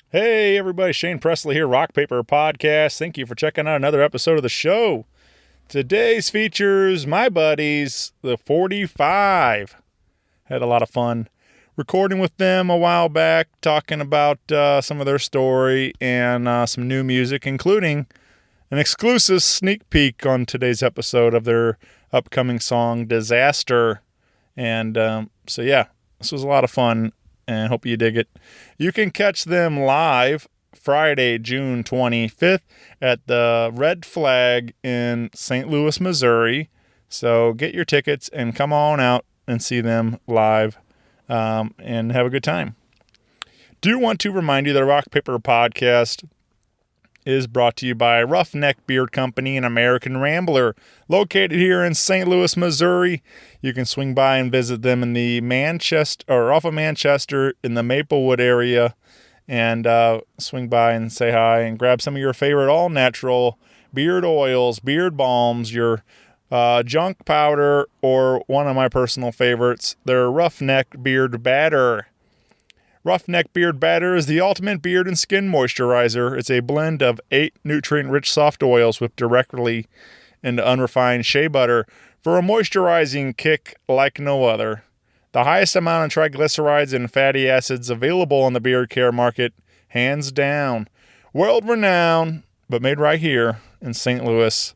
Hey everybody, Shane Presley here, Rock Paper Podcast. Thank you for checking out another episode of the show. Today's features my buddies, the 45. Had a lot of fun recording with them a while back, talking about some of their story and some new music, including an exclusive sneak peek on today's episode of their upcoming song, Disaster. And so yeah, this was a lot of fun. And hope you dig it. You can catch them live Friday, June 25th at the Red Flag in St. Louis, Missouri. So get your tickets and come on out and see them live and have a good time. Do want to remind you that Rock Paper Podcast is brought to you by Roughneck Beard Company and American Rambler, located here in St. Louis, Missouri. You can swing by and visit them in the off of Manchester in the Maplewood area, and swing by and say hi and grab some of your favorite all-natural beard oils, beard balms, your junk powder, or one of my personal favorites, their Roughneck Beard Batter. Roughneck Beard Batter is the ultimate beard and skin moisturizer. It's a blend of 8 nutrient-rich soft oils whipped directly into unrefined shea butter for a moisturizing kick like no other. The highest amount of triglycerides and fatty acids available on the beard care market, hands down. World-renowned, but made right here in St. Louis.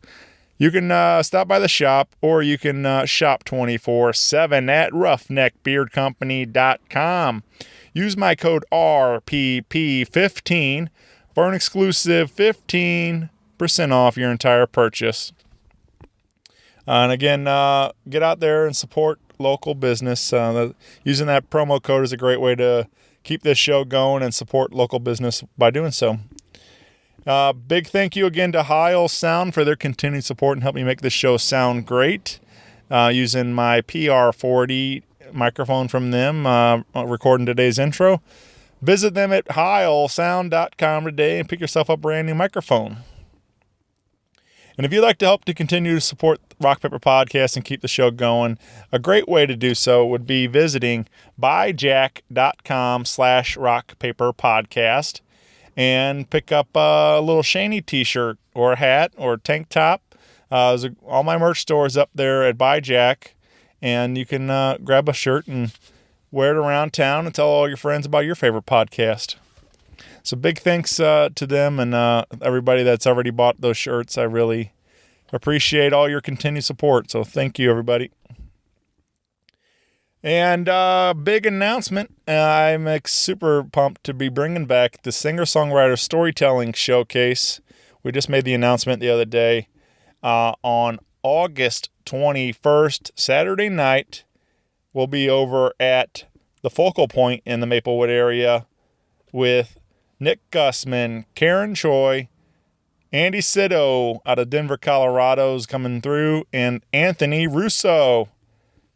You can stop by the shop, or you can shop 24/7 at roughneckbeardcompany.com. Use my code RPP15 for an exclusive 15% off your entire purchase. And again, get out there and support local business. Using that promo code is a great way to keep this show going and support local business by doing so. Big thank you again to Heil Sound for their continued support and helping me make this show sound great. Using my PR40 microphone from them, recording today's intro. Visit them at heilsound.com today and pick yourself up a brand new microphone. And if you'd like to help to continue to support Rock Paper Podcast and keep the show going, a great way to do so would be visiting buyjack.com/rockpaperpodcast and pick up a little Shaney t-shirt or a hat or a tank top. All my merch stores up there at BuyJack. And you can grab a shirt and wear it around town and tell all your friends about your favorite podcast. So big thanks to them and everybody that's already bought those shirts. I really appreciate all your continued support. So thank you, everybody. And big announcement. I'm super pumped to be bringing back the singer-songwriter storytelling showcase. We just made the announcement the other day on August 21st, Saturday night. We'll be over at the Focal Point in the Maplewood area with Nick Gussman, Karen Choi, Andy Sido out of Denver, Colorado is coming through, and Anthony Russo.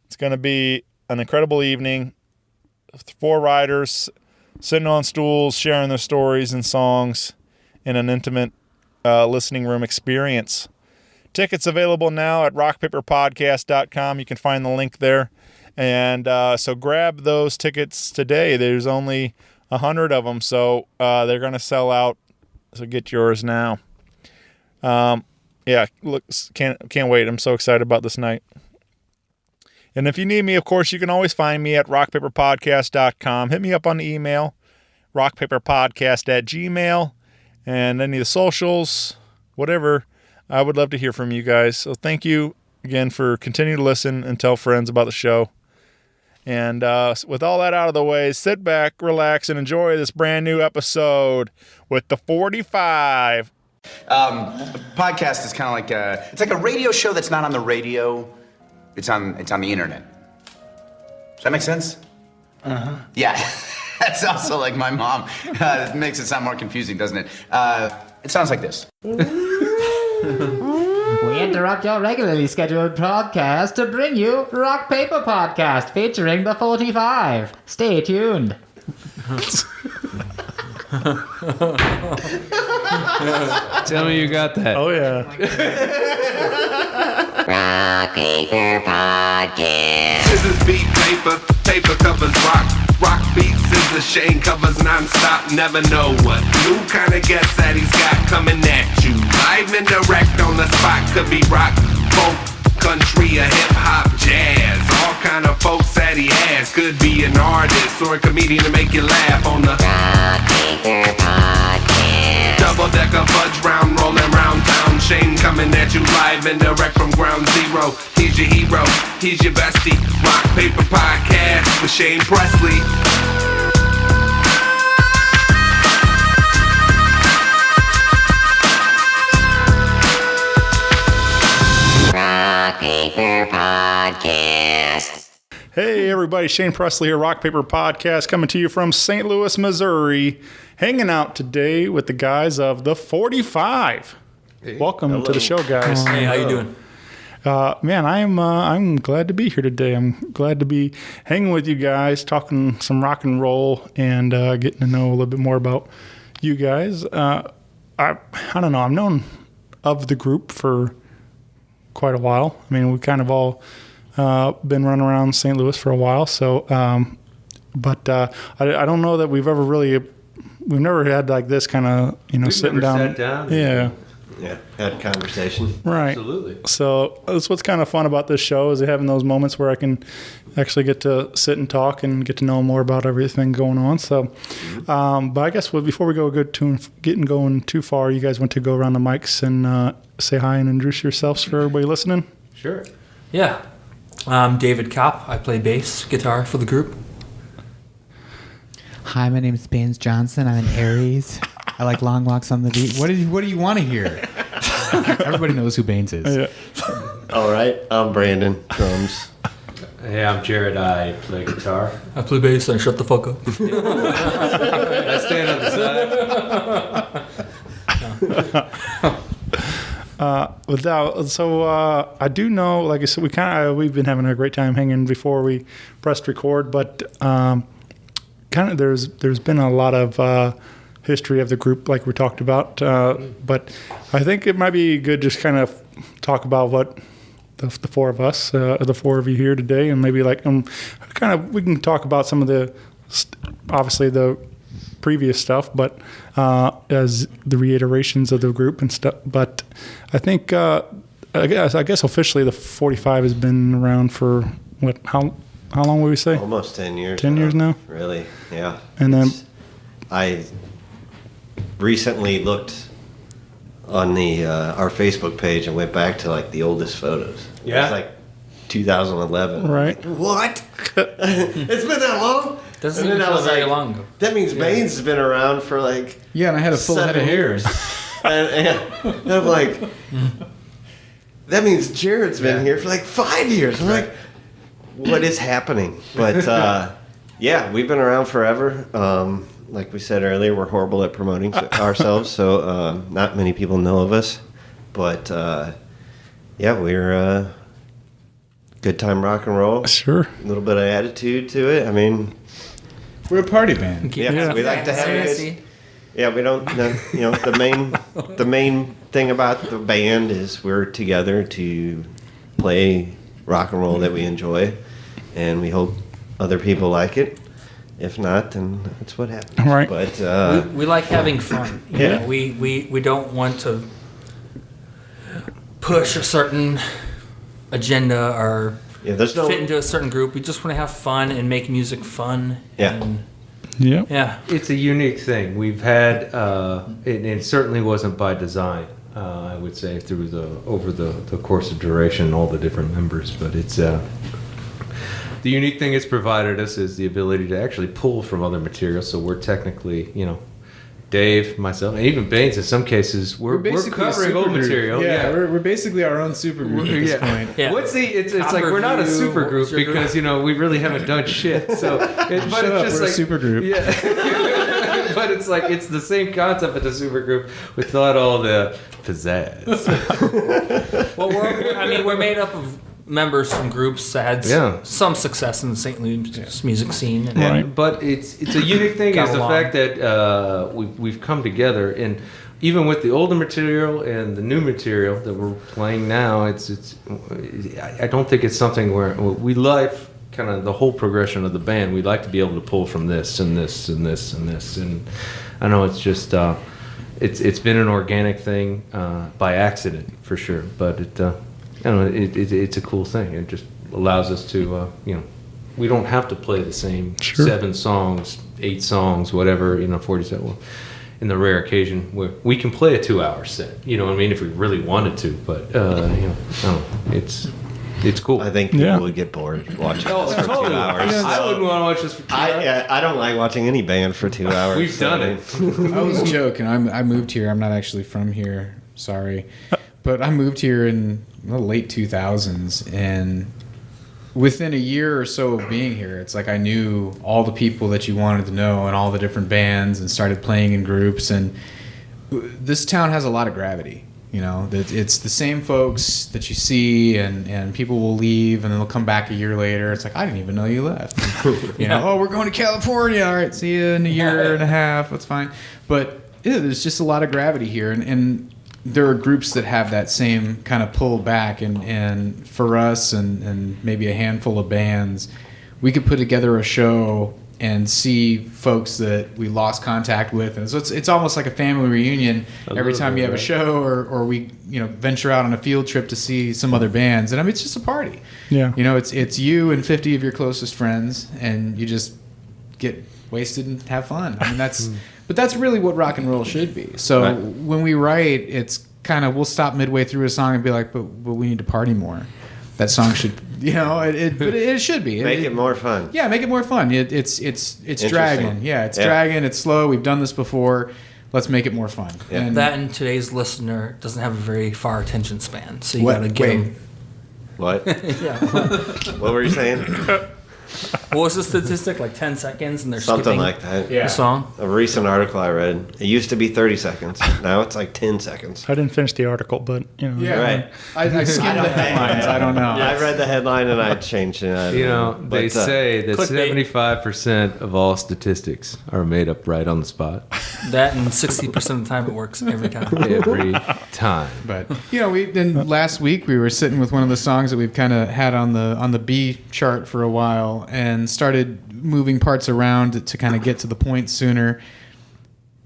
It's going to be an incredible evening. 4 riders sitting on stools, sharing their stories and songs in an intimate listening room experience. Tickets available now at rockpaperpodcast.com. You can find the link there. And so grab those tickets today. There's only 100 of them, so they're going to sell out. So get yours now. Yeah, look, can't wait. I'm so excited about this night. And if you need me, of course, you can always find me at rockpaperpodcast.com. Hit me up on the email, rockpaperpodcast@gmail.com, and any of the socials, whatever. I would love to hear from you guys. So thank you again for continuing to listen and tell friends about the show. And with all that out of the way, sit back, relax, and enjoy this brand new episode with the 45. Podcast is kind of like it's like a radio show that's not on the radio. It's on the internet. Does that make sense? Uh-huh. Yeah. That's also like my mom. It makes it sound more confusing, doesn't it? It sounds like this. We interrupt your regularly scheduled podcast to bring you Rock Paper Podcast featuring the 45. Stay tuned. Tell me you got that. Oh, yeah. Rock Paper Podcast. This is beat paper, paper covers rock. rock beats, scissor, Shane covers non-stop. Never know what new kind of guest that he's got coming at you. Live and direct on the spot. Could be rock, folk, country, or hip-hop, jazz. All kind of folks that he has. Could be an artist or a comedian to make you laugh on the Rock Paper Podcast. Double-decker fudge round, rolling round town. Shane coming at you live and direct from ground zero. He's your hero, he's your bestie. Rock Paper Podcast with Shane Presley. Rock Paper Podcast. Hey everybody, Shane Presley here, Rock Paper Podcast, coming to you from St. Louis, Missouri. Hanging out today with the guys of the 45. Hey, welcome to the show, guys. Hey, how you doing? Man, I'm glad to be here today. I'm glad to be hanging with you guys, talking some rock and roll, and getting to know a little bit more about you guys. I don't know. I've known of the group for quite a while. I mean, we kind of all been running around St. Louis for a while. So, but I don't know that we've never had like this kind of, sitting down. Sat down. Yeah. Yeah, had a conversation. Right. Absolutely. So that's what's kind of fun about this show is having those moments where I can actually get to sit and talk and get to know more about everything going on. So, but I guess before we going too far, you guys want to go around the mics and say hi and introduce yourselves for everybody listening? Sure. Yeah. I'm David Kopp. I play bass guitar for the group. Hi, my name is Baines Johnson. I'm an Aries. I like long walks on the beach. What do you want to hear? Everybody knows who Baines is. Yeah. All right, I'm Brandon, drums. Hey, I'm Jared. I play guitar. I play bass and shut the fuck up. I stand on the side. I do know, like I said, we've been having a great time hanging before we pressed record, but there's been a lot of history of the group, like we talked about. But I think it might be good just kind of talk about what the four of us, the four of you here today, and maybe we can talk about some of the obviously the previous stuff, but as the reiterations of the group and stuff. But I think I guess officially the 45 has been around for what? How long would we say? Almost 10 years. 10 years now. Really? Yeah. And then I recently looked on our Facebook page and went back to like the oldest photos. Yeah. It was like 2011. Right. What? It's been that long? Doesn't And then even I feel was very like, long ago. That means Baines has been around for like Yeah, and I had a full head of 7 hair. years. and I'm like, that means Jared's been here for like 5 years. I'm like, what is happening? But yeah, we've been around forever. Like we said earlier, we're horrible at promoting ourselves, so not many people know of us. But yeah, we're good time rock and roll. Sure. A little bit of attitude to it. I mean, We're a party band. yeah, we like to have it. Yeah, we don't. The main thing about the band is we're together to play rock and roll that we enjoy, and we hope other people like it. If not, then that's what happens. Right. But We like having fun. You Yeah. know, we don't want to push a certain agenda or yeah, there's no. fit into a certain group. We just want to have fun and make music fun. Yeah. And, Yeah. yeah. It's a unique thing. We've had, it certainly wasn't by design, I would say, over the course of duration, all the different members. But it's the unique thing it's provided us is the ability to actually pull from other materials. So we're technically, Dave, myself, and even Baines in some cases, we're covering old material. Yeah, we're basically our own super group at this point. Yeah. It's like we're not a super group because we really haven't done shit. So, but it's just we're a super group. Yeah, but it's like it's the same concept as a super group without all the pizzazz. Well, we're made up of members from groups that had some success in the St. Louis music scene. And Right. But it's a unique thing Got is the along. fact that we've come together, and even with the older material and the new material that we're playing now, I don't think it's something where we like kind of the whole progression of the band. We like to be able to pull from this and this and this and this. And I know it's just it's been an organic thing by accident for sure, but it's a cool thing. It just allows us to we don't have to play the same 7 songs, 8 songs, whatever, 47. Well, in the rare occasion where we can play a 2-hour set, you know what I mean, if we really wanted to, but it's cool. I think people would get bored watching this for 2 hours. I wouldn't want to watch this for 2 hours. I don't like watching any band for 2 hours. We've done it. I was joking. I moved here. I'm not actually from here. Sorry. But I moved here in the late 2000s, and within a year or so of being here, it's like I knew all the people that you wanted to know and all the different bands and started playing in groups. And this town has a lot of gravity. It's the same folks that you see, and people will leave and then they'll come back a year later. It's like, I didn't even know you left. Oh, we're going to California. All right, see you in a year and a half. That's fine. But there's just a lot of gravity here. And there are groups that have that same kind of pull back. And for us and maybe a handful of bands, we could put together a show and see folks that we lost contact with, and so it's almost like a family reunion every time you have a show, or we venture out on a field trip to see some other bands, and I mean it's just a party. Yeah, it's you and 50 of your closest friends, and you just get wasted and have fun. I mean but that's really what rock and roll should be. So when we write, it's kind of we'll stop midway through a song and be like, but we need to party more. That song should, but it should be. Make it more fun. Yeah, make it more fun. It's dragging. Yeah, it's dragging. It's slow. We've done this before. Let's make it more fun. Yeah. And today's listener doesn't have a very far attention span, so you got to get them. What? Yeah. What were you saying? What was the statistic? Like 10 seconds, and they're something skipping like that. the song? A recent article I read. It used to be 30 seconds. Now it's like 10 seconds. I didn't finish the article, but Yeah, right. I skimmed the headlines. I don't know. I read the headline and I changed it. They say that 75% of all statistics are made up right on the spot. That and 60% of the time it works every time. Every time. But last week we were sitting with one of the songs that we've kind of had on the B chart for a while, and started moving parts around to kind of get to the point sooner.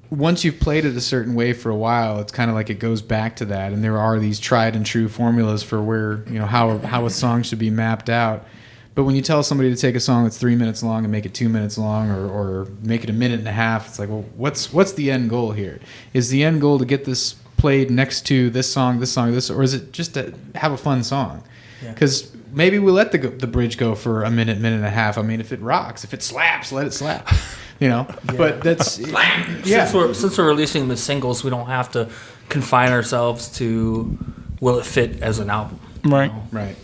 Once you've played it a certain way for a while, it's kind of like it goes back to that, and there are these tried and true formulas for where how a song should be mapped out. But when you tell somebody to take a song that's 3 minutes long and make it 2 minutes long, or make it a minute and a half, it's like, well, what's the end goal here? Is the end goal to get this played next to this song, or is it just to have a fun song? Because maybe we let the bridge go for a minute and a half. I mean, if it rocks, if it slaps, let it slap. But that's Since we're releasing the singles, we don't have to confine ourselves to will it fit as an album. Right. Right.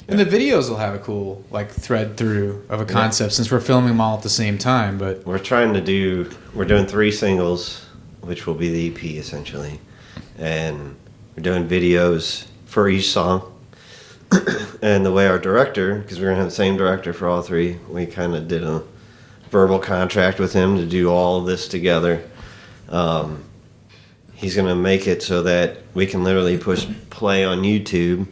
And the videos will have a cool thread through of a concept since we're filming them all at the same time. But we're doing 3 singles, which will be the EP essentially, and we're doing videos for each song. And the way our director, because we're going to have the same director for all 3, we kind of did a verbal contract with him to do all of this together. He's going to make it so that we can literally push play on YouTube.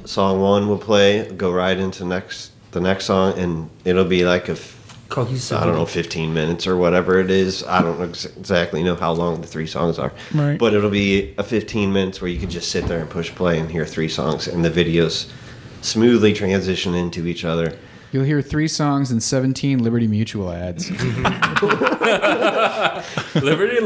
Song 1 will play, go right into the next song, and it'll be like cohesive. I don't know, 15 minutes or whatever it is. I don't exactly know how long the 3 songs are. Right. But it'll be a 15 minutes where you can just sit there and push play and hear 3 songs, and the videos smoothly transition into each other. You'll hear 3 songs and 17 Liberty Mutual ads. Liberty.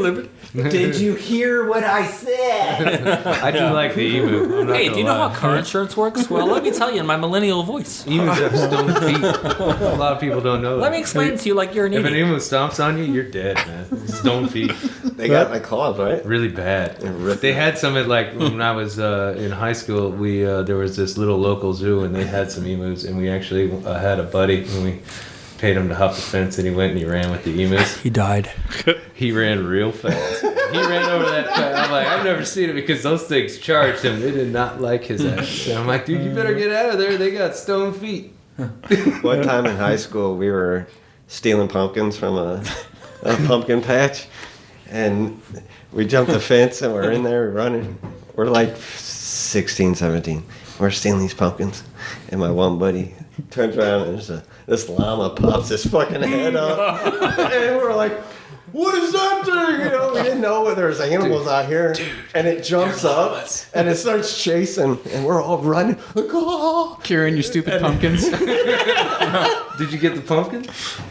Did you hear what I said? I do like the emu. Hey, do you know how car insurance works? Well, let me tell you in my millennial voice. Emus have stone feet. A lot of people don't know that. Let me explain it to you like you're an If idiot. an emu stomps on you, you're dead, man. Stone feet. They got like claws, right? Really bad. They had some at when I was in high school. We there was this little local zoo, and they had some emus, and we actually had a buddy, and we paid him to hop the fence, and he went and he ran with the emus. He died. He ran real fast. He ran over that fence. I'm like, I've never seen it because those things charged him. They did not like his ass. And I'm like, dude, you better get out of there. They got stone feet. One time in high school, we were stealing pumpkins from a pumpkin patch, and we jumped the fence, and we're in there, we're running. We're like 16, 17. We're stealing these pumpkins, and my one buddy, turns around and this llama pops his fucking head up. And we're like, what is that thing? You know, we didn't know there's animals out here. And it jumps up and it starts chasing. And we're all running. Like, oh. Curing your stupid pumpkins. Did you get the pumpkin?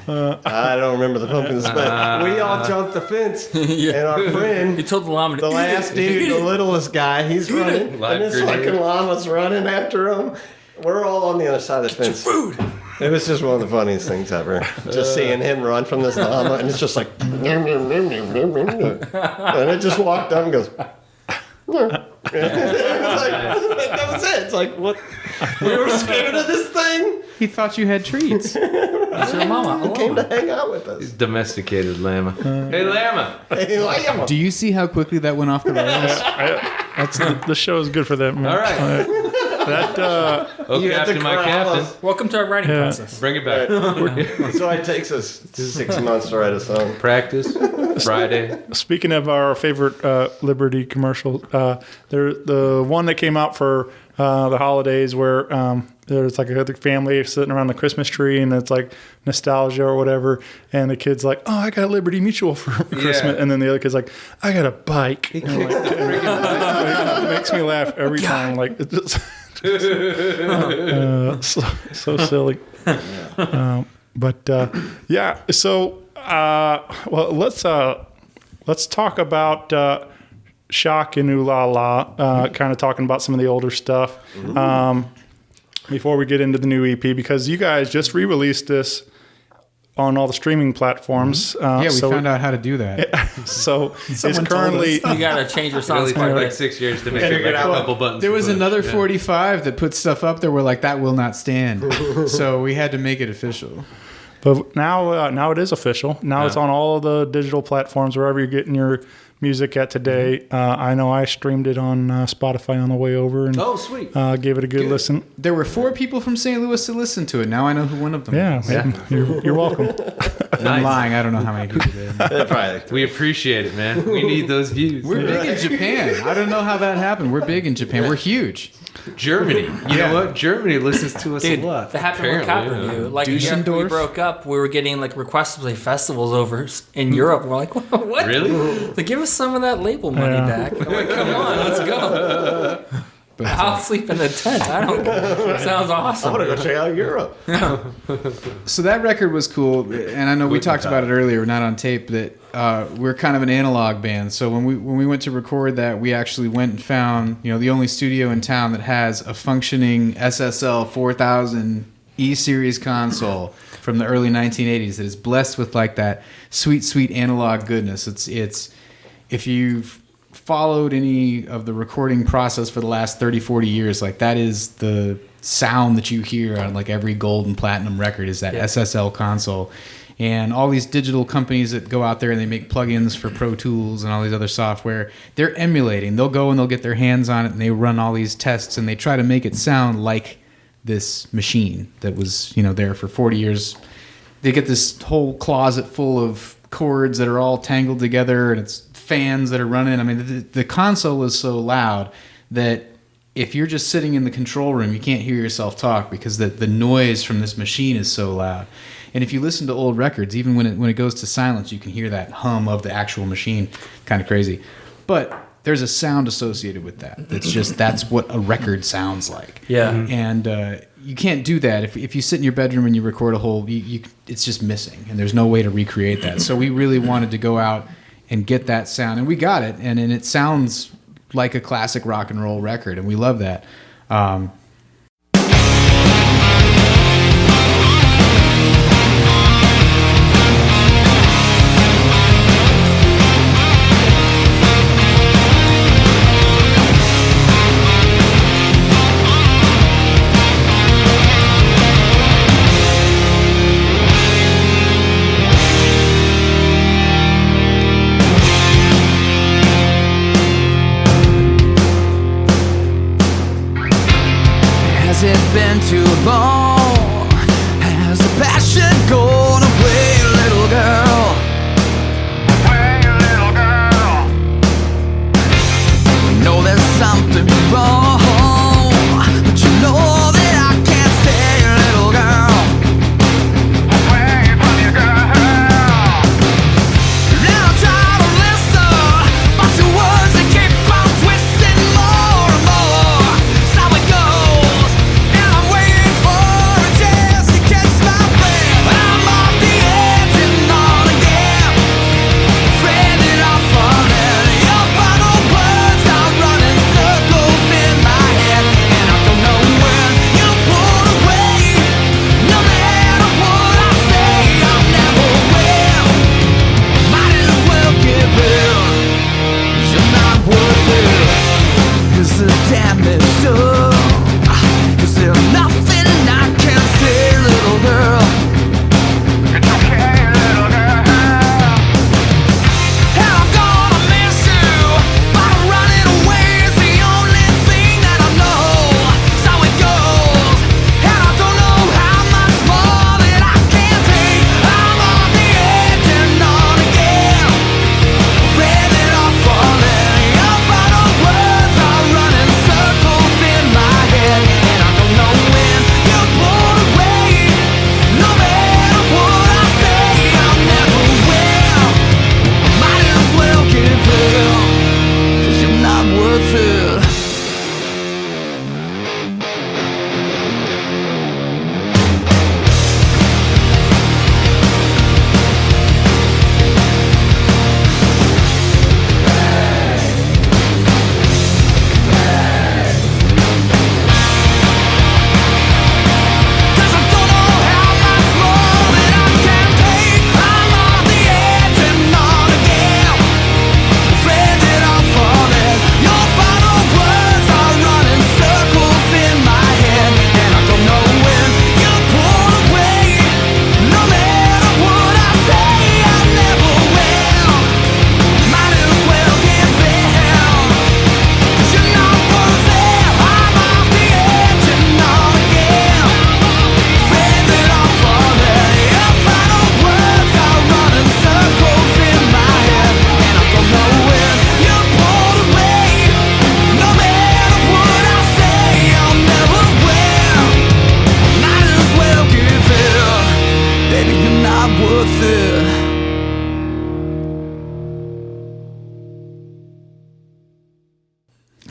I don't remember the pumpkins, but we all jumped the fence. And our friend, You told the llama to the last dude, the littlest guy, he's running. Live And this grenade. fucking llama's running after him. We're all on the other side of the fence. Food. It was just one of the funniest things ever. Just seeing him run from this llama, and it's just like, and it just walked up and goes. That was it. It's like, what? We were scared of this thing. He thought you had treats. It's your mama. He came to hang out with us. Domesticated llama. Hey, llama. Hey, llama. Do you see how quickly that went off the rails? The show is good for that, man. All right. That Okay, after my captain. Welcome to our writing process. Bring it back. So it takes us 6 months to write a song. Practice. Friday. speaking of our favorite Liberty commercial, the one that came out for the holidays where there's like a family sitting around the Christmas tree and it's like nostalgia or whatever, and the kid's like, "Oh, I got Liberty Mutual for Christmas," and then the other kid's like, "I got a bike." And I'm like, it makes me laugh every time. Like it's just so silly. But yeah, so well, let's talk about Shock and Ooh La La, kind of talking about some of the older stuff before we get into the new EP, because you guys just re-released this on all the streaming platforms. Yeah, we found out how to do that. So it's currently... You gotta change your songs. Really took like 6 years to make it like a couple buttons. There was another 45 that put stuff up there where like that will not stand. So we had to make it official. But now it is official. Now it's on all of the digital platforms, wherever you're getting your music at today. I know I streamed it on Spotify on the way over and sweet. Gave it a good listen. There were 4 people from St. Louis to listen to it. Now I know who one of them was. You're welcome. I'm lying. I don't know how many people did. We appreciate it, man. We need those views. We're big in Japan. I don't know how that happened. We're big in Japan. We're huge. Germany. You know what? Germany listens to us a lot. That happened with Copperview. Like after we broke up, we were getting like requests to play festivals over in Europe. We're like, what? Really? Like, give us some of that label money back. I'm like, come on, let's go. But I'll sleep in the tent. I don't care. Sounds awesome. I want to go check out Europe. So that record was cool, and I know we talked about it earlier, not on tape, that we're kind of an analog band. So when we went to record that, we actually went and found, the only studio in town that has a functioning SSL 4000 E-Series console from the early 1980s that is blessed with like that sweet analog goodness. It's if you've followed any of the recording process for the last 30-40 years, like that is the sound that you hear on like every gold and platinum record is that SSL console. And all these digital companies that go out there and they make plugins for Pro Tools and all these other software, they're emulating. They'll go and they'll get their hands on it and they run all these tests and they try to make it sound like this machine that was, there for 40 years. They get this whole closet full of chords that are all tangled together and it's fans that are running. I mean, the console is so loud that if you're just sitting in the control room, you can't hear yourself talk because the noise from this machine is so loud. And if you listen to old records, even when it goes to silence, you can hear that hum of the actual machine. Kind of crazy. But there's a sound associated with that. That's what a record sounds like. Yeah. And you can't do that. If you sit in your bedroom and you record a whole, it's just missing. And there's no way to recreate that. So we really wanted to go out and get that sound. And we got it. And it sounds like a classic rock and roll record. And we love that. Has it been too long? Has the passion gone away, little girl? Away, little girl. I know there's something wrong, but you know that I can't stay, little girl.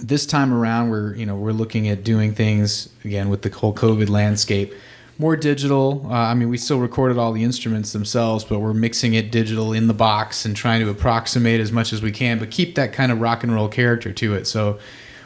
this time around, we're looking at doing things again with the whole COVID landscape, more digital. I mean, we still recorded all the instruments themselves, but we're mixing it digital in the box and trying to approximate as much as we can, but keep that kind of rock and roll character to it. So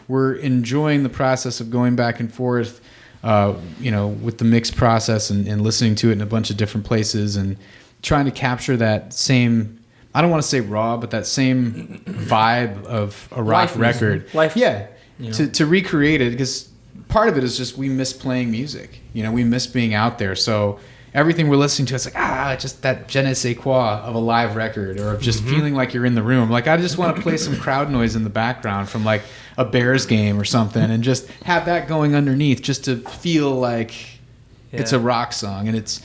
we're enjoying the process of going back and forth, with the mix process and listening to it in a bunch of different places and trying to capture that same, I don't want to say raw, but that same vibe of a rock record. To recreate it, because part of it is just we miss playing music. We miss being out there. So everything we're listening to, it's like, just that je ne sais quoi of a live record, or of just feeling like you're in the room. Like, I just want to play some crowd noise in the background from like a Bears game or something, and just have that going underneath just to feel like it's a rock song. And it's,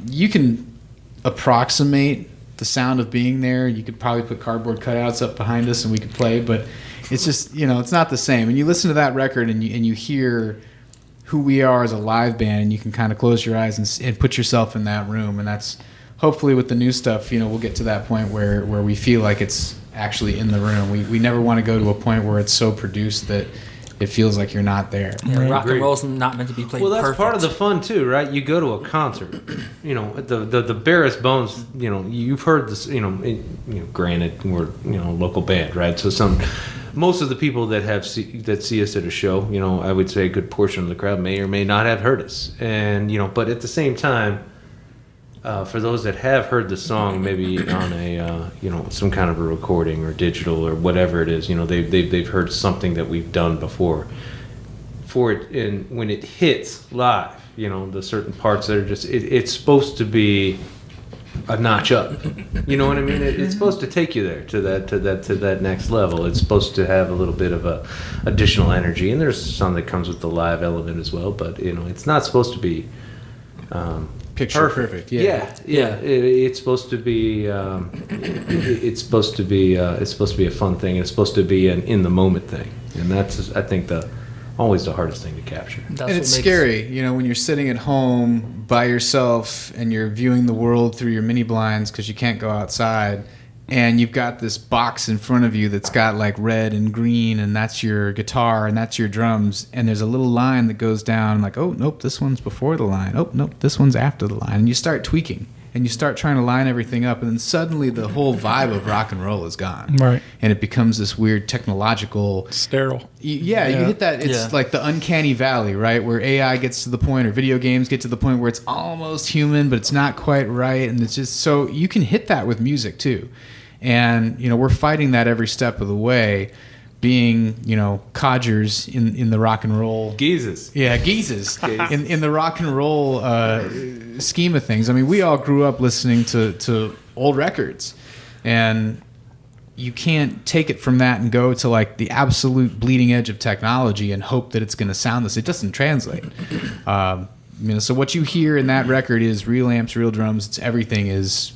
you can approximate the sound of being there. You could probably put cardboard cutouts up behind us and we could play, but it's just, it's not the same. And you listen to that record and you hear who we are as a live band, and you can kind of close your eyes and put yourself in that room. And that's hopefully with the new stuff, we'll get to that point where we feel like it's actually in the room. We never want to go to a point where it's so produced that it feels like you're not there. Yeah, rock and roll's not meant to be played. Well, that's perfect. part of the fun too, right? You go to a concert, the barest bones. You've heard this. Granted, we're a local band, right? So most of the people that see us at a show, I would say a good portion of the crowd may or may not have heard us, and but at the same time, for those that have heard the song, maybe on a some kind of a recording or digital or whatever it is, they've heard something that we've done before. For it, and when it hits live, the certain parts that are just it's supposed to be a notch up. You know what I mean? It's supposed to take you there to that next level. It's supposed to have a little bit of a additional energy, and there's some that comes with the live element as well. But it's not supposed to be picture perfect. It's supposed to be. It's supposed to be. It's supposed to be a fun thing. It's supposed to be an in the moment thing, and that's I think always the hardest thing to capture. And it's scary, when you're sitting at home by yourself and you're viewing the world through your mini blinds because you can't go outside, and you've got this box in front of you that's got like red and green, and that's your guitar and that's your drums, and there's a little line that goes down like, oh nope, this one's before the line, oh nope, this one's after the line, and you start tweaking and you start trying to line everything up, and then suddenly the whole vibe of rock and roll is gone, right? And it becomes this weird technological sterile. You hit that. It's like the uncanny valley, right, where AI gets to the point, or video games get to the point where it's almost human, but it's not quite right, and it's just so you can hit that with music too. And we're fighting that every step of the way, being codgers in the rock and roll geezes. Yeah, geezes in the rock and roll scheme of things. I mean, we all grew up listening to old records, and you can't take it from that and go to like the absolute bleeding edge of technology and hope that it's going to sound this. It doesn't translate. So what you hear in that record is real amps, real drums. It's everything is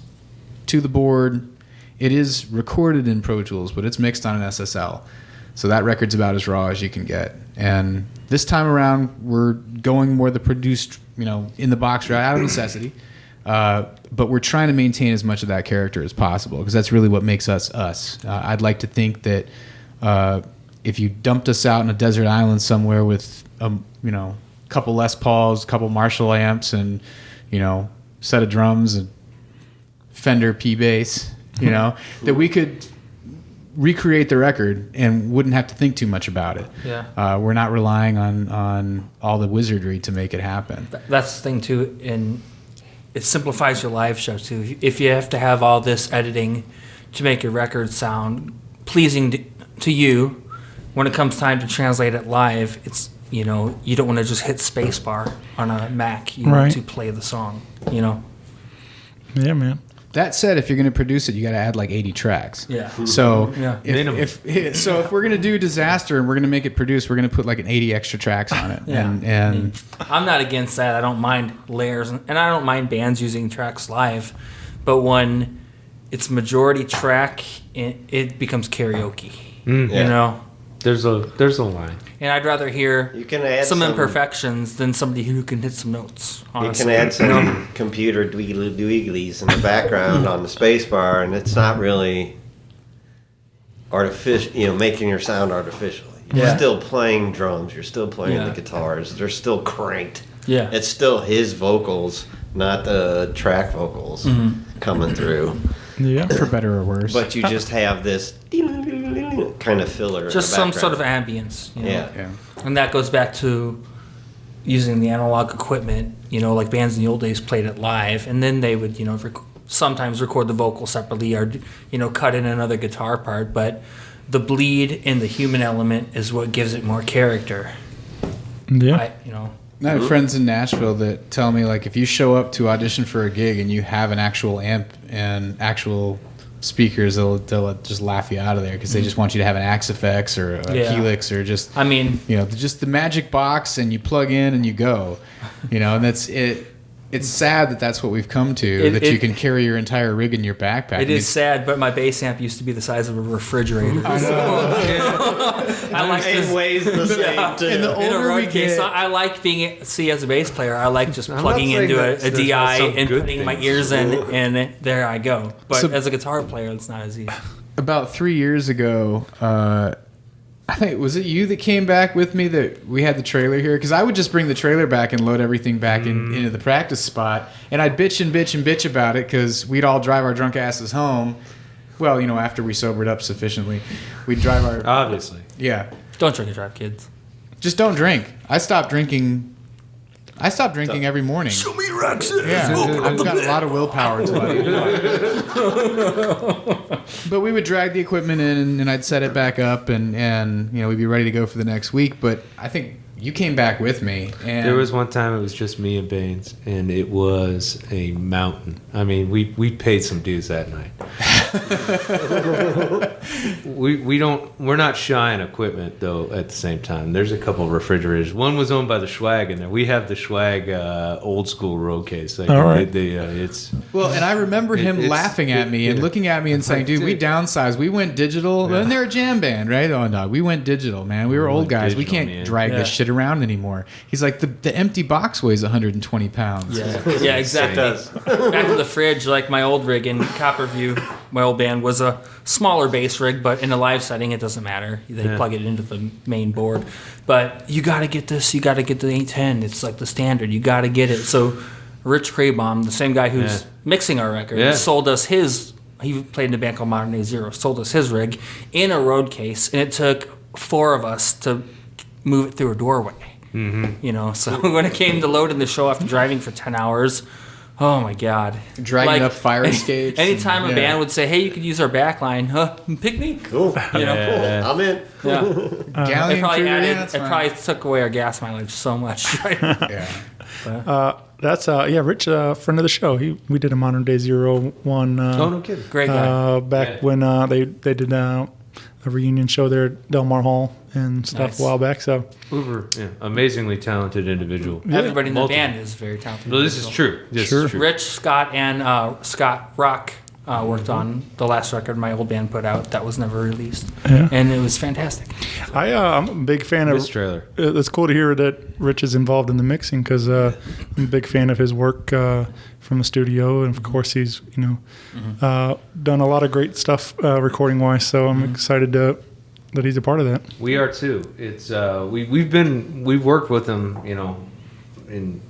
to the board. It is recorded in Pro Tools, but it's mixed on an SSL. So that record's about as raw as you can get. And this time around, we're going more the produced, in the box route out of necessity. But we're trying to maintain as much of that character as possible, because that's really what makes us us. I'd like to think that if you dumped us out in a desert island somewhere with a couple Les Pauls, a couple Marshall amps, and set of drums and Fender P bass, that we could recreate the record and wouldn't have to think too much about it. Yeah. We're not relying on all the wizardry to make it happen. That's the thing too, and it simplifies your live show too. If you have to have all this editing to make your record sound pleasing to you, when it comes time to translate it live, it's you don't want to just hit spacebar on a Mac to play the song. Yeah, man. That said, if you're going to produce it, you got to add like 80 tracks. Yeah. So if we're going to do Disaster and we're going to make it produced, we're going to put like an 80 extra tracks on it. Yeah. And I'm not against that. I don't mind layers, and I don't mind bands using tracks live, but when it's majority track, it becomes karaoke. There's a line. And I'd rather hear you can add some imperfections than somebody who can hit some notes. Honestly. You can add some computer dweeglies in the background on the space bar, and it's not really artificial, making your sound artificially. You're still playing drums. You're still playing the guitars. They're still cranked. Yeah. It's still his vocals, not the track vocals coming through. Yeah. For better or worse. But you just have this kind of filler. Just in the some sort of background. ambience. You know? Yeah. And that goes back to using the analog equipment, like bands in the old days played it live, and then they would, sometimes record the vocal separately or, cut in another guitar part, but the bleed and the human element is what gives it more character. Yeah. I have friends in Nashville that tell me, like, if you show up to audition for a gig and you have an actual amp and actual speakers, they'll just laugh you out of there because they just want you to have an Axe FX or a Helix or just, just the magic box, and you plug in and you go, and that's it. It's sad that that's what we've come to, that you can carry your entire rig in your backpack. It is sad, but my bass amp used to be the size of a refrigerator. I like It weighs the same, too. In a road case, I like see as a bass player, I like just plugging into a DI and putting my ears in, and there I go. But as a guitar player, it's not as easy. About 3 years ago, I think, was it you that came back with me that we had the trailer here? Because I would just bring the trailer back and load everything back into the practice spot. And I'd bitch and bitch and bitch about it because we'd all drive our drunk asses home. Well, after we sobered up sufficiently. We'd drive our... Obviously. Yeah. Don't drink and drive, kids. Just don't drink. I stopped drinking every morning. Show me your accent. Yeah, I've got a lot of willpower to But we would drag the equipment in, and I'd set it back up, and we'd be ready to go for the next week. But I think you came back with me. And there was one time it was just me and Baines, and it was a mountain. I mean, we paid some dues that night. We're not shy on equipment though. At the same time, there's a couple of refrigerators. One was owned by the Schwag, and we have the Schwag old school road case. Like, all right. It's and I remember him laughing at me and looking at me and saying, "Dude, we downsized. We went digital." And they're a jam band, right? Oh no, we went digital, man. We were old guys. We can't drag this shit around anymore. He's like, the empty box weighs 120 pounds. Yeah, exactly. Back to the fridge, like my old rig in Copperview, my old band was a smaller bass rig, but in a live setting, it doesn't matter. They plug it into the main board. But you got to get this. You got to get the 810. It's like the standard. You got to get it. So Rich Craybaum, the same guy who's mixing our record, sold us his. He played in a band called Modern Day Zero. Sold us his rig in a road case, and it took 4 of us to move it through a doorway. So when it came to loading the show after driving for 10 hours, oh my God. Dragging up fire escapes. Anytime a band would say, hey, you could use our back line, pick me? Cool. Cool. I'm in. Yeah. It probably took away our gas mileage so much. Right? That's Rich, friend of the show. We did a Modern Day 01. Oh, no kidding. Great guy. Back when they did a reunion show there at Del Mar Hall and stuff a while back. So amazingly talented individual. Everybody in the band is very talented. Well, this is true. This is true. Rich, Scott, and Scott Rock worked on the last record my old band put out that was never released, and it was fantastic. I'm a big fan of this trailer. It's cool to hear that Rich is involved in the mixing because I'm a big fan of his work from the studio, and of course he's done a lot of great stuff recording wise. So I'm excited that he's a part of that. We are too. It's we've worked with him, in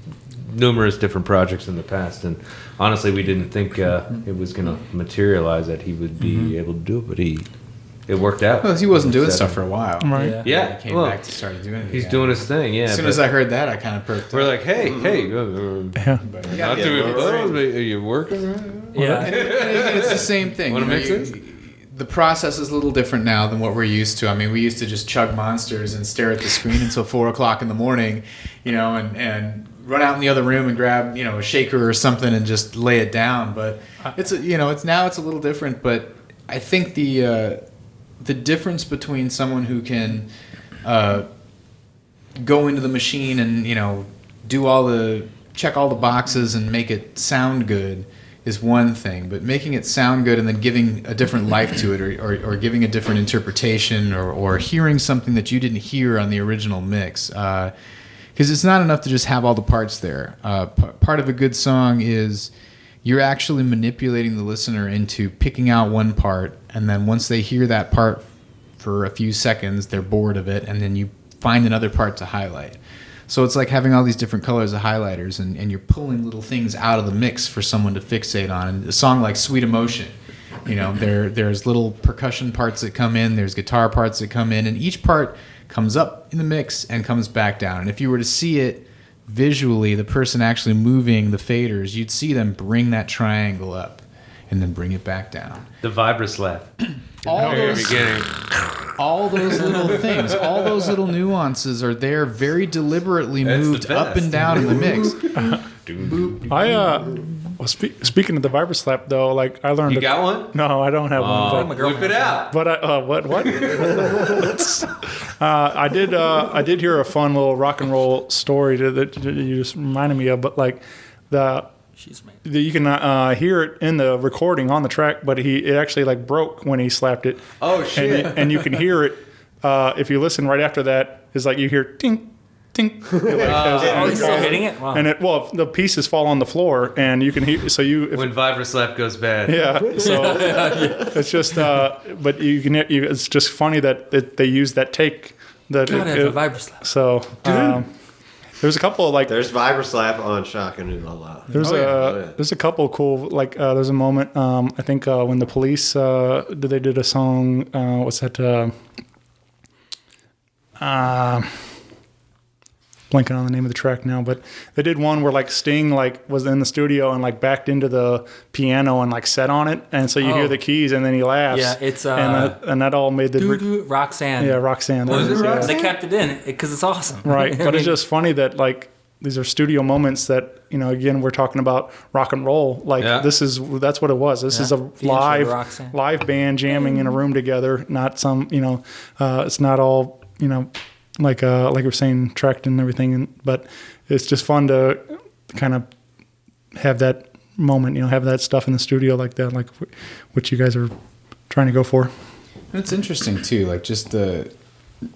numerous different projects in the past, and honestly, we didn't think it was going to materialize that he would be able to do it, but it worked out. Well, he wasn't doing stuff for a while. Right. Yeah. He came back to start doing it. He's doing his thing, As soon as I heard that, I kind of perked up. We're like, hey, not doing both, but are you working right? Yeah. And it's the same thing. Want to mix this? The process is a little different now than what we're used to. I mean, we used to just chug monsters and stare at the screen until 4 o'clock in the morning, and run out in the other room and grab, a shaker or something and just lay it down. But it's a little different. But I think the difference between someone who can go into the machine and check all the boxes and make it sound good is one thing, but making it sound good and then giving a different life to it, or giving a different interpretation, or hearing something that you didn't hear on the original mix. Because it's not enough to just have all the parts there. Part of a good song is you're actually manipulating the listener into picking out one part, and then once they hear that part for a few seconds, they're bored of it, and then you find another part to highlight. So it's like having all these different colors of highlighters, and you're pulling little things out of the mix for someone to fixate on. And a song like Sweet Emotion, there's little percussion parts that come in, there's guitar parts that come in, and each part comes up in the mix and comes back down. And if you were to see it visually, the person actually moving the faders, you'd see them bring that triangle up and then bring it back down. The Vibraslap. All those little things, all those little nuances are there, very deliberately moved up and down in the mix. Speaking of the Vibraslap, though, like I learned. You got one? No, I don't have one. Whip it out. But what? I did hear a fun little rock and roll story that you just reminded me of. But like you can hear it in the recording on the track, but it actually like broke when he slapped it. Oh shit! And you can hear it if you listen right after that. Is like you hear tink. Tink, You're still hitting it? Wow. And the pieces fall on the floor, and you can hear. When Vibraslap goes bad. Yeah. So it's just, but you can. It's just funny that they use that take. That God, I have a Vibraslap. So there's a couple of like. There's Vibraslap on Shock and Ooh La La. There's a couple of cool like. There's a moment. I think when the Police they did a song. What's that? Blanking on the name of the track now, but they did one where like Sting like was in the studio and like backed into the piano and like sat on it, and so you hear the keys and then he laughs. Yeah, it's and that all made the Roxanne. Yeah, Roxanne. They kept it in because it's awesome. Right, but it's just funny that like these are studio moments that again we're talking about rock and roll. Like that's what it was. This is a live band jamming in a room together, not some it's not all like we're saying, tracked and everything, but it's just fun to kind of have that moment, have that stuff in the studio like that, like what you guys are trying to go for. It's interesting too, like just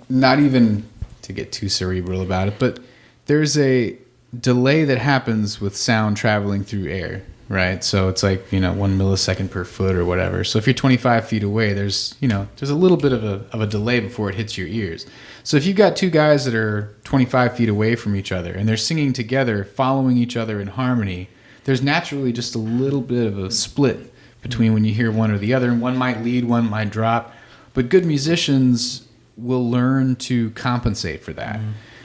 not even to get too cerebral about it, but there's a delay that happens with sound traveling through air, right? So it's like 1 millisecond per foot or whatever. So if you're 25 feet away, there's a little bit of a delay before it hits your ears. So if you've got two guys that are 25 feet away from each other and they're singing together, following each other in harmony, there's naturally just a little bit of a split between when you hear one or the other, and one might lead, one might drop. But good musicians will learn to compensate for that.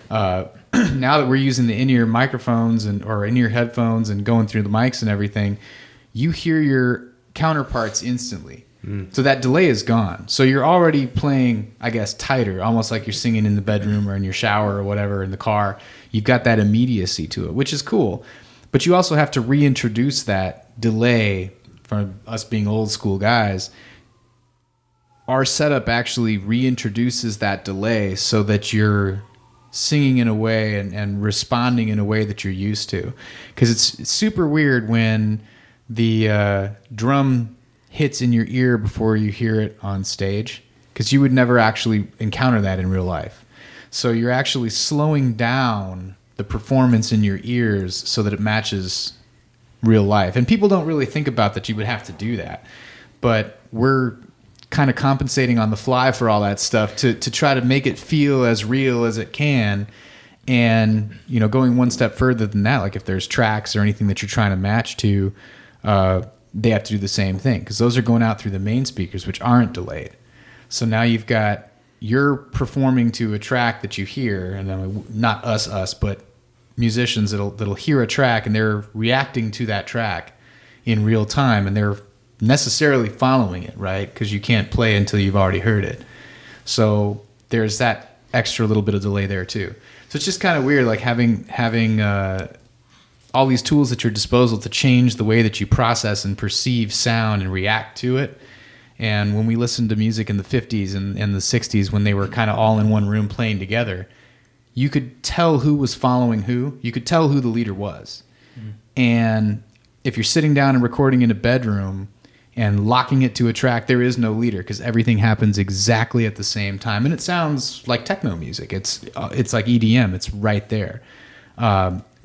Now that we're using the in-ear microphones or in-ear headphones and going through the mics and everything, you hear your counterparts instantly. So that delay is gone. So you're already playing, I guess, tighter, almost like you're singing in the bedroom or in your shower or whatever in the car. You've got that immediacy to it, which is cool. But you also have to reintroduce that delay from us being old school guys. Our setup actually reintroduces that delay so that you're singing in a way and responding in a way that you're used to. Because it's super weird when the drum hits in your ear before you hear it on stage, because you would never actually encounter that in real life. So you're actually slowing down the performance in your ears so that it matches real life. And people don't really think about that you would have to do that. But we're kind of compensating on the fly for all that stuff to try to make it feel as real as it can. And, going one step further than that, like if there's tracks or anything that you're trying to match to, they have to do the same thing, because those are going out through the main speakers, which aren't delayed. So now you're performing to a track that you hear, and then not us, but musicians that'll hear a track and they're reacting to that track in real time, and they're necessarily following it, right? Because you can't play until you've already heard it. So there's that extra little bit of delay there too. So it's just kind of weird, like having all these tools at your disposal to change the way that you process and perceive sound and react to it. And when we listened to music in the 50s and the 60s, when they were kind of all in one room playing together, you could tell who was following who. You could tell who the leader was. And if you're sitting down and recording in a bedroom and locking it to a track, there is no leader, because everything happens exactly at the same time. And it sounds like techno music. It's like EDM. It's right there.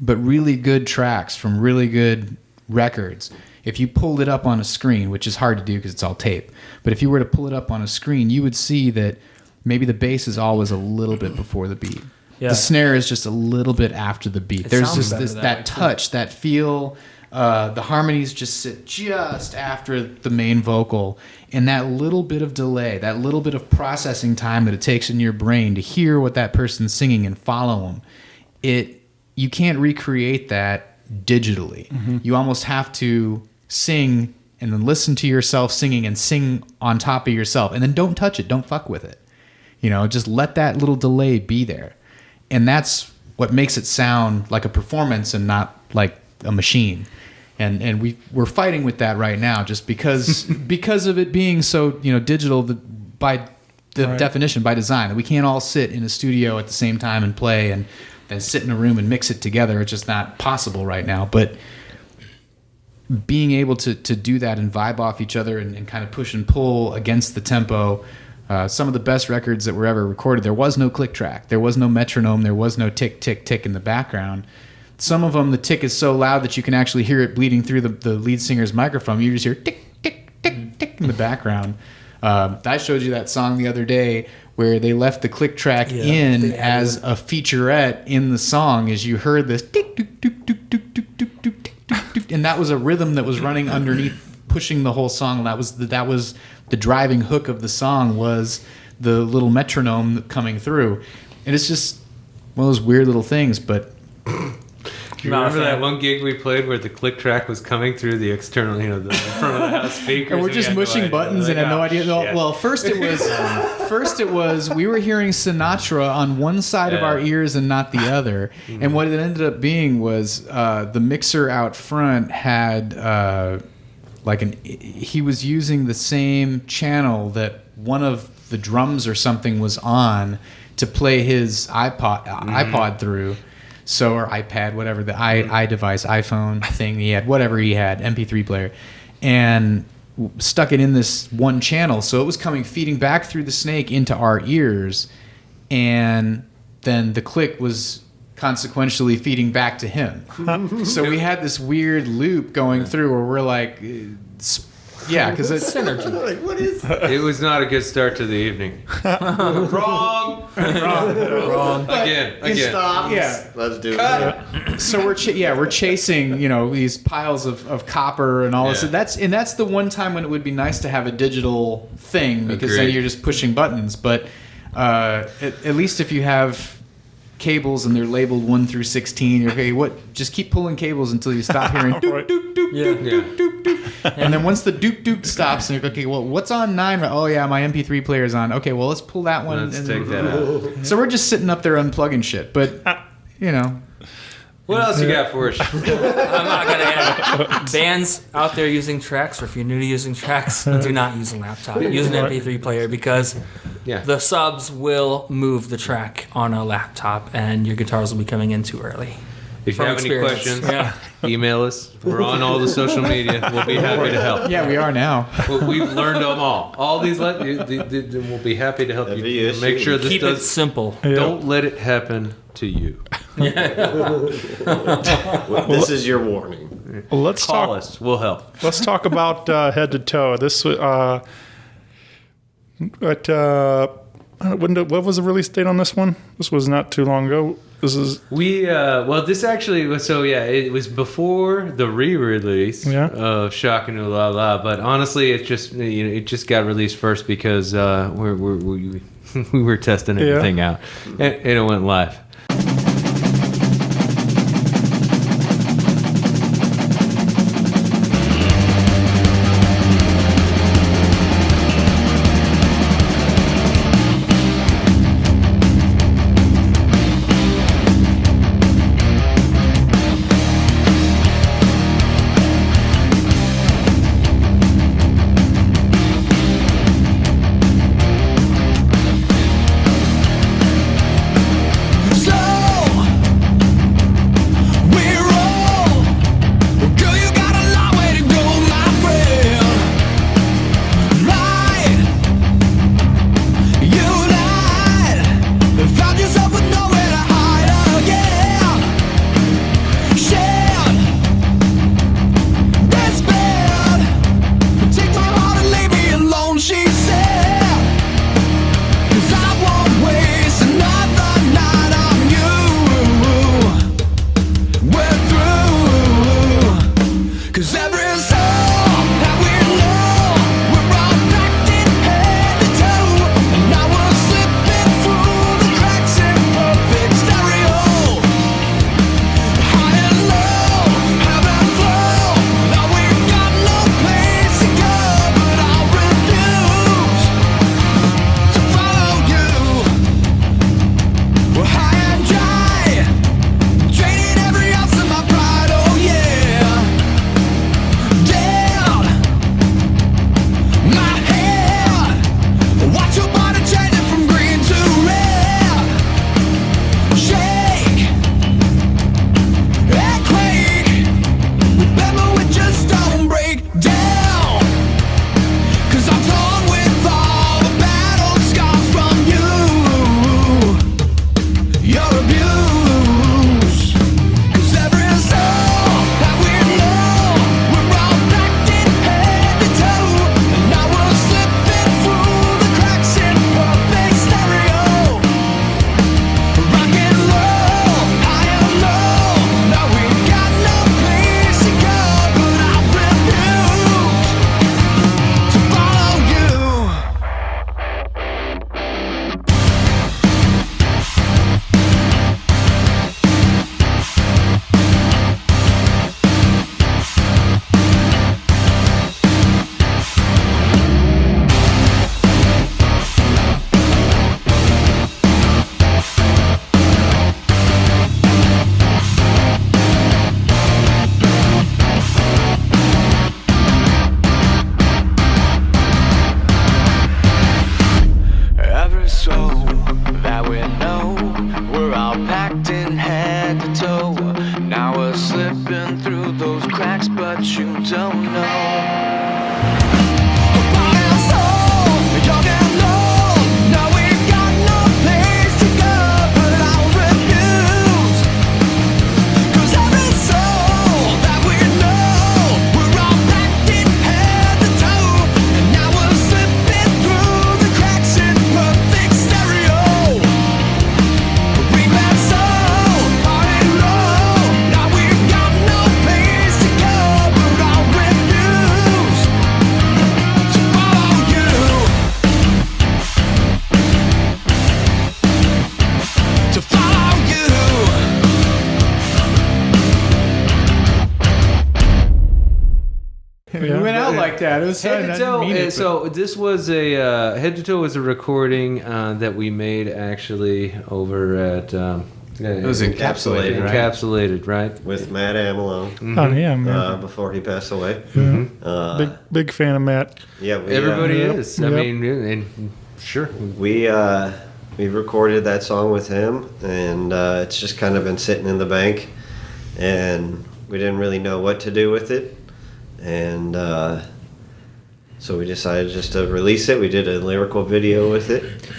But really good tracks from really good records, if you pulled it up on a screen, which is hard to do because it's all tape, but if you were to pull it up on a screen, you would see that maybe the bass is always a little bit before the beat. Yeah. The snare is just a little bit after the beat. It There's sounds just better this that that way, too. touch, that feel. The harmonies just sit just after the main vocal, and that little bit of delay, that little bit of processing time that it takes in your brain to hear what that person's singing and follow them. You can't recreate that digitally. You almost have to sing and then listen to yourself singing and sing on top of yourself, and then don't touch it, don't fuck with it. Just let that little delay be there. And that's what makes it sound like a performance and not like a machine. And we're fighting with that right now, just because of it being so digital by the definition, by design, that we can't all sit in a studio at the same time and play and then sit in a room and mix it together. It's just not possible right now. But being able to do that and vibe off each other and kind of push and pull against the tempo. Some of the best records that were ever recorded, there was no click track, there was no metronome, there was no tick, tick, tick in the background. Some of them, the tick is so loud that you can actually hear it bleeding through the lead singer's microphone. You just hear tick, tick, tick, tick in the background. I showed you that song the other day where they left the click track in as a featurette in the song, as you heard this tick, tick, tick, tick, tick, tick, tick, tick, tick, tick, and that was a rhythm that was running underneath, pushing the whole song. That was the driving hook of the song, was the little metronome coming through. And it's just one of those weird little things, but Do you remember that one gig we played where the click track was coming through the external, the front of the house speakers? And we're just mushing buttons and had no idea. Well, first it was we were hearing Sinatra on one side of our ears and not the other. And what it ended up being was the mixer out front had he was using the same channel that one of the drums or something was on to play his iPod through. So, or iPad, whatever, the iDevice, iPhone thing he had, whatever he had, MP3 player, and stuck it in this one channel. So it was feeding back through the snake into our ears, and then the click was consequentially feeding back to him. So we had this weird loop going through where we're like, because it's synergy. Like, what is that? It was not a good start to the evening. Wrong. Again. Stop. Yeah. Let's do it. So we're chasing these piles of copper and all this. And that's the one time when it would be nice to have a digital thing, because then Agreed. you're just pushing buttons. But at least if you have cables and they're labeled 1 through 16, you're okay. Just keep pulling cables until you stop hearing doop doop doop doop doop doop doop. And then once the doop doop stops, and you're okay, well, what's on 9? Oh yeah, my MP3 player's on. Okay, well, let's pull that one. Let's take that out. So we're just sitting up there unplugging shit. But What else you got for us? I'm not going to add bands out there using tracks, or if you're new to using tracks, do not use a laptop. Use an MP3 player, because the subs will move the track on a laptop and your guitars will be coming in too early. If you From have any experience. questions, email us. We're on all the social media. We'll be happy to help. yeah, we are now. We've learned them all. All these, we'll be happy to help you. Make sure this Keep it simple. Don't let it happen to you. This is your warning. Well, let's Call talk. us. We'll help. Let's talk about Head to Toe. This what was the release date on this one? This was not too long ago. This is this actually was it was before the re-release of Shock and Ooh La La, but honestly it just got released first because we were testing everything out and it went live. like that. It was Head to Toe. mean it, So this was a Head to Toe was a recording that we made actually over at. It was Encapsulated, right? Encapsulated, right? With Matt Amalone. Mm-hmm. Oh yeah, man. Before he passed away. Mm-hmm. Big fan of Matt. Yeah, everybody is. I mean, and sure. We recorded that song with him, and it's just kind of been sitting in the bank, and we didn't really know what to do with it, and so we decided just to release it. We did a lyrical video with it.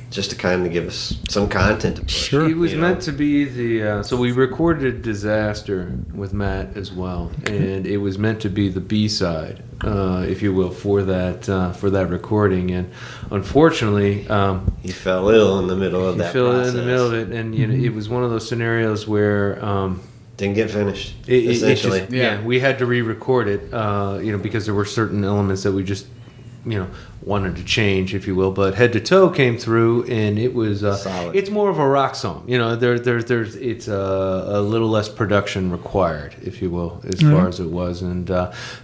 Just to kind of give us some content to push. Sure. It was meant to be the... so we recorded Disaster with Matt as well, and it was meant to be the B-side, if you will, for that recording. And unfortunately... he fell ill in the middle of that process. He fell in the middle of it, and it was one of those scenarios where... didn't get finished, essentially. We had to re-record it, because there were certain elements that we just... wanted to change, if you will, but Head to Toe came through, and it was solid. It's more of a rock song, it's a little less production required, if you will, as far as it was, and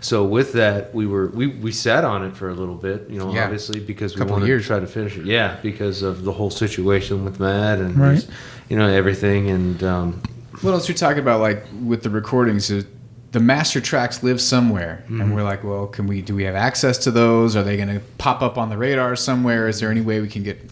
so with that, we sat on it for a little bit, obviously because we wanted to try to finish it, because of the whole situation with Matt and his, everything, and what else you're talking about, like with the recordings is. The master tracks live somewhere, and we're like, well, do we have access to those? Are they going to pop up on the radar somewhere? Is there any way we can get,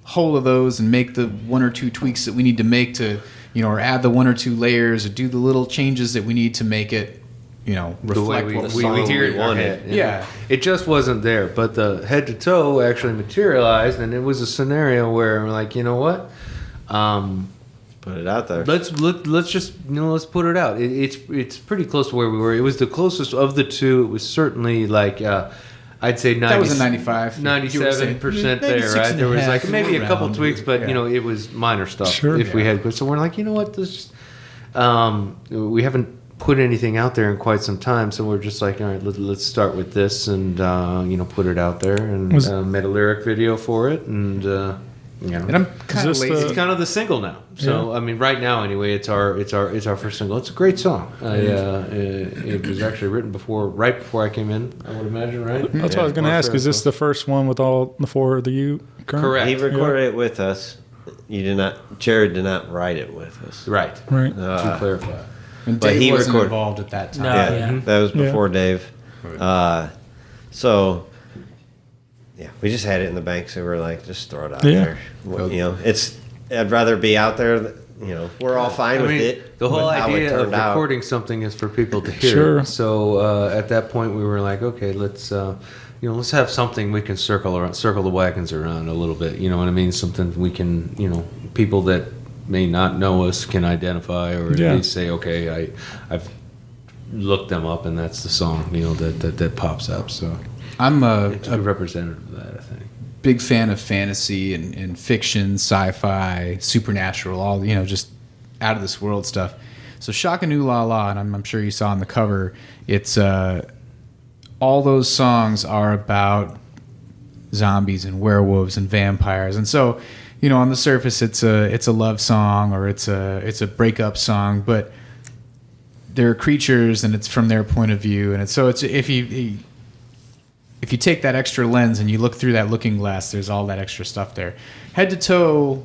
hold of those and make the one or two tweaks that we need to make to, or add the one or two layers or do the little changes that we need to make it, reflect what we hear it wanted. Yeah. It just wasn't there, but the Head to Toe actually materialized, and it was a scenario where we're like, you know what? Put it out there. Let's just let's put it out. It's pretty close to where we were. It was the closest of the two. It was certainly like I'd say 90, that was a 95, 97% there. Right, there was like maybe a couple tweaks, but it was minor stuff. Sure. If we had, so we're like, you know what, this we haven't put anything out there in quite some time, so we're just like, all right, let's start with this and put it out there, and made a lyric video for it, and. And I'm kind of lazy. It's kind of the single now. So I mean, right now anyway, it's our first single. It's a great song. It was actually written right before I came in. I would imagine, right? That's what I was going to ask. Is this the first one with all the four of you? Correct. He recorded it with us. Jared did not write it with us. Right. To clarify. And Dave wasn't involved at that time. That was before Dave. So. Yeah, we just had it in the bank, so we were like, just throw it out there. I'd rather be out there. We're all fine with it. The whole idea of recording something is for people to hear. It. So at that point, we were like, okay, let's have something we can circle the wagons around a little bit. You know what I mean? Something we can, people that may not know us can identify, or at least say, okay, I've looked them up, and that's the song, that pops up. So. I'm a representative of that, I think. Big fan of fantasy and fiction, sci-fi, supernatural, all just out of this world stuff. So Shaka-Nu La La, and I'm sure you saw on the cover, it's all those songs are about zombies and werewolves and vampires, and so on the surface it's a love song or it's a breakup song, but they're creatures and it's from their point of view, and it's if you take that extra lens and you look through that looking glass, there's all that extra stuff there. Head to Toe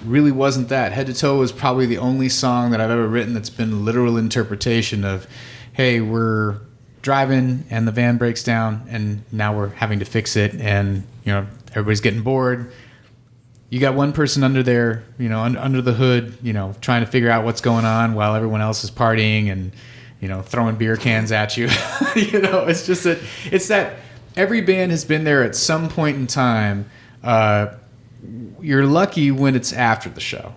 really wasn't that. Head to Toe was probably the only song that I've ever written that's been literal interpretation of, hey, we're driving and the van breaks down and now we're having to fix it, and everybody's getting bored. You got one person under there, under the hood, trying to figure out what's going on while everyone else is partying and throwing beer cans at you. It's just that every band has been there at some point in time. You're lucky when it's after the show.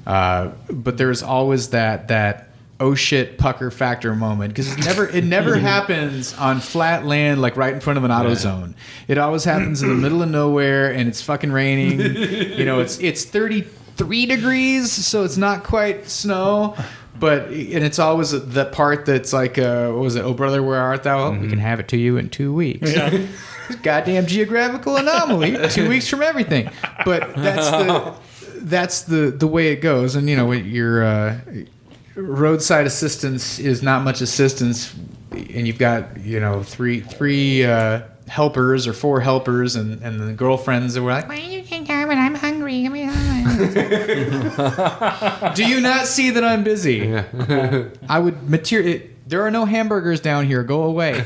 But there's always that oh shit pucker factor moment, because it never happens on flat land, like right in front of an AutoZone. It always happens in the middle of nowhere, and it's fucking raining. It's 33 degrees, so it's not quite snow. And it's always the part that's like, what was it? Oh, brother, where art thou? We can have it to you in 2 weeks. Yeah. Goddamn geographical anomaly. 2 weeks from everything. But that's the way it goes. And, your roadside assistance is not much assistance and you've got three helpers or 4 helpers and the girlfriends that were like, why are you taking time when I'm hungry? Give me time. Do you not see that I'm busy? Yeah. I would there are no hamburgers down here. Go away.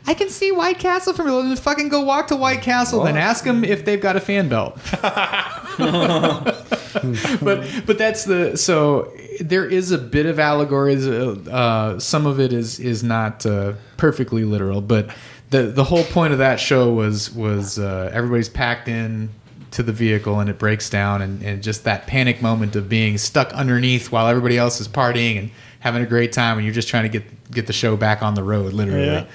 I can see White Castle from here. Just fucking go walk to White Castle, then ask them if they've got a fan belt. but that's so there is a bit of allegories. Some of it is not perfectly literal, but the whole point of that show was everybody's packed in to the vehicle and it breaks down, and just that panic moment of being stuck underneath while everybody else is partying and having a great time, and you're just trying to get the show back on the road, literally. Yeah.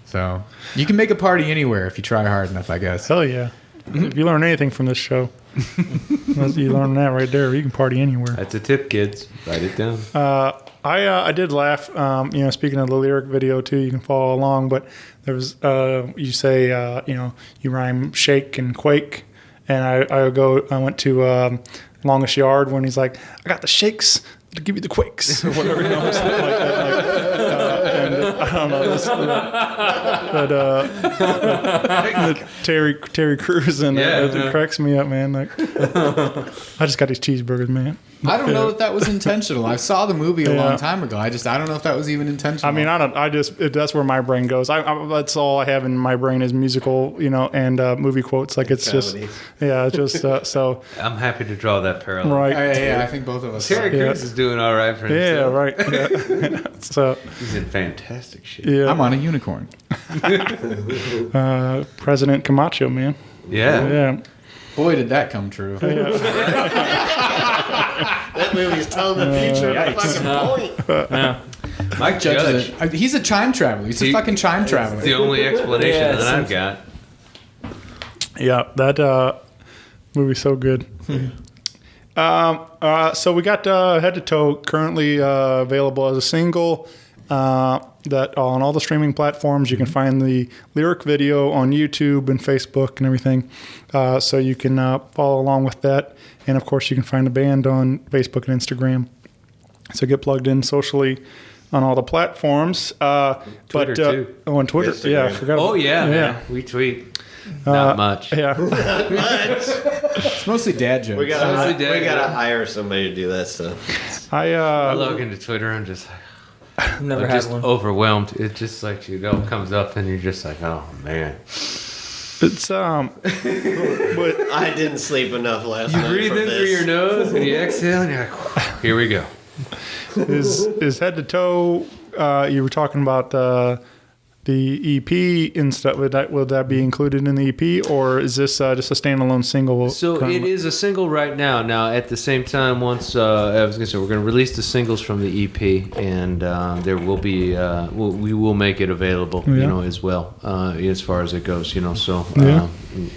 So you can make a party anywhere if you try hard enough, I guess. Hell yeah. If you learn anything from this show, you learn that right there. You can party anywhere. That's a tip, kids. Write it down. I did laugh. Speaking of the lyric video too, you can follow along. But there was you say you rhyme shake and quake, and I went to Longest Yard when he's like, I got the shakes to give you the quakes or whatever, something like that. And I don't know but Terry Crews and it cracks me up, man. Like, I just got these cheeseburgers, man. I don't know if that was intentional. I saw the movie a long time ago. I don't know if that was even intentional. I mean, that's where my brain goes. That's all I have in my brain is musical, and movie quotes. Like it's comedy. So. I'm happy to draw that parallel. Right. I think both of us. Terry Crews is doing all right for himself. Yeah, right. Yeah. So he's in fantastic shape. Yeah. I'm on a unicorn. President Camacho, man. Yeah. Yeah. Boy, did that come true. That movie's telling the future of the fucking point. Yeah. Mike Judge. He's a time traveler. He's a fucking time traveler. It's the only explanation that I've got. Yeah, that movie's so good. So we got Head to Toe currently available as a single. That on all the streaming platforms. You can find the lyric video on YouTube and Facebook and everything. So you can follow along with that. And of course, you can find the band on Facebook and Instagram. So get plugged in socially on all the platforms. Twitter too. Oh, on Twitter. Instagram. Yeah, I forgot. Oh yeah, man. We tweet. Not much. Yeah. It's mostly dad jokes. We gotta hire somebody to do that stuff. I log into Twitter and just Never I'm had just one. overwhelmed. It just like comes up and you're just like, oh man. It's But I didn't sleep enough last night. You breathe in through your nose and you exhale and you're like, here we go. is Head to Toe. You were talking about the EP and stuff. Will that be included in the EP, or is this just a standalone single? So it is a single right now. Now at the same time, once I was gonna say we're gonna release the singles from the EP, and there will be we will make it available, as well as far as it goes, So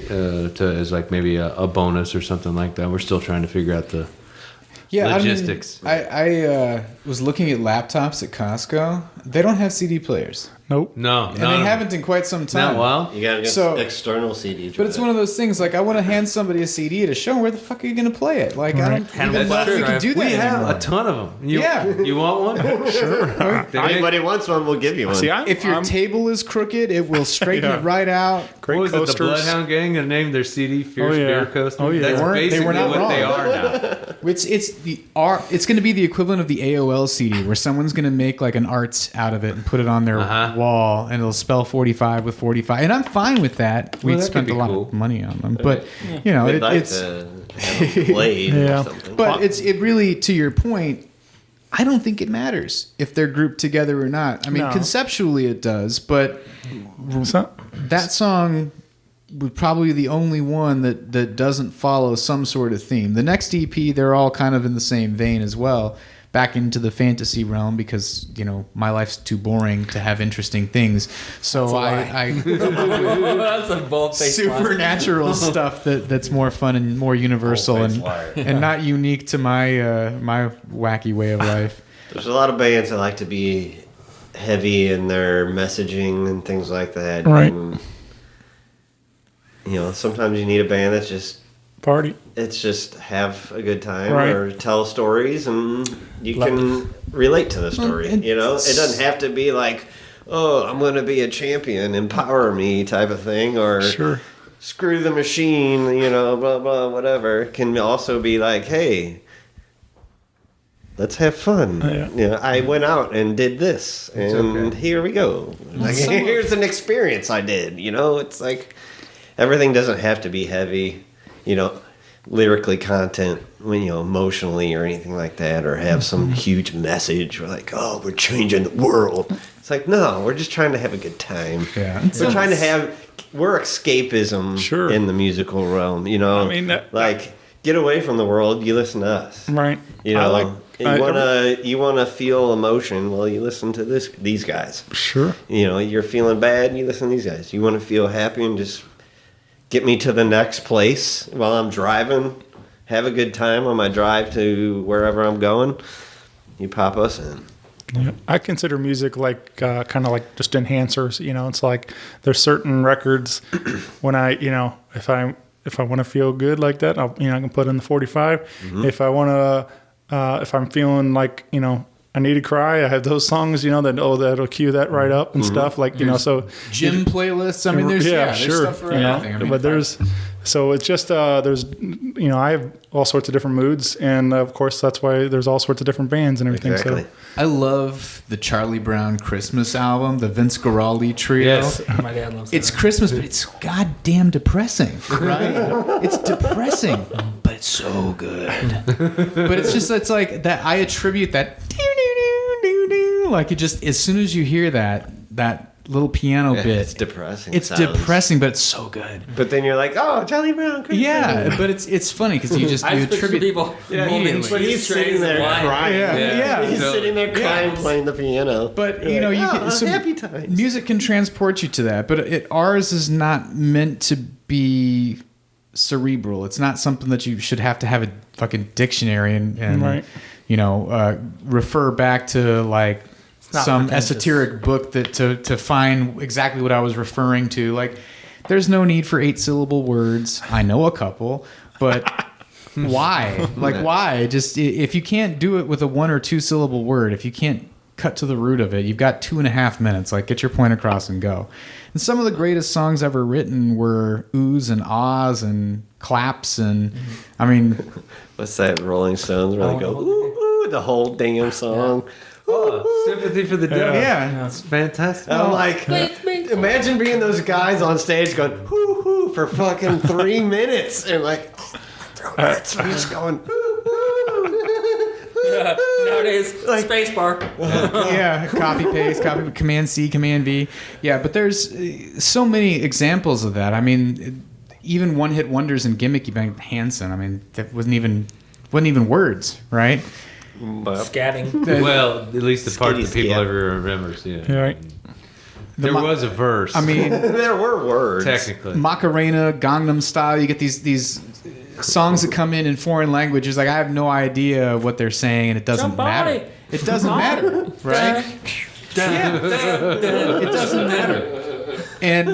as like maybe a bonus or something like that. We're still trying to figure out the logistics. I was looking at laptops at Costco. They don't have CD players. Nope. No. And they haven't in quite some time. Not well. You gotta get external CD. But it's one of those things, like, I want to hand somebody a CD at a show. Where the fuck are you going to play it? Like, I don't even know if we can do that We have anymore. a ton of them. You want one? Sure. Anybody wants one, we'll give you one. See, if your table is crooked, it will straighten it right out. Great what was coasters. it, the Bloodhound Gang that named their CD Fierce Beer Coaster? Oh, yeah. That's basically were not what wrong. they are now. It's going to be the equivalent of the AOL CD, where someone's going to make like an arts out of it and put it on their wall, and it'll spell 45 with 45, and I'm fine with that. We that spent could a be lot cool. of money on them, but We'd like it's to have a blade or something. but it really, to your point, I don't think it matters if they're grouped together or not. I mean, conceptually it does, but that song was probably the only one that doesn't follow some sort of theme. The next EP, they're all kind of in the same vein as well, back into the fantasy realm, because my life's too boring to have interesting things. So I That's a bold-faced lie. supernatural stuff that's more fun and more universal and not unique to my my wacky way of life. There's a lot of bands that like to be heavy in their messaging and things like that. Right. And, sometimes you need a band that's just Party. It's just have a good time Right. or tell stories, and you can relate to the story. and You know, it doesn't have to be like, oh, I'm going to be a champion, empower me type of thing, or Sure. screw the machine, you know, blah, blah, whatever. It can also be like, hey, let's have fun. Yeah. You know, I went out and did this, and here we go. Like, here's an experience I did. You know, it's like everything doesn't have to be heavy, you know, lyrically content, when, you know, emotionally or anything like that, or have some huge message. We're like, oh, we're changing the world. It's like, no, we're just trying to have a good time. Yeah. We're trying to have, we're escapism Sure. in the musical realm, you know. I mean, like, get away from the world, you listen to us. Right. You know, you wanna feel emotion, well, you listen to these guys. Sure. You know, you're feeling bad, you listen to these guys. You want to feel happy and just get me to the next place while I'm driving, have a good time on my drive to wherever I'm going, you pop us in. Yeah. I consider music like kind of like just enhancers. You know, it's like there's certain records when I, you know, if I want to feel good like that, I can put in the 45. If I want to, if I'm feeling like, you know, I need to cry, I have those songs, you know, that'll cue that right up and stuff. Like, you know, so Gym playlists. I mean, there's there's stuff for everything. I mean, but so it's just there's, you know, I have all sorts of different moods, and of course that's why there's all sorts of different bands and everything. Exactly. So I love the Charlie Brown Christmas album, the Vince Guaraldi trio. Yes. My dad loves that. It's Christmas, but it's goddamn depressing, right? It's depressing, but it's so good. But it's like that. I attribute that like it just as soon as you hear that little piano bit, It's depressing. it's sounds. depressing, but it's so good. But then you're like, oh, Charlie Brown. Christmas. Yeah, but it's funny because you attribute people. immediately. But he's sitting there crying. Yeah. He's sitting there crying, playing the piano. But You're you know, like, you oh, can, so happy times. music can transport you to that. But ours is not meant to be cerebral. It's not something that you should have to have a fucking dictionary and Right. you know, refer back to like not some pretentious. esoteric book that to find exactly what I was referring to. Like, there's no need for 8-syllable words. I know a couple, but why? Like, why? Just if you can't do it with a 1 or 2 syllable word, if you can't cut to the root of it, you've got 2.5 minutes. Like, get your point across and go. And some of the greatest songs ever written were oohs and ahs and claps and I mean, What's that? Rolling Stones where they go, ooh, ooh, the whole damn song. Oh, sympathy for the devil. yeah. It's fantastic. And I'm like, imagine being those guys on stage going, hoo hoo, for fucking 3 minutes. And like, throat hurts. I'm just going, hoo hoo. Nowadays, space bar. Yeah, copy paste, copy Command C, Command V. Yeah, but there's so many examples of that. I mean, even one hit wonders and gimmicky band Hanson. I mean, that wasn't even words, right? Scatting. Well, at least the part that Skitty people scat. ever remembers. Yeah. Yeah, right. There was a verse. I mean, There were words. technically. Macarena, Gangnam Style. You get these songs that come in foreign languages. Like, I have no idea what they're saying, and it doesn't matter. It doesn't matter, right? It doesn't matter. And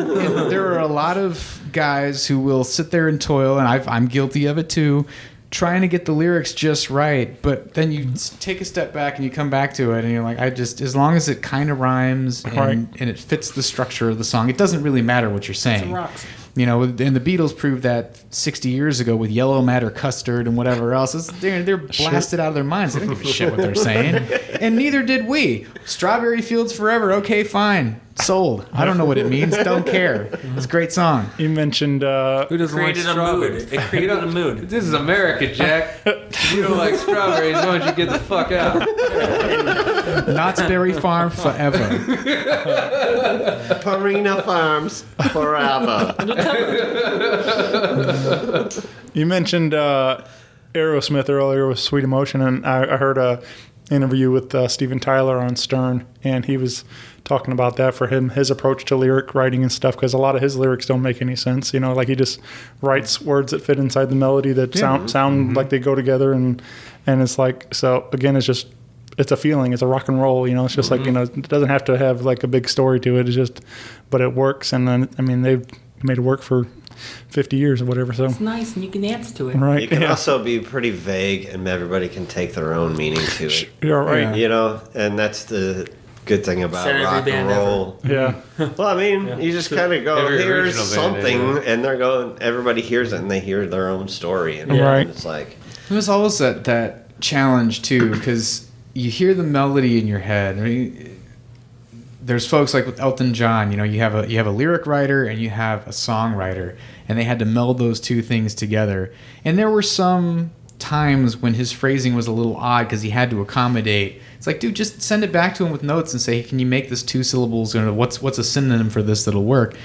there are a lot of guys who will sit there and toil, and I'm guilty of it too, trying to get the lyrics just right. But then you take a step back and you come back to it, and you're like, as long as it kind of rhymes and it fits the structure of the song, it doesn't really matter what you're saying. Rocks. You know, and the Beatles proved that 60 years ago with Yellow Matter Custard and whatever else. They're blasted out of their minds. They don't give a shit what they're saying. And neither did we. Strawberry Fields Forever. Okay, fine. Sold. I don't know what it means. Don't care. It's a great song. You mentioned Who doesn't Created like a mood. strawberries? It created a mood. This is America, Jack. If you don't like strawberries, why don't you get the fuck out? Knott's Berry Farm Forever. Purina Farms forever. You mentioned Aerosmith earlier with Sweet Emotion, and I heard a interview with Steven Tyler on Stern, and he was talking about that for him, his approach to lyric writing and stuff, because a lot of his lyrics don't make any sense. You know, like he just writes words that fit inside the melody that sound like they go together, and it's like, so again, it's a feeling, it's a rock and roll, you know, it's just like, you know, it doesn't have to have like a big story to it, it's just, but it works. And then, I mean, made it work for 50 years or whatever. So It's nice, and you can dance to it. right, You can yeah. also be pretty vague, and everybody can take their own meaning to it. Yeah, right. Yeah. You know, and that's the good thing about Said every rock and band roll. Yeah, Well, I mean, you just kind of go, Every here's original band, something, yeah. and they're going, everybody hears it, and they hear their own story. And Right. it's like, It was always that challenge too, because you hear the melody in your head. I mean, there's folks like with Elton John. You know, you have a lyric writer and you have a songwriter, and they had to meld those two things together. And there were some times when his phrasing was a little odd because he had to accommodate. It's like, dude, just send it back to him with notes and say, can you make this 2 syllables? Or what's a synonym for this that'll work?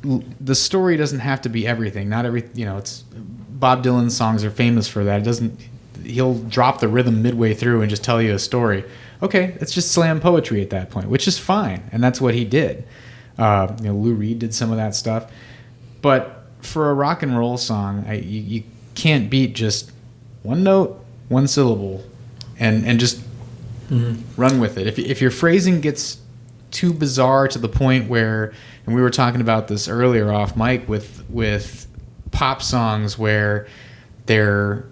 The story doesn't have to be everything. Not every, it's Bob Dylan's songs are famous for that. It doesn't. He'll drop the rhythm midway through and just tell you a story. Okay, it's just slam poetry at that point, which is fine, and that's what he did. Lou Reed did some of that stuff, but for a rock and roll song, you can't beat just one note, one syllable, and just run with it. If your phrasing gets too bizarre to the point where, and we were talking about this earlier off mic with pop songs where they're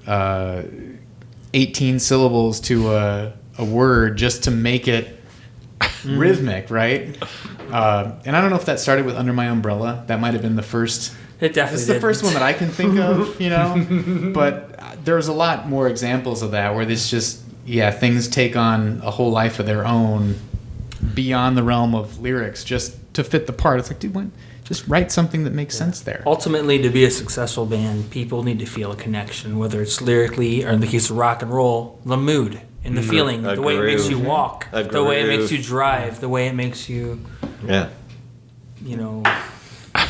18 syllables to a word just to make it rhythmic, right? And I don't know if that started with Under My Umbrella. That might have been the first. It definitely It's the did. first one that I can think of, But there's a lot more examples of that where this just, things take on a whole life of their own beyond the realm of lyrics just to fit the part. It's like, dude, just write something that makes sense there. Ultimately, to be a successful band, people need to feel a connection, whether it's lyrically or in the case of rock and roll, the mood and the feeling, A the way it makes you groove. walk, A the way it makes groove. you drive, the way it makes you, yeah.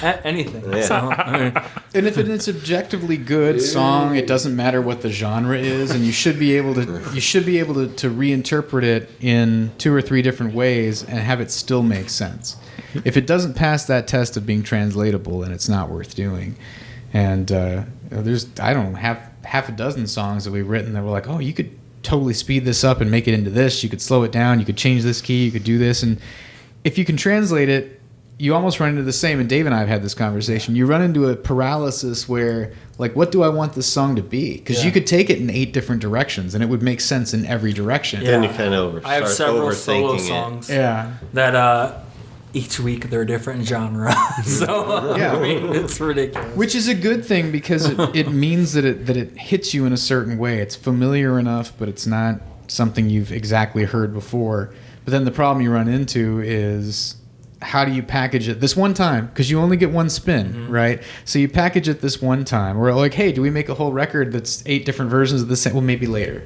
Anything. Yeah. So, I mean, And if it's an objectively good song, it doesn't matter what the genre is, and you should be able to reinterpret it in 2 or 3 different ways and have it still make sense. If it doesn't pass that test of being translatable, then it's not worth doing. And there's half a dozen songs that we've written that were like, oh, you could totally speed this up and make it into this. You could slow it down. You could change this key. You could do this. And if you can translate it, you almost run into the same, and Dave and I have had this conversation. You run into a paralysis where, like, what do I want this song to be? Because you could take it in 8 different directions, and it would make sense in every direction. Then you kind of I have several solo overthinking it. songs Yeah. that each week they're different genre. So, Yeah. I mean, it's ridiculous. Which is a good thing because it means that it hits you in a certain way. It's familiar enough, but it's not something you've exactly heard before. But then the problem you run into is, how do you package it this one time? Because you only get one spin, right? So you package it this one time. We're like, hey, do we make a whole record that's 8 different versions of the same? Well, maybe later.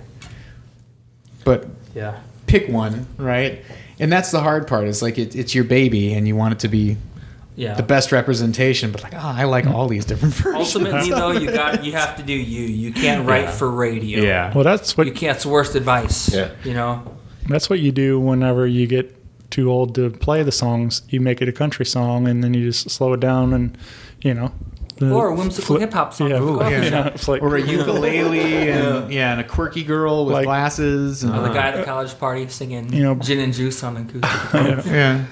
But Yeah. pick one, right? And that's the hard part. It's like it's your baby, and you want it to be Yeah. the best representation. But like, I like all these different versions. Ultimately, though, you have to do you. You can't write for radio. Yeah. well, that's You what can't. It's the worst advice. Yeah. that's what you do whenever you get too old to play the songs. You make it a country song, and then you just slow it down, and Or a whimsical hip hop song. Yeah, Go off the yeah. shop. It's like, Or a ukulele and a quirky girl with Like- glasses. And, Or the guy at the college party singing gin and juice on acoustic. yeah.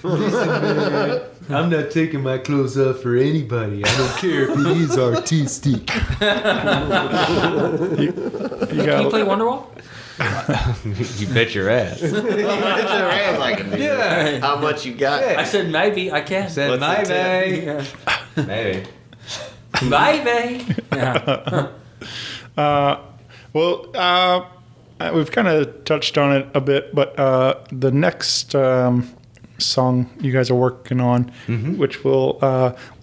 I'm not taking my clothes off for anybody. I don't care if it is artistic. you Can you got play Wonderwall? You bet your ass. Yeah. How much you got? I said maybe. I can. Said What's the maybe. Yeah. Maybe. Maybe. Yeah. we've kind of touched on it a bit, but the next song you guys are working on, which will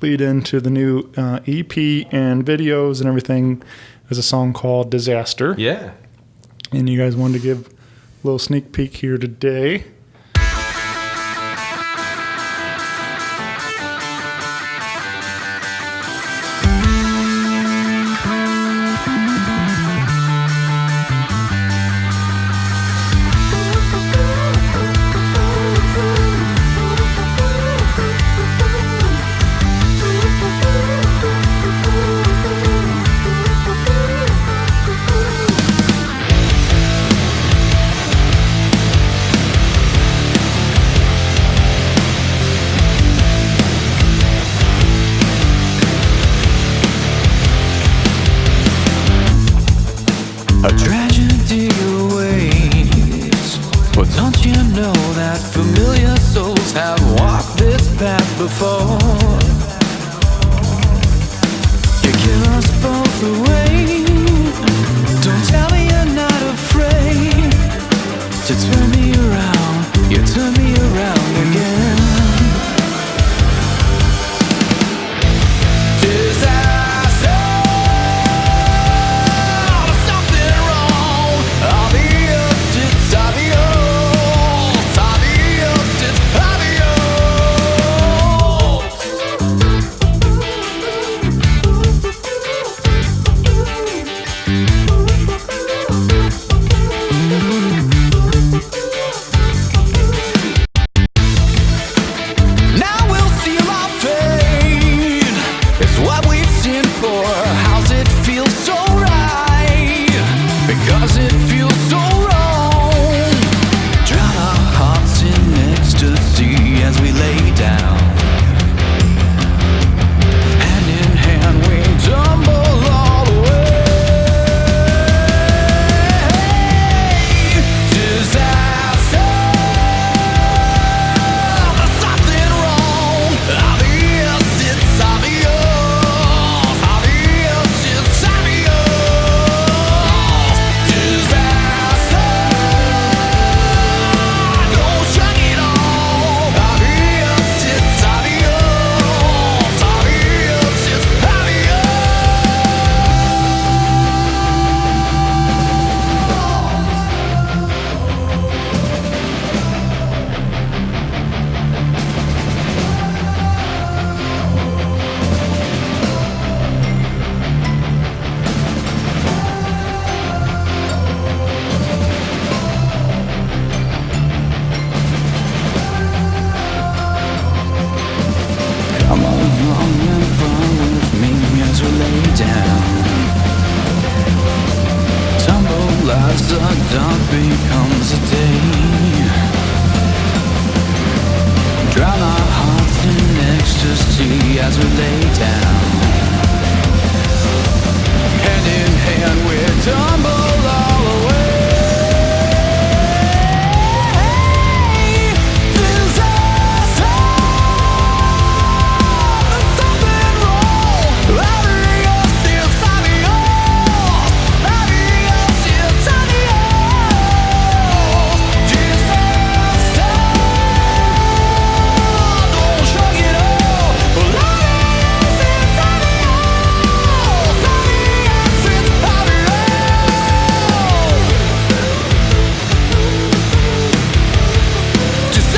lead into the new EP and videos and everything, is a song called Disaster. Yeah. And you guys wanted to give a little sneak peek here today. before. You give us both away. Don't tell me you're not afraid to turn me around. You turn me around again. Disaster, something wrong. Obvious, it's obvious. Obvious, it's now we'll see my fate. It's what we've sinned for. How's it feel so right? Because it feels so wrong. Drown our hearts in ecstasy as we lay down. Hand in hand we tumble all the way. Disaster, something wrong. Obvious, it's obvious. Obvious, it's obvious. Disaster, don't shrug it off. Obvious, it's obvious. Obvious, it's obvious. Come along and fall with me as we lay down. Tumble as the dark becomes a day. Drown our hearts in ecstasy as we lay down. Hand in hand we tumble all the way. Disaster, something wrong. Obvious, it's obvious. Obvious, it's obvious. Disaster, don't shrug it off. Obvious, it's obvious. Obvious, it's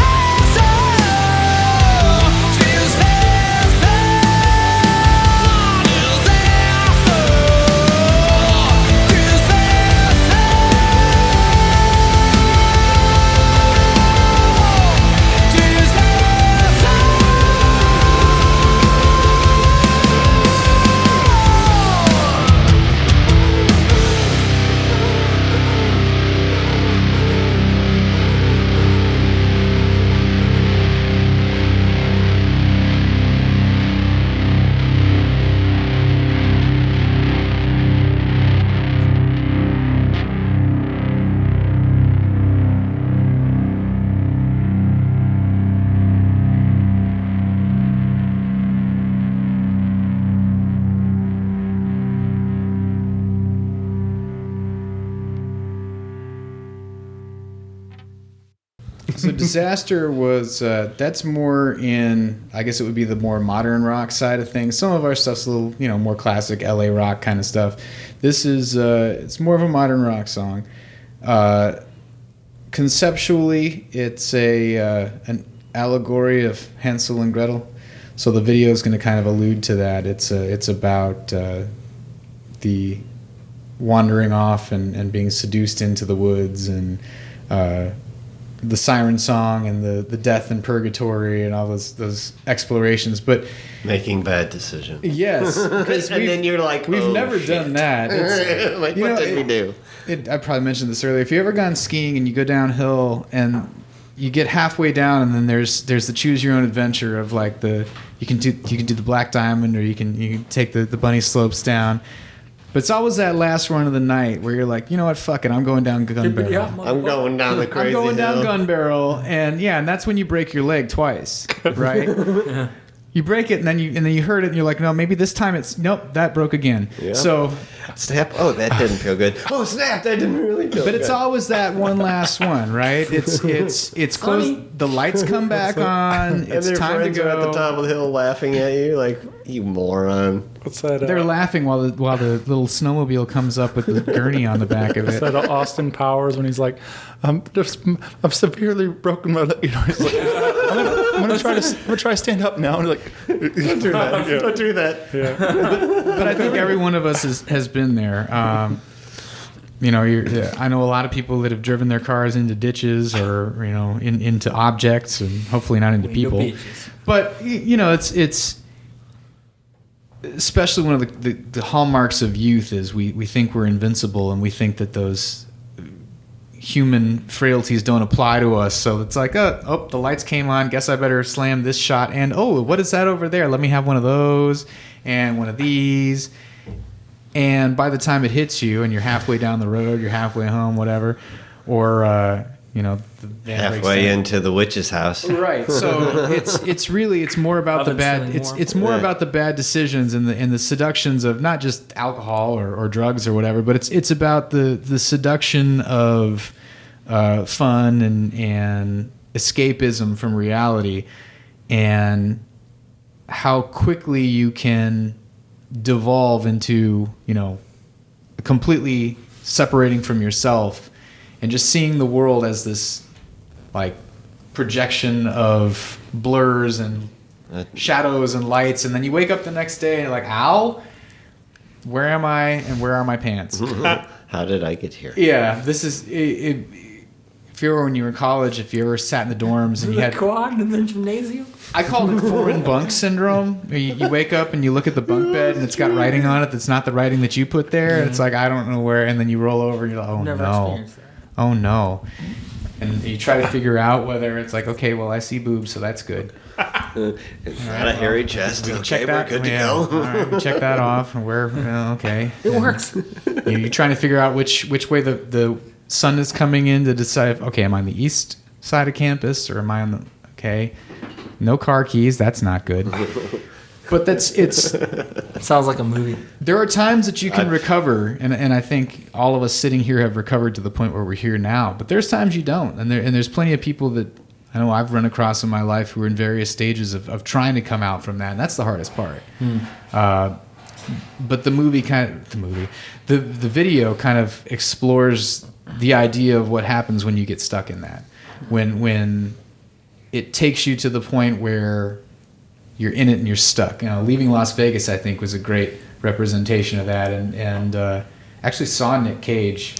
So Disaster was that's more in, I guess it would be the more modern rock side of things. Some of our stuff's a little, more classic LA rock kind of stuff. This is it's more of a modern rock song. Conceptually, it's an allegory of Hansel and Gretel. So the video is going to kind of allude to that. It's about the wandering off and being seduced into the woods and the siren song and the death in purgatory and all those explorations, but making bad decisions. Yes, and then you're like, we've never shit. done that. It's, like, what did we do? I probably mentioned this earlier. If you ever gone skiing and you go downhill and you get halfway down, and then there's the choose your own adventure of like you can do the Black Diamond, or you can take the bunny slopes down. But it's always that last run of the night where you're like, you know what, fuck it, I'm going down gun barrel. I'm going down the crazy I'm going down hill. gun barrel, and that's when you break your leg twice, right? Yeah. You break it, and then you hurt it, and you're like, no, maybe this time that broke again. Yeah. So snap. Oh, that didn't feel good. Oh, snap. That didn't really feel good. But it's always that one last one, right? It's close. The lights come back on. It's and time to go. Are at the top of the hill laughing at you, like, you moron. What's that? They're laughing while the little snowmobile comes up with the gurney on the back of it. Is that Austin Powers when he's like, I've severely broken my leg. You know, he's like, I'm gonna try to stand up now. And like, don't do that. Yeah. Don't do that. Yeah. But I think every one of us has been there. I know a lot of people that have driven their cars into ditches or into objects, and hopefully not into people. But it's especially one of the hallmarks of youth is we think we're invincible, and we think that those human frailties don't apply to us. So it's like, the lights came on, guess I better slam this shot, and what is that over there? Let me have one of those and one of these. And by the time it hits you and you're halfway down the road, you're halfway home, whatever, or the van halfway into the witch's house, right? So it's more about the bad. It's more about the bad decisions and the seductions of not just alcohol or drugs or whatever, but it's about the seduction of fun and escapism from reality, and how quickly you can devolve into completely separating from yourself and just seeing the world as this like projection of blurs and shadows and lights, and then you wake up the next day and you're like, ow, where am I and where are my pants? How did I get here? Yeah, this is it. If you were when you were in college, if you ever sat in the dorms and you had quad in the gymnasium, I called it foreign bunk syndrome. You wake up and you look at the bunk bed and it's got writing on it that's not the writing that you put there. It's like, I don't know where, and then you roll over and you're like, oh no. And you try to figure out whether it's like, okay, well, I see boobs, so that's good. It's not a hairy chest. Okay, check that. We're good to go. All right, we check that off, and we're okay. It works. You're trying to figure out which way the sun is coming in to decide, okay, am I on the east side of campus or am I on the, no car keys, that's not good. But it sounds like a movie. There are times that you can recover, and I think all of us sitting here have recovered to the point where we're here now, but there's times you don't, and there's plenty of people that I know I've run across in my life who are in various stages of trying to come out from that, and that's the hardest part. But the video kind of explores the idea of what happens when you get stuck in that. When it takes you to the point where you're in it and you're stuck. Leaving Las Vegas, I think, was a great representation of that. And actually saw Nick Cage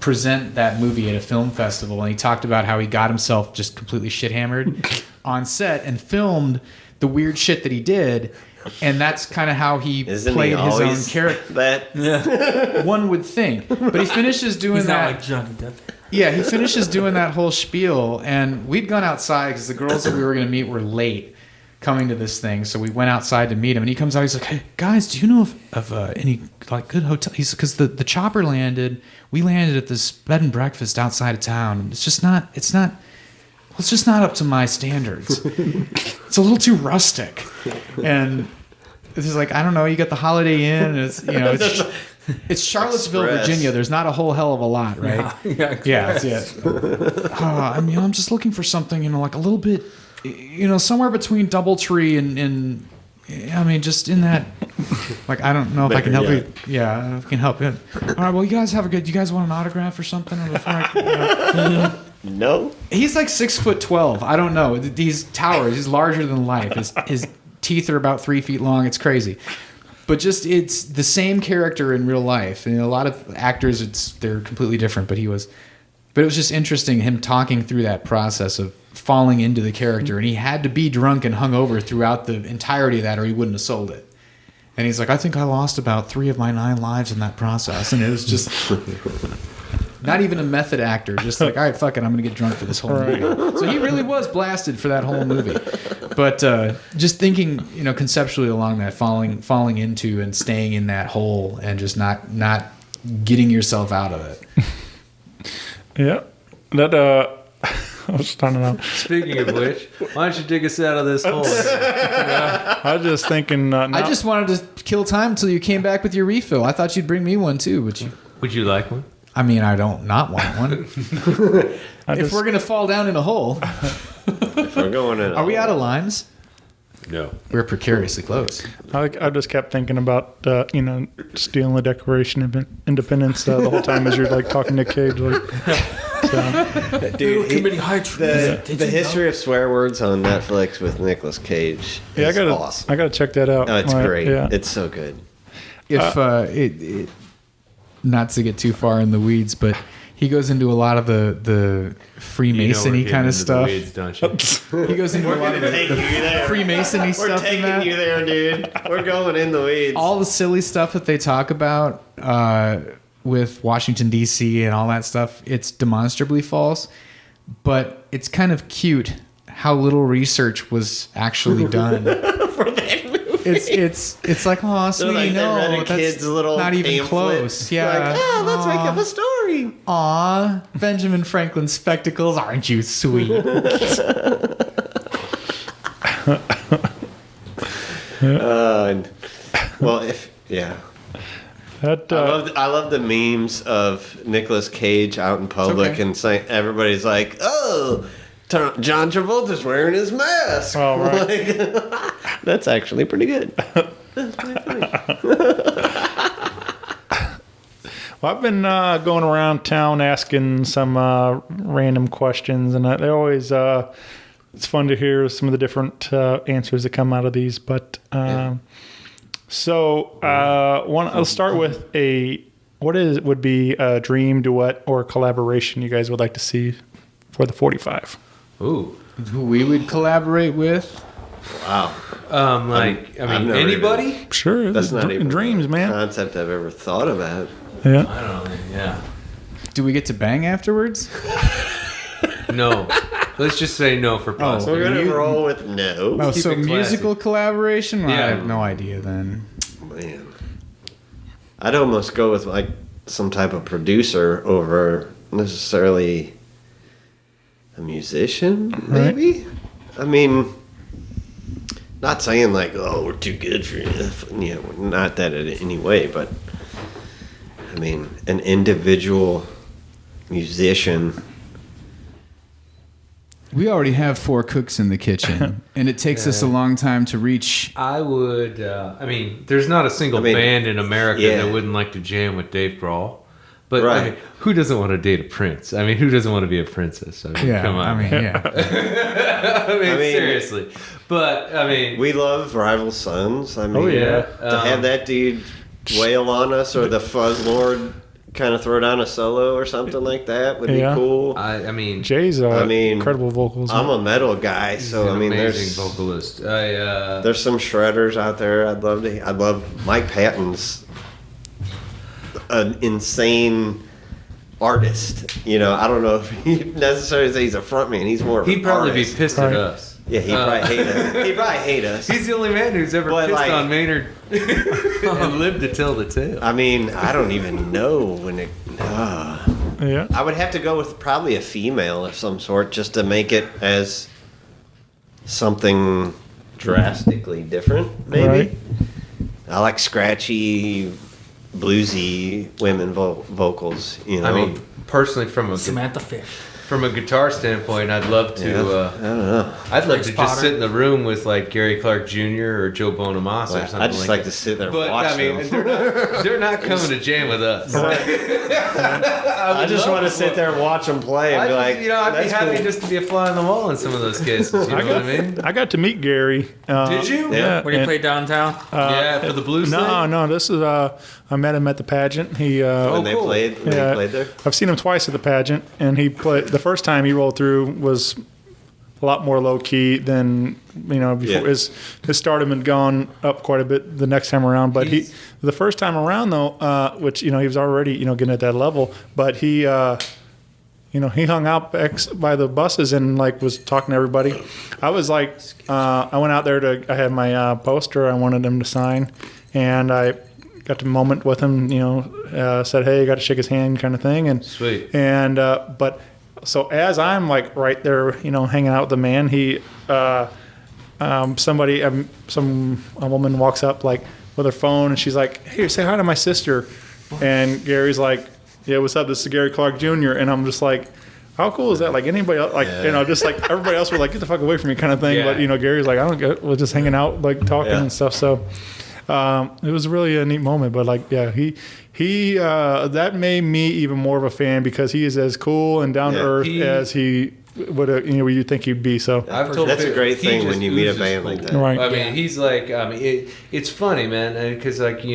present that movie at a film festival, and he talked about how he got himself just completely shit-hammered on set and filmed the weird shit that he did. And that's kind of how he played his own character. One would think. But he finishes doing He's that. Not like Johnny Depp. Yeah, he finishes doing that whole spiel. And we'd gone outside because the girls that we were going to meet were late coming to this thing. So we went outside to meet him. And he comes out, he's like, hey, guys, do you know of any like good hotel? He's because the chopper landed. We landed at this bed and breakfast outside of town. And it's just not up to my standards. It's a little too rustic. And it's like, I don't know, you got the Holiday Inn, and it's Charlottesville, Virginia. There's not a whole hell of a lot, right? Yeah. I'm just looking for something, like a little bit, somewhere between DoubleTree and I mean, just in that, like, I don't know if I can help you. Yeah, I can help you. All right, well, you guys want an autograph or something? No. He's like 6'12". I don't know. These towers, he's larger than life. His teeth are about 3 feet long. It's crazy. But it's the same character in real life. And a lot of actors, they're completely different. But it was just interesting him talking through that process of falling into the character. And he had to be drunk and hungover throughout the entirety of that, or he wouldn't have sold it. And he's like, I think I lost about 3 of my 9 lives in that process. And it was just not even a method actor, just like, all right, fuck it, I'm going to get drunk for this whole movie. So he really was blasted for that whole movie. But just thinking, conceptually along that, falling into and staying in that hole and just not getting yourself out of it. Yeah. That I was trying to know. Speaking of which, why don't you dig us out of this hole? I was just thinking. I just wanted to kill time until you came back with your refill. I thought you'd bring me one too, but Would you like one? I mean, I don't not want one. If we're gonna fall down in a hole, If we're going in, are we out of limes? No. We're precariously close. I just kept thinking about stealing the Declaration of Independence the whole time as you're like talking to Cage. Like, Dude, committing high treason. the history of swear words on Netflix with Nicolas Cage is awesome. I gotta check that out. Oh, it's great. Yeah. It's so good. If it not to get too far in the weeds, but he goes into a lot of the Freemasony kind of stuff. Weeds, don't you? He goes into a lot of the Freemasony stuff. We're taking you there, dude. We're going in the weeds. All the silly stuff that they talk about with Washington D.C. and all that stuff, it's demonstrably false. But it's kind of cute how little research was actually done. For that movie. It's like, oh, sweetie, like no, read a that's kid's little not even pamphlet. close. Yeah, Like, let's make up a story. Aw, Benjamin Franklin's spectacles, aren't you sweet? I love the memes of Nicolas Cage out in public okay. and saying everybody's like, oh, John Travolta's wearing his mask. Oh, right. Like, that's actually pretty good. That's pretty funny. Well, I've been going around town asking some random questions, and they always it's fun to hear some of the different answers that come out of these. But I'll start with would be a dream, duet, or collaboration you guys would like to see for the 45. Ooh. Who we would collaborate with? Wow. Anybody? Sure, That's not even dreams, a man. concept I've ever thought about. Yeah. I don't know. Yeah. Do we get to bang afterwards? No. Let's just say no for possible. We're going to roll with no. Oh, Keep so it classy. musical collaboration? Well, Yeah. I have no idea then. Man. I'd almost go with like some type of producer over necessarily a musician, maybe? Right. I mean, not saying like, oh, we're too good for you. Not that in any way, but I mean, an individual musician. We already have 4 cooks in the kitchen, and it takes us a long time to reach. I would, there's not a single band in America that wouldn't like to jam with Dave Grohl. But right. Who doesn't want to date a prince? I mean, who doesn't want to be a princess? I mean, come on. Seriously. But, we love Rival Sons. I mean, oh, yeah. To have that dude wail on us or the Fuzz Lord kind of throw down a solo or something like that would be cool. Jay's incredible vocals. I'm a metal guy, so amazing vocalist. There's some shredders out there. I'd love Mike Patton's an insane artist. I don't know if he necessarily say he's a frontman. He's more of he'd an probably artist. be pissed at us. Yeah, he'd probably hate us. He'd probably hate us. He's the only man who's ever pissed on Maynard and lived to tell the tale. I mean, I don't even know when it... Yeah. I would have to go with probably a female of some sort just to make it as something drastically different, maybe. Right. I like scratchy, bluesy women vocals, I mean, personally, Samantha Fish. From a guitar standpoint, I'd love to. I don't know. I'd love to just sit in the room with like Gary Clark Jr. or Joe Bonamassa or something. I'd just like to sit there and watch them. They're not coming to jam with us. I just want to sit there and watch them play and be like, I'd be happy just to be a fly on the wall in some of those cases. You know what I mean? I got to meet Gary. Did you? Yeah. When he played downtown? For the blues. No. This is I met him at the pageant. He when they played there. I've seen him twice at the pageant, and he played. The first time he rolled through was a lot more low key than before. His stardom had gone up quite a bit the next time around. But the first time around though, which he was already getting at that level, but he he hung out by the buses and like was talking to everybody. I was like, I went out there I had my poster I wanted him to sign, and I got the moment with him, said, hey, I got to shake his hand kind of thing. And sweet. And, but so as I'm like right there, hanging out with the man, a woman walks up like with her phone and she's like, hey, say hi to my sister. And Gary's like, yeah, what's up? This is Gary Clark Jr. And I'm just like, how cool is that? Like anybody else, like, just like everybody else were like, get the fuck away from me kind of thing. Yeah. But, Gary's like, I don't get, we're just hanging out, like talking and stuff. So, it was really a neat moment, but like, yeah, he that made me even more of a fan because he is as cool and down to earth as he would, you think he'd be. So that's a great thing when you meet a band like that. Right. I mean, he's like, it's funny, man, because like,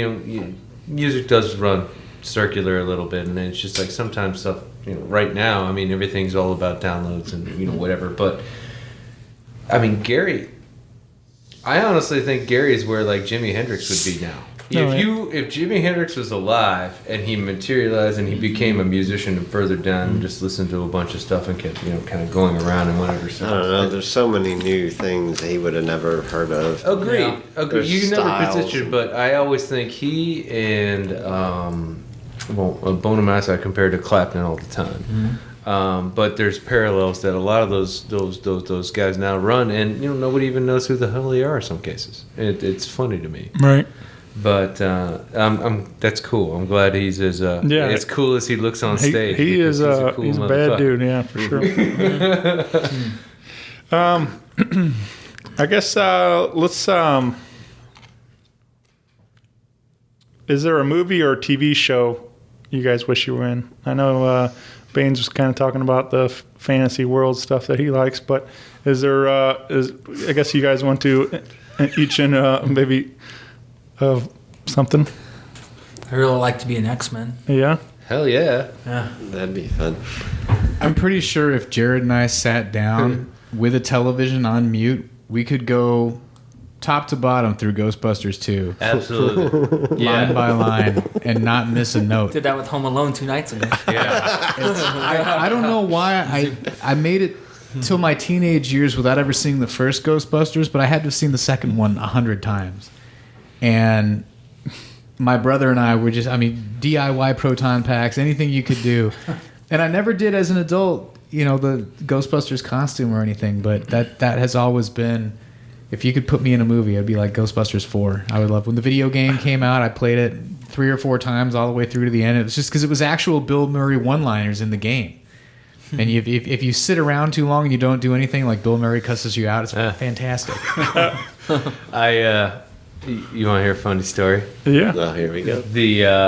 music does run circular a little bit, and it's just like sometimes stuff, right now, I mean, everything's all about downloads and, whatever, but I mean, Gary, I honestly think Gary is where like Jimi Hendrix would be now. If Jimi Hendrix was alive and he materialized and he became a musician and further down and just listened to a bunch of stuff and kept kind of going around and whatever. So I don't know. There's so many new things he would have never heard of. Agreed. You never positioned, but I always think he and Bonamassa I compare to Clapton all the time. Mm-hmm. But there's parallels that a lot of those guys now run, and nobody even knows who the hell they are in some cases. It's funny to me, right? But that's cool. I'm glad he's as cool as he looks on stage. He's a bad dude, yeah, for sure. I guess let's. Is there a movie or a TV show you guys wish you were in? I know Baines was kind of talking about the fantasy world stuff that he likes, but is there? I guess you guys want to each in maybe something. I really like to be an X-Men. Yeah. Hell yeah. Yeah. That'd be fun. I'm pretty sure if Jared and I sat down with a television on mute, we could go top to bottom through Ghostbusters 2. Absolutely. Line by line and not miss a note. Did that with Home Alone 2 nights ago. Yeah. I don't know why I made it till my teenage years without ever seeing the first Ghostbusters, but I had to have seen the second one 100 times. And my brother and I were just, DIY proton packs, anything you could do. And I never did as an adult, the Ghostbusters costume or anything, but that has always been, if you could put me in a movie, I'd be like Ghostbusters 4. I would love, when the video game came out, I played it 3 or 4 times all the way through to the end. It was just because it was actual Bill Murray one-liners in the game. And if you sit around too long and you don't do anything, like Bill Murray cusses you out, it's fantastic. You want to hear a funny story? Yeah. Oh, here we go. The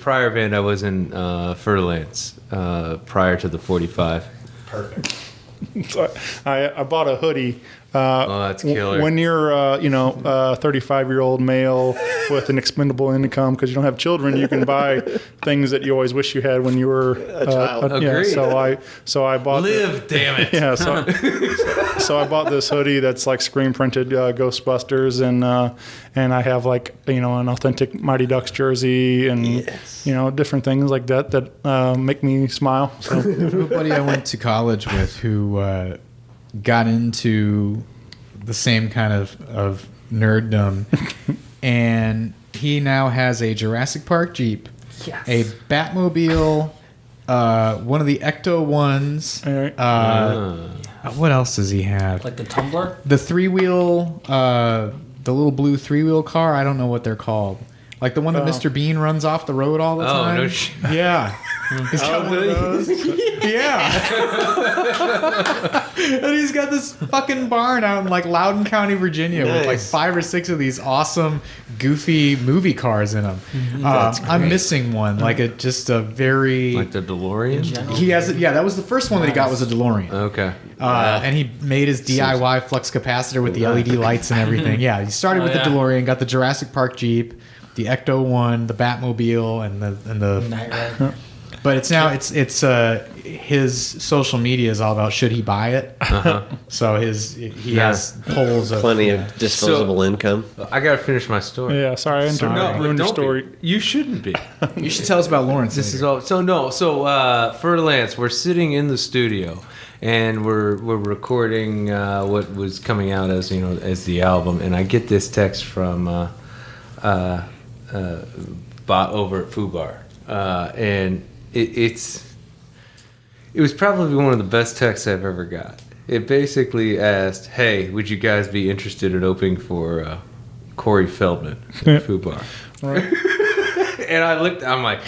prior band I was in, Furlance, prior to the 45. Perfect. So I bought a hoodie. That's killer. When you're, a 35-year-old male with an expendable income because you don't have children, you can buy things that you always wish you had when you were a child. Yeah, so I bought. Damn it. Yeah. So I bought this hoodie that's like screen printed Ghostbusters, and I have like an authentic Mighty Ducks jersey and different things like that make me smile. So everybody I went to college with who got into the same kind of nerddom, and he now has a Jurassic Park Jeep, a Batmobile, one of the Ecto ones. What else does he have? Like the Tumbler? The 3-wheel, the little blue 3-wheel car. I don't know what they're called. Like the one that Mr. Bean runs off the road all the time. Oh, no shit. Yeah. He's got one of those. Yeah. And he's got this fucking barn out in like Loudoun County, Virginia, with like 5 or 6 of these awesome, goofy movie cars in them. I'm missing one, like just a very like the DeLorean. He has, that was the first one that he got was a DeLorean. Okay. And he made his DIY flux capacitor with the LED lights and everything. Yeah, he started with the DeLorean, got the Jurassic Park Jeep, the Ecto one, the Batmobile, and the Night Rider. But it's now it's his social media is all about should he buy it. So he has polls of Plenty of disposable income. I gotta finish my story. Yeah, sorry, I ruined your story. You shouldn't be. You should tell us about Lawrence. This is all. So for Lance, we're sitting in the studio, and we're recording what was coming out as as the album, and I get this text from over at Fubar, and it was probably one of the best texts I've ever got. It basically asked, "Hey, would you guys be interested in opening for Corey Feldman at Fubar?" Right. And I'm like,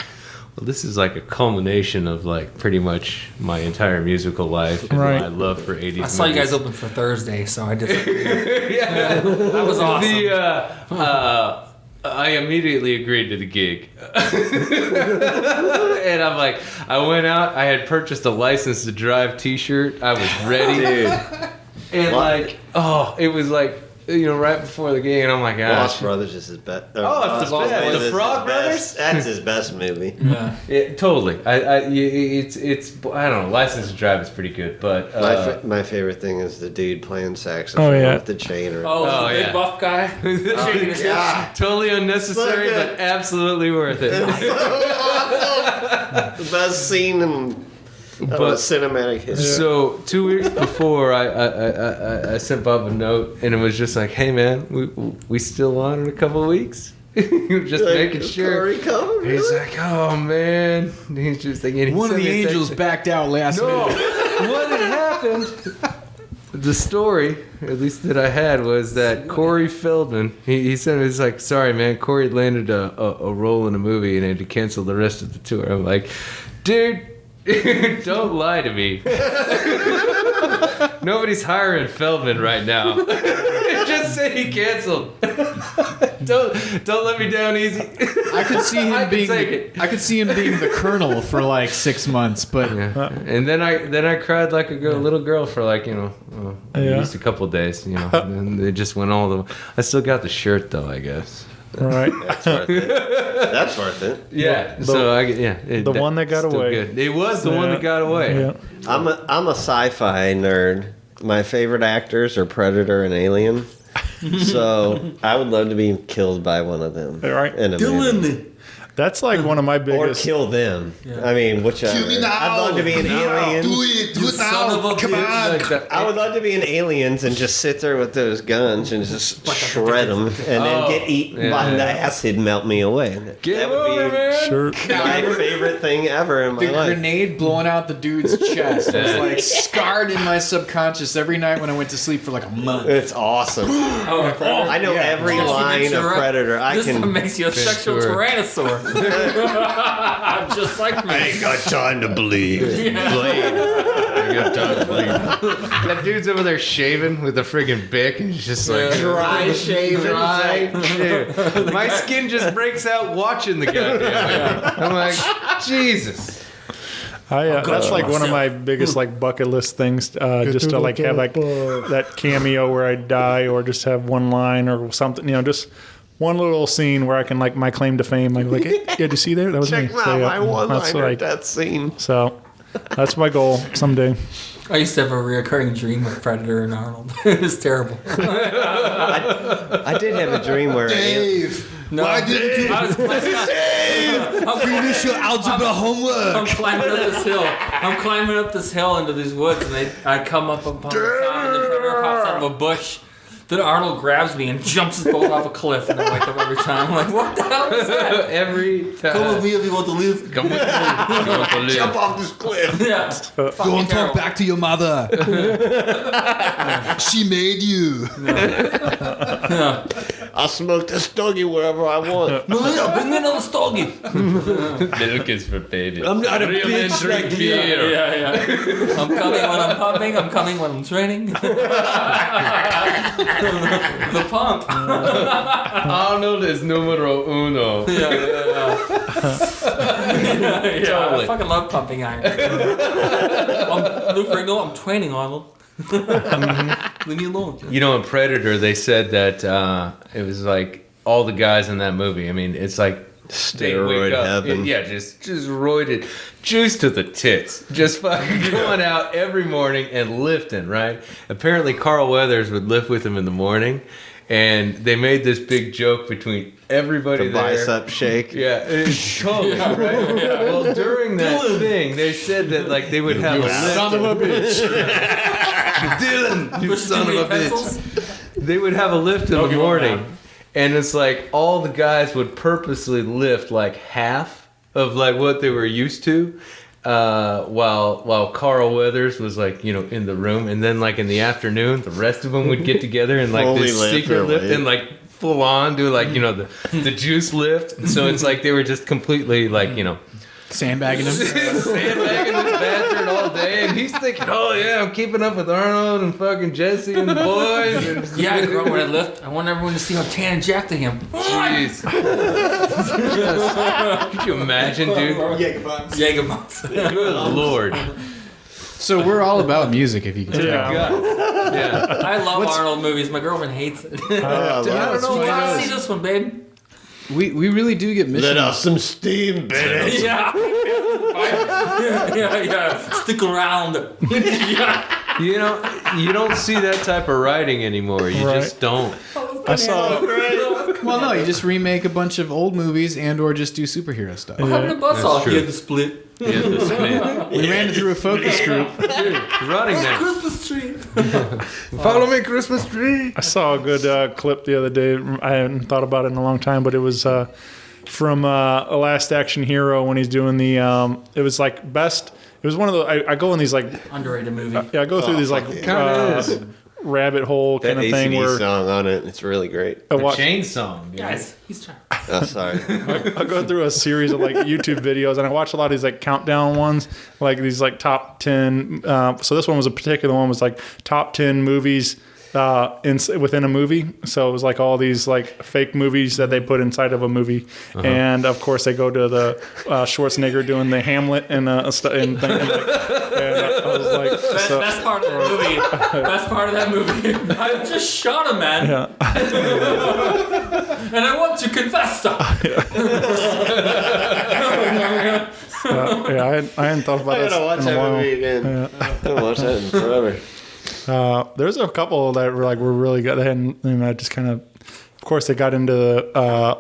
well, this is like a culmination of like pretty much my entire musical life and Right. my love for 80s I saw you movies. guys open for Thursday, so I just Yeah. that was awesome. I immediately agreed to the gig. And I'm like, I went out, I had purchased a license to drive t-shirt. I was ready. Dude. And it was like, right before the gig, and I'm like, Lost Brothers is his best. Oh, it's the best. The Frog Brothers? That's his best movie. Yeah. Totally. It's I don't know. License to Drive is pretty good, but My favorite thing is the dude playing saxophone with the chain. The big buff guy. Shaking his head. Totally unnecessary, So good. but absolutely worth it. The best scene in cinematic history. So 2 weeks before, I sent Bob a note, and it was just like, "Hey man, we still on in a couple of weeks." Just making sure. He's like, "Oh man," he's just like, One of the angels backed out last minute. What had happened? The story, at least that I had, was that Corey Feldman, he said, he's like, "Sorry man, Corey landed a role in a movie and had to cancel the rest of the tour." I'm like, "Dude, don't lie to me. Nobody's hiring Feldman right now. Just say he canceled. Don't let me down easy." I could see him being the Colonel for like 6 months, but And then I cried like a little girl for like at least a couple of days. And they just went all the. I still got the shirt though, I guess. Right. That's worth it. That's worth it. Yeah. The one that got away. Good. It was the one that got away. Yeah. I'm a sci-fi nerd. My favorite actors are Predator and Alien. So I would love to be killed by one of them. Right. In a movie. That's like one of my Or biggest. kill them. I mean, whichever. Kill me now. I'd love to be an alien. Do it son now. of a Come bitch. on. I would love to be an aliens and just sit there with those guns and just shred them and then get eaten by the acid melt me away. Get That would over, be man. Sure. my favorite thing ever in my the life. grenade blowing out the dude's chest was like scarred in my subconscious every night when I went to sleep for like a month. It's awesome. I know every line of Predator. This makes you a sexual sure. tyrannosaur. Just like me. ain't got time to bleed. That dude's over there shaving with a friggin' bic, and he's just like Dry shaving. dry shave. My skin just breaks out watching the goddamn thing. I'm like, Jesus. That's like one of my biggest like bucket list things, just to like have like that cameo where I die, or just have one line or something, just one little scene where I can like my claim to fame. Like, hey, did you see there? That was Check me. out So, my one-liner like, that scene. so that's my goal someday. I used to have a reoccurring dream with Predator and Arnold. It was terrible. I did have a dream where Dave, No, why didn't you I was climbing up. finish your algebra I'm homework? climbing up this hill. I'm climbing up this hill into these woods, and I come up upon the top, and the predator pops out of a bush. Then Arnold grabs me and jumps us both off a cliff, and I wake up every time. I'm like, what the hell is that? Every time. Come with me if you want to live. Come with me. You want to live. jump off this cliff. Yeah. Don't talk back to your mother. She made you. I'll smoke the stogie wherever I want. No, yeah, bring me another stogie. Milk is for babies. I'm not a Real men bitch drink like you. beer. Yeah. I'm coming when I'm pumping. I'm coming when I'm training. The pump. Arnold is numero uno. Yeah. Totally. I fucking love pumping iron. Lou Ferrigno, I'm training Arnold. Leave me alone. In Predator, they said that it was like all the guys in that movie. I mean, it's like They'd wake Steroid up, heaven. yeah, just roided, juice to the tits, just fucking going out every morning and lifting. Right? Apparently, Carl Weathers would lift with him in the morning, and they made this big joke between everybody The there. bicep shake. Yeah, it's totally right. Well, during that thing, they said that like they would have a lift. Son of a bitch. Dylan, you Push son of a pencils. bitch. They would have a lift in the morning, and it's like all the guys would purposely lift like half of like what they were used to, while Carl Weathers was like in the room, and then like in the afternoon, the rest of them would get together and like Fully this lift secret their lift weight. and like full on do like the juice lift. So it's like they were just completely like Sandbagging him. sandbagging this bastard all day, and he's thinking, "Oh yeah, I'm keeping up with Arnold and fucking Jesse and the boys." And Yeah, I grew up when I lift. I want everyone to see how tan and jacked I am. Jeez. Could you imagine, dude? Jaeger bombs. Good lord. So we're all about music, if you can tell. Yeah. I love Arnold movies. My girlfriend hates it. I love it's it. funny. Gotta see this one, babe. We really do get Let missions. off some steam, baby. Yeah. yeah. Stick around. Yeah. You don't see that type of writing anymore. You Right. just don't. I saw. Well, no, you just remake a bunch of old movies and or just do superhero stuff. What happened to Buzzsaw? true. He had the split. Yeah, the spin. We ran it through a focus group. Running now. Christmas tree. Follow me, Christmas tree. I saw a good clip the other day. I hadn't thought about it in a long time, but it was from A Last Action Hero when he's doing the. It was like best. It was one of the. I go in these like. Underrated movie. Yeah, I go through these like Kinda is. rabbit hole That kind of thing AC/DC where song on it, it's really great. I watch. Chain song, dude. Guys, he's trying. Oh, sorry. I go through a series of like YouTube videos, and I watch a lot of these like countdown ones, like these like top 10. So this one was a particular one was like top 10 movies within a movie. So it was like all these like fake movies that they put inside of a movie, and of course they go to the Schwarzenegger doing the Hamlet and I was like, Best part of that movie. Best part of that movie. I just shot a man. Yeah. And I want to confess. Yeah, I hadn't thought about I this gotta watch in a that while. movie again. I haven't watched that in forever. There's a couple that were really good, and I just kind of course, they got into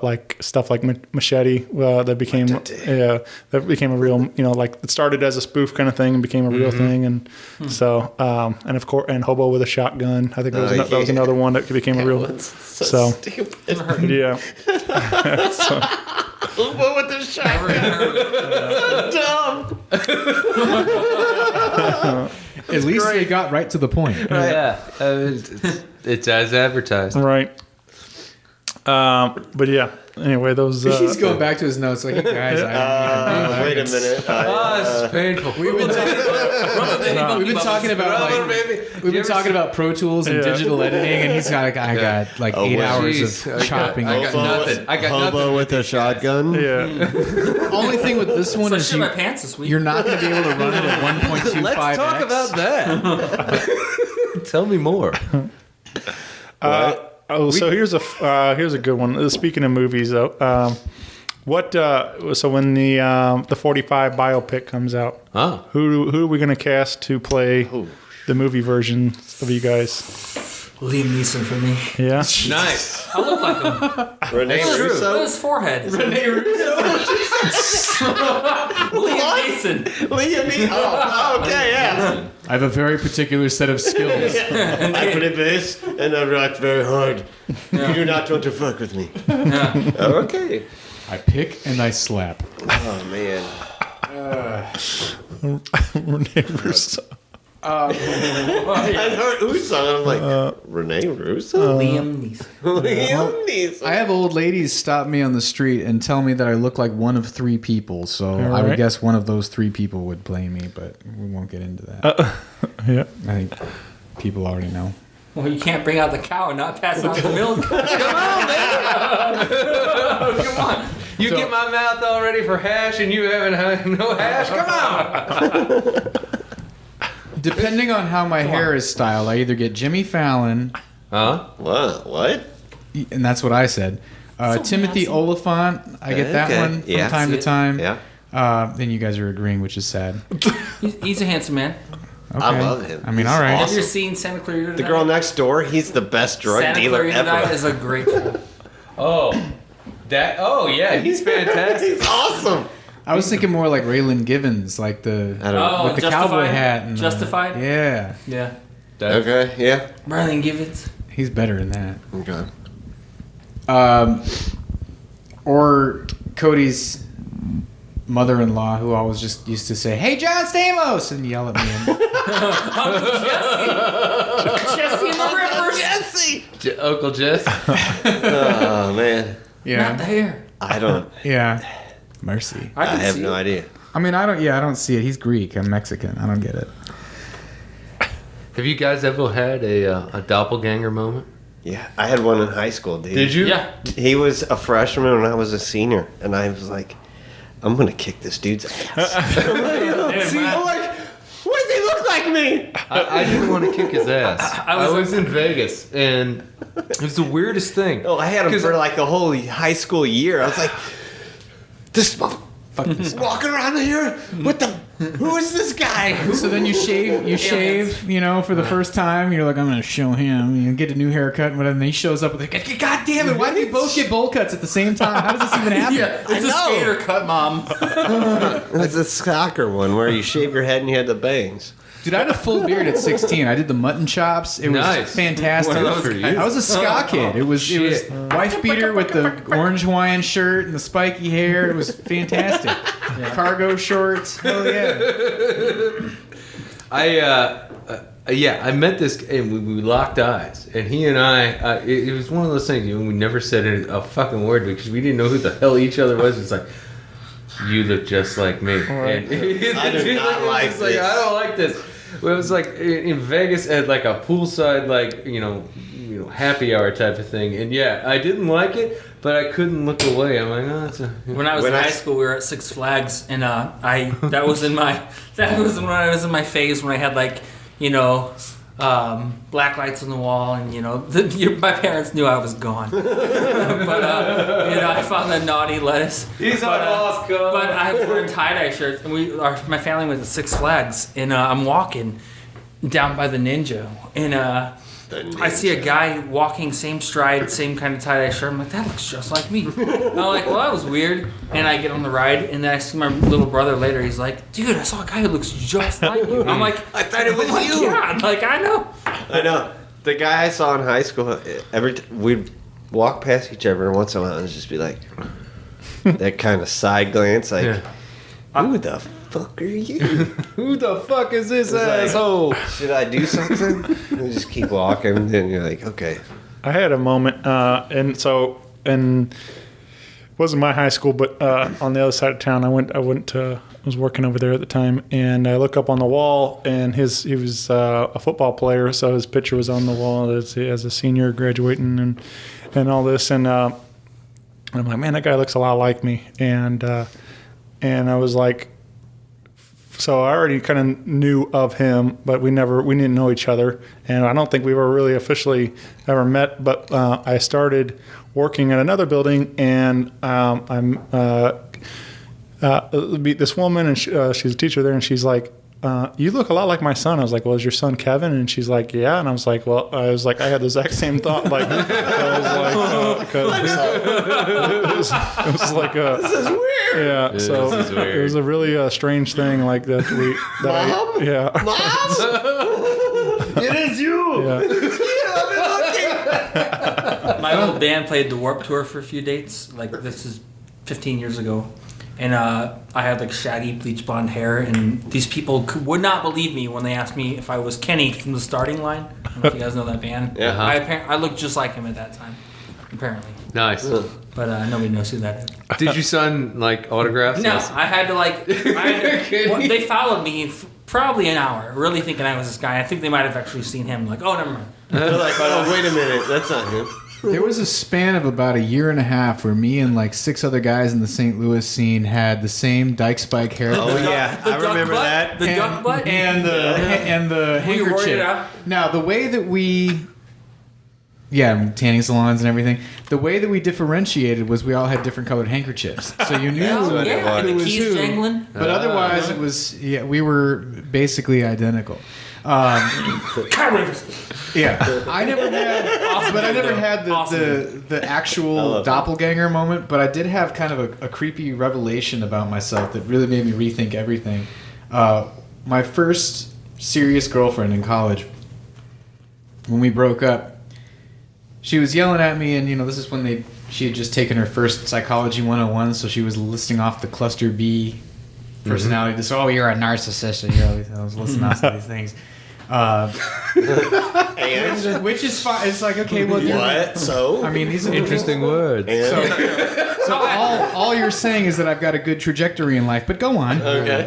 like stuff like Machete that became that became a real, you know, like it started as a spoof kind of thing and became a real thing, and so and of course, and Hobo with a Shotgun. I think that was another one that became a real. So yeah. So, Hobo with the Shotgun. So dumb. At least they got right to the point. Yeah, it's as advertised. Right. But yeah. Anyway, those. He's going back to his notes like, hey guys, I Wait a minute. It's painful. We've been talking about Pro Tools and digital editing, and he's got I got like 8 hours of chopping. I got nothing. I got Hobo nothing with a shotgun. Yeah. Only thing with this one is my pants this week. you're not going to be able to run it at 1.25x. Let's talk about that. Tell me more. So here's a good one. Speaking of movies, though, so when the 45 biopic comes out, who are we going to cast to play the movie version of you guys? Liam Neeson for me. Yeah, Nice. I look like him. Renee Look Russo. at his forehead. Renee Russo. Liam Neeson. Liam Neeson. Oh, okay, yeah. I have a very particular set of skills. I play bass and I rock very hard. You do not want to fuck with me. Okay. I pick and I slap. Oh man. Renee Russo. I heard Uso and I'm like, Renee Russo? Liam Neeson. Liam Neeson. I have old ladies stop me on the street and tell me that I look like one of 3 people. So I would right. guess one of those 3 people would play me, but we won't get into that. Yeah. I think people already know. Well, you can't bring out the cow and not pass out the milk. Come on. You get my mouth all ready for hash and you haven't had no hash? Come on. Depending on how my hair is styled, I either get Jimmy Fallon, Huh? What? and that's what I said, Timothy Oliphant. I get that one from time to time. Yeah. Then you guys are agreeing, which is sad. He's a handsome man. Okay. I love him. I mean, He's all right. Have awesome. you seen Santa Clarita The Tonight? girl next door, he's the best drug Santa dealer Clarita ever. Tonight is a great show. Yeah, he's fantastic. He's awesome. I was thinking more like Raylan Givens, like with the cowboy hat and Justified? Yeah. Yeah. Okay, yeah. Marlon Givens. He's better than that. Okay. Or Cody's mother-in-law, who always just used to say, "Hey, John Stamos," and yell at me. Jesse and the Rippers. Uncle Jess. Oh man. Yeah. Not the hair. I don't. Yeah. Mercy. I have no idea. I mean, I don't see it. He's Greek. I'm Mexican. I don't get it. Have you guys ever had a doppelganger moment? Yeah, I had one in high school, dude. Did you? Yeah. He was a freshman and I was a senior, and I was like, I'm gonna kick this dude's ass. I'm like, why does he look like me? I didn't want to kick his ass. I was in Vegas, and it was the weirdest thing. Oh, I had him for like the whole high school year. I was like, this motherfucker's walking around here with the. Who is this guy? So then you shave, for the first time. You're like, I'm going to show him. You get a new haircut and whatever. And then he shows up with like, God damn it, why did we both get bowl cuts at the same time? How does this even happen? Yeah, it's a skater cut, Mom. It's a soccer one where you shave your head and you had the bangs. Dude, I had a full beard at 16. I did the mutton chops. It was fantastic. Well, for you. I was a ska kid. It was wife beater with the orange Hawaiian shirt and the spiky hair. It was fantastic. Cargo shorts. Hell yeah. I met this, and we locked eyes, and he and I, it was one of those things, we never said a fucking word because we didn't know who the hell each other was. It's like, you look just like me. And I do not like this. Like, I don't like this. Well, it was like in Vegas at like a poolside, like, happy hour type of thing. And yeah, I didn't like it, but I couldn't look away. I'm like, oh, it's a... When I was in high school, we were at Six Flags, and that was when I was in my phase when I had like, black lights on the wall, and my parents knew I was gone. But I found the naughty lettuce. He's a lost cause. But I was wearing tie-dye shirts, and my family went to Six Flags, and I'm walking down by the Ninja, and I see a guy walking, same stride, same kind of tie-dye shirt. I'm like, that looks just like me. And I'm like, well, that was weird. And I get on the ride, and then I see my little brother later. He's like, dude, I saw a guy who looks just like you. And I'm like, I thought it was you. Yeah, like, I know. I know. The guy I saw in high school, we'd walk past each other and once in a while and just be like, that kind of side glance, like, who the fuck are you? Who the fuck is this asshole? Like, should I do something? And just keep walking, and then you're like, okay. I had a moment, and it wasn't my high school, but on the other side of town, I was working over there at the time, and I look up on the wall, and he was a football player, so his picture was on the wall as a senior graduating and all this, and I'm like, man, that guy looks a lot like me, and I was like, so I already kind of knew of him, but we didn't know each other, and I don't think we were really officially ever met. But I started working at another building, and this woman, and she's a teacher there, and she's like, you look a lot like my son. I was like, well, is your son Kevin? And she's like, yeah. And I was like, I had the exact same thought. Like, I was like, it was like, this is weird. Yeah. This So is weird. it was a really strange thing like that. Mom? Mom? It is you. Yeah. My old band played the Warped Tour for a few dates. Like, this is 15 years ago. And I had like shaggy bleach blonde hair, and these people would not believe me when they asked me if I was Kenny from the Starting Line. I don't know if you guys know that band. Yeah. I looked just like him at that time, apparently. Nice. But nobody knows who that is. Did you sign like autographs? No, I had to well, they followed me probably an hour, really thinking I was this guy. I think they might have actually seen him. Like, oh, never mind. They're like, oh, wait a minute, that's not him. There was a span of about a year and a half where me and like 6 other guys in the St. Louis scene had the same dyke spike haircut. Oh yeah, I remember that. The duck butt and the Were you worried handkerchief. it out? Now the way that we, tanning salons and everything. The way that we differentiated was we all had different colored handkerchiefs, so you knew Yeah, who the was keys who. jangling. But otherwise, it was we were basically identical. Yeah, I never had the actual doppelganger moment, but I did have kind of a creepy revelation about myself that really made me rethink everything. My first serious girlfriend in college, when we broke up, she was yelling at me, and this is when she had just taken her first Psychology 101, so she was listing off the cluster B personality. So, oh, you're a narcissist, and I was listing off some of these things. Which is fine. It's like, okay, well, what? So I mean, these are Interesting words. So all you're saying is that I've got a good trajectory in life, but go on. Okay.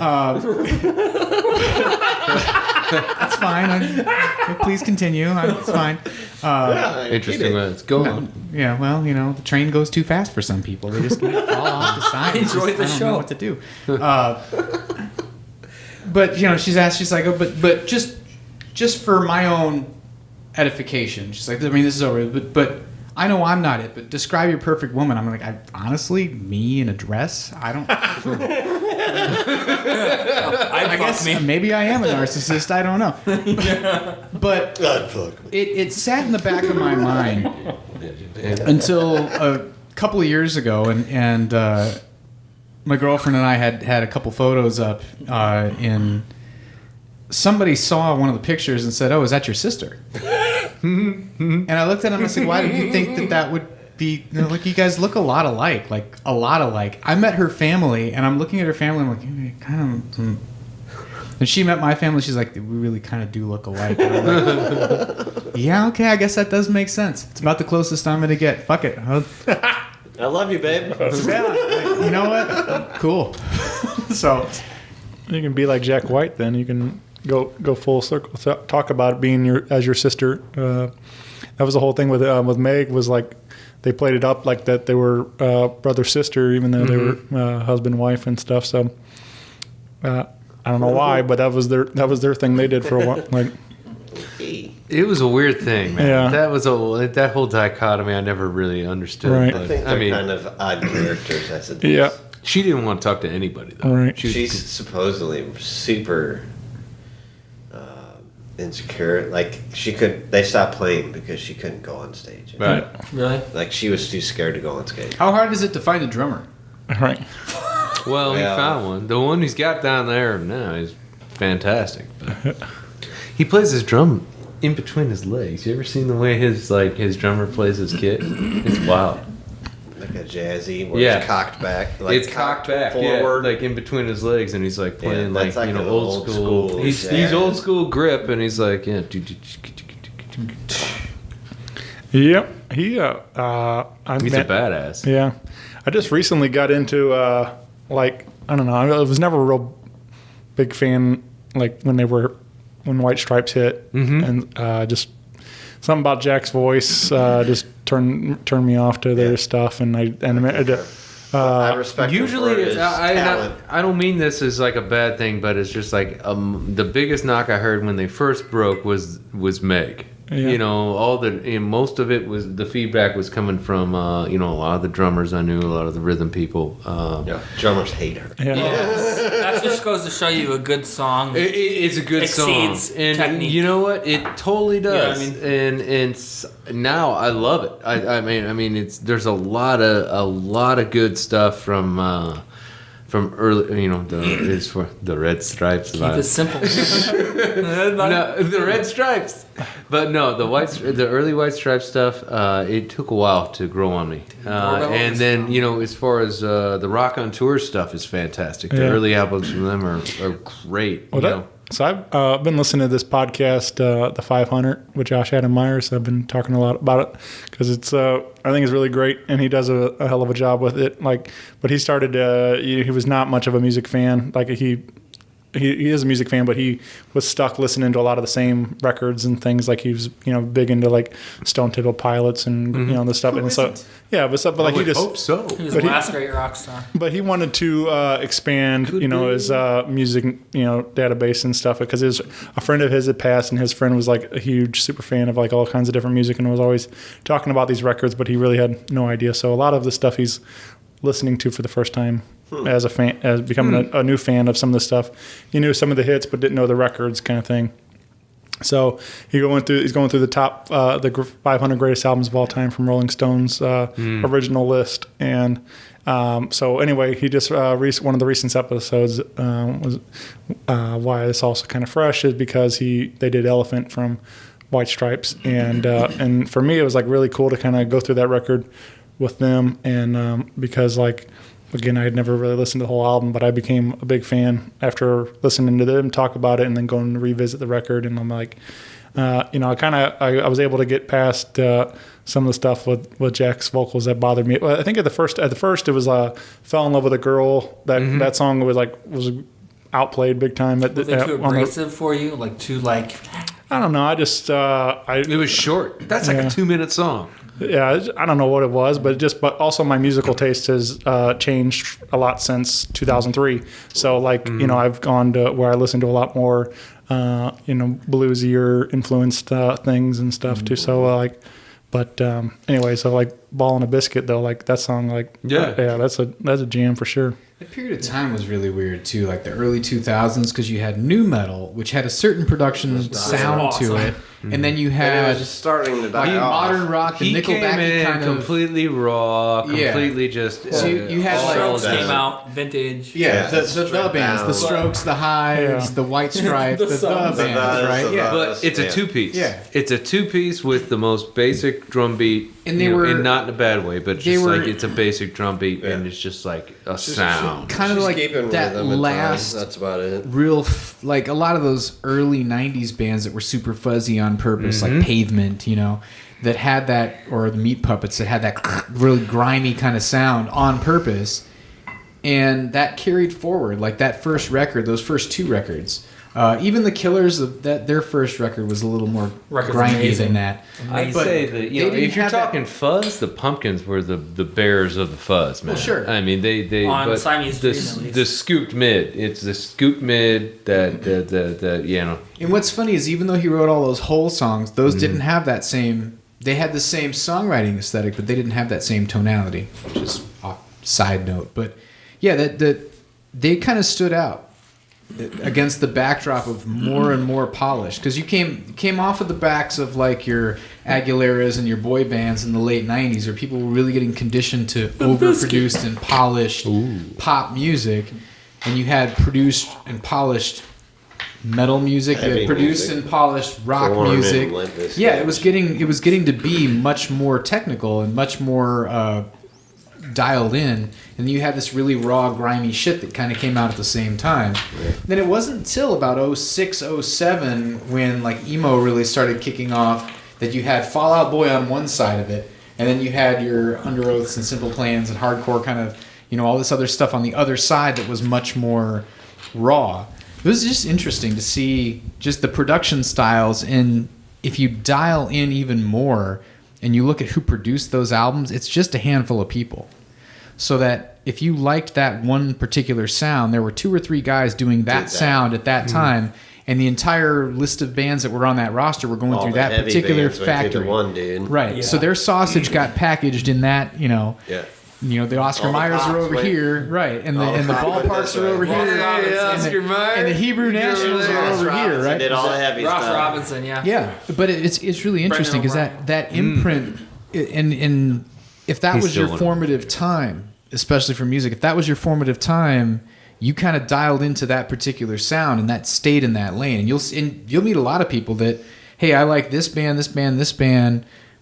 That's fine. Please continue. It's fine. Interesting words. Go on. Yeah, well, the train goes too fast for some people. They just fall off the side. Enjoy the I don't show. know what to do. But she's asked. She's like, oh, but just for my own edification. She's like, I mean, this is over. But I know I'm not it. But describe your perfect woman. I'm like, honestly, me in a dress. I don't. I guess maybe I am a narcissist. I don't know. But it sat in the back of my mind until a couple of years ago, and my girlfriend and I had a couple photos up in. Somebody saw one of the pictures and said, "Oh, is that your sister?" And I looked at him and I said, "Why did you think that would be? Like, you guys look a lot alike, like a lot alike." I met her family, and I'm looking at her family. I'm like, kind of. And she met my family. She's like, "We really kind of do look alike." And I'm like, yeah, okay, I guess that does make sense. It's about the closest I'm gonna get. Fuck it. I love you, babe. Yeah, you know what? Cool. So you can be like Jack White. Then you can go full circle. Talk about it being your sister. That was the whole thing with Meg. Was like they played it up like that they were brother sister, even though they were husband wife and stuff. So I don't know why, but that was their thing they did for a while. Like it was a weird thing, man. Yeah. That whole dichotomy I never really understood. Right. But, I think they're kind of odd characters. I said. Yeah. She didn't want to talk to anybody though. Right. She's supposedly super insecure. Like they stopped playing because she couldn't go on stage. Right. Really? Like she was too scared to go on stage. how hard is it to find a drummer? Right. Well, he found one. The one he's got down there now is fantastic. But he plays his drum in between his legs. You ever seen the way his drummer plays his kit? It's wild. Like a jazzy, where it's cocked back. Like it's cocked back forward, like in between his legs, and he's like playing that's like an old school. He's old school grip, and he's like Yep. He he's a badass. Yeah. I just recently got into I don't know. I was never a real big fan like when White Stripes hit, and just something about Jack's voice just turned me off to their stuff, and I respect. Usually, I don't mean this as like a bad thing, but it's just like the biggest knock I heard when they first broke was Meg. Yeah. Most of it was the feedback was coming from a lot of the drummers I knew, a lot of the rhythm people. Drummers hate her. Yeah. That just goes to show you a good song. It's a good song, and technique. you know what? It totally does. Yeah, I mean, and now I love it. I mean, there's a lot of good stuff from early, is for the Red Stripes. Keep it simple. No, the Red Stripes, but no, the early White Stripes stuff. It took a while to grow on me, and then as far as the Rock on Tour stuff is fantastic. The early albums from them are great. So I've been listening to this podcast, the 500, with Josh Adam Myers. I've been talking a lot about it because it's I think it's really great, and he does a hell of a job with it. Like, but he started he was not much of a music fan. Like he he is a music fan, but he was stuck listening to a lot of the same records and things. Like he was, big into like Stone Temple Pilots and the stuff. And so but like he just hope so. He was the last great rock star. But he wanted to expand, his music, database and stuff, because a friend of his had passed, and his friend was like a huge super fan of like all kinds of different music, and was always talking about these records, but he really had no idea. So a lot of the stuff he's listening to for the first time as a fan, as becoming a new fan of some of the stuff. He knew some of the hits, but didn't know the records, kind of thing. So he's going through the top the 500 greatest albums of all time from Rolling Stone's original list, and so anyway, he just one of the recent episodes was why it's also kind of fresh is because they did Elephant from White Stripes, and for me it was like really cool to kind of go through that record with them, and because like. Again, I had never really listened to the whole album, but I became a big fan after listening to them talk about it and then going to revisit the record. And I'm like, I was able to get past some of the stuff with Jack's vocals that bothered me. I think at the first it was "Fell in Love with a Girl." That song was outplayed big time. Was it too abrasive for you? Like too like? I don't know. I just it was short. That's like a 2-minute song. Yeah, I don't know what it was, but also my musical taste has changed a lot since 2003. So I've gone to where I listen to a lot more, bluesier influenced things and stuff too. So anyway, so like Ball and a Biscuit though, like that song, that's a jam for sure. That period of time was really weird too, like the early 2000s, because you had nu metal, which had a certain production sound to it, and then you had it was just starting to die off. Modern rock, the He came Nickelback in kind of completely raw, completely just. So you had Strokes came out, vintage. The bands, the Strokes, the Hives, the White Stripes, the bands, right? Yeah, but it's a two-piece. Yeah, it's a two-piece with the most basic drum beat, and and not in a bad way, but just like it's a basic drum beat, and it's just like a sound. Kind of like that last. That's about it. Real, like a lot of those early '90s bands that were super fuzzy on purpose, like Pavement, that had that, or the Meat Puppets that had that really grimy kind of sound on purpose, and that carried forward. Like that first record, those first two records. Even the Killers, their first record was a little more grimy than that. I'd say that if you're talking fuzz, the Pumpkins were the bearers of the fuzz, man. Well, sure. I mean, they on but Siamese the scooped mid. It's the scooped mid that. And what's funny is even though he wrote all those whole songs, those didn't have that same. They had the same songwriting aesthetic, but they didn't have that same tonality. Which is a side note, but yeah, that they kind of stood out against the backdrop of more and more polish, because you came off of the backs of like your Aguileras and your boy bands in the late 90s, where people were really getting conditioned to overproduced and polished pop music, and you had produced and polished metal music, you had produced and polished rock music. Yeah, it was getting to be much more technical and much more dialed in, and you had this really raw, grimy shit that kind of came out at the same time. Yeah. Then it wasn't until about 06, 07 when like emo really started kicking off that you had Fall Out Boy on one side of it, and then you had your Under Oaths and Simple Plans and hardcore kind of, all this other stuff on the other side that was much more raw. It was just interesting to see just the production styles, and if you dial in even more and you look at who produced those albums, it's just a handful of people. So that if you liked that one particular sound, there were 2 or 3 guys doing that sound at that time, and the entire list of bands that were on that roster were going through that particular factory. Right. Yeah. So their sausage got packaged in that, the Oscar Mayers are over here, right, and the ballparks are over here, and the Hebrew Nationals are over here, right? Did all the heavy Ross stuff. Robinson, yeah. Yeah, but it's really interesting because that imprint, and if that was your formative time, especially for music, if that was your formative time, you kind of dialed into that particular sound, and that stayed in that lane. And you'll meet a lot of people that, hey, I like this band,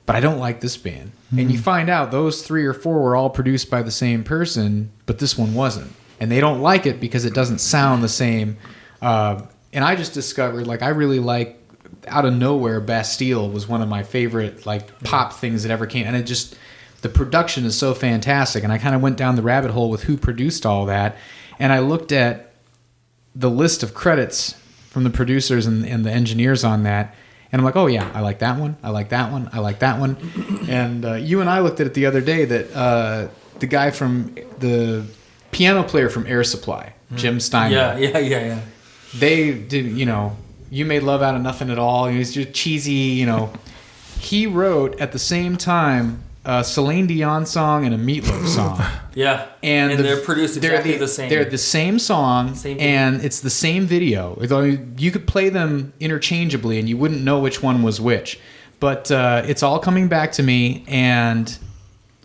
but I don't like this band. Mm-hmm. And you find out those 3 or 4 were all produced by the same person, but this one wasn't. And they don't like it because it doesn't sound the same. And I just discovered, like, I really like, out of nowhere, Bastille was one of my favorite, like, pop things that ever came. And it just, the production is so fantastic. And I kind of went down the rabbit hole with who produced all that. And I looked at the list of credits from the producers and the engineers on that. And I'm like, oh yeah, I like that one. I like that one. I like that one. And you and I looked at it the other day that the guy from the piano player from Air Supply, Jim Steinman. Yeah. They did, You Made Love Out of Nothing at All. He was just cheesy, He wrote at the same time a Celine Dion song and a Meatloaf song. Yeah. And they're produced exactly the same. They're the same song, and it's the same video. You could play them interchangeably, and you wouldn't know which one was which. But It's All Coming Back to Me and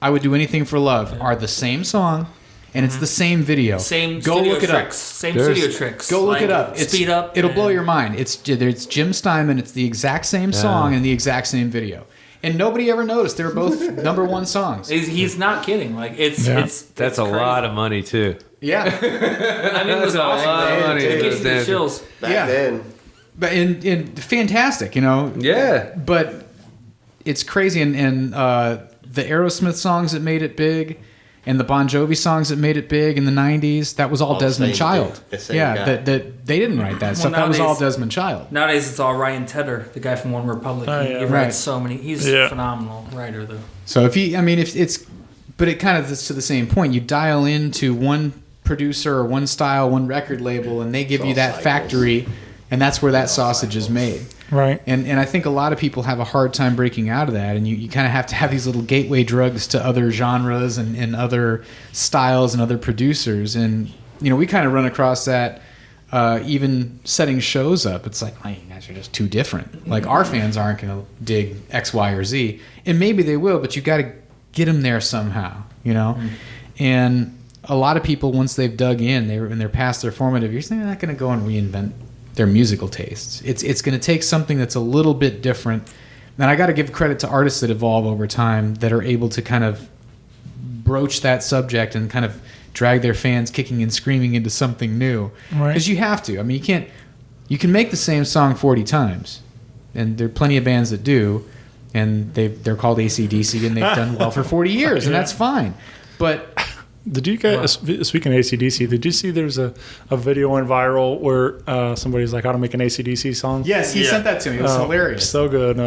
I Would Do Anything for Love are the same song, and it's the same video. Go look it up. Studio tricks. Go look it up. Speed up. It'll blow your mind. It's Jim Steinman. It's the exact same song and the exact same video. And nobody ever noticed. They were both number one songs. He's not kidding. Like it's That's a lot of money too. Yeah. I mean, it was a lot of money. It gives you the chills. Back then. But and fantastic, Yeah. But it's crazy, and the Aerosmith songs that made it big, and the Bon Jovi songs that made it big in the '90s, that was all Desmond Child. That they didn't write that stuff. That was all Desmond Child. Nowadays, it's all Ryan Tedder, the guy from One Republic. He writes so many. He's a phenomenal writer, though. So if it's, but it kind of is to the same point. You dial into one producer or one style, one record label, and they give you that factory, and that's where that sausage is made. Right. And I think a lot of people have a hard time breaking out of that, and you kind of have to have these little gateway drugs to other genres and other styles and other producers. And, we kind of run across that even setting shows up. It's like, you guys are just too different. Like, our fans aren't going to dig X, Y, or Z. And maybe they will, but you got to get them there somehow, And a lot of people, once they've dug in, they're past their formative years, they're not going to go and reinvent their musical tastes. It's going to take something that's a little bit different. And I got to give credit to artists that evolve over time that are able to kind of broach that subject and kind of drag their fans kicking and screaming into something new. Because you have to. I mean, you can make the same song 40 times. And there are plenty of bands that do. And they're called AC/DC, and they've done well for 40 years, and that's fine. But did you guys, speaking of AC/DC, did you see there's a video went viral where somebody's like, how to make an AC/DC song? Yes, he sent that to me. It was hilarious. So good.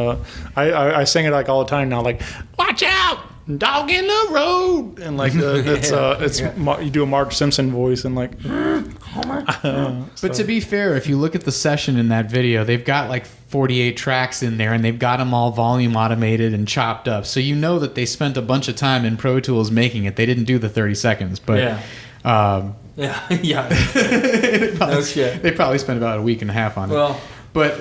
I sing it like all the time now, like, watch out, dog in the road. And like, you do a Marge Simpson voice and like, But to be fair, if you look at the session in that video, they've got like 48 tracks in there, and they've got them all volume automated and chopped up. So you know that they spent a bunch of time in Pro Tools making it. They didn't do the 30 seconds, but no shit. They probably spent about a week and a half on it. Well, but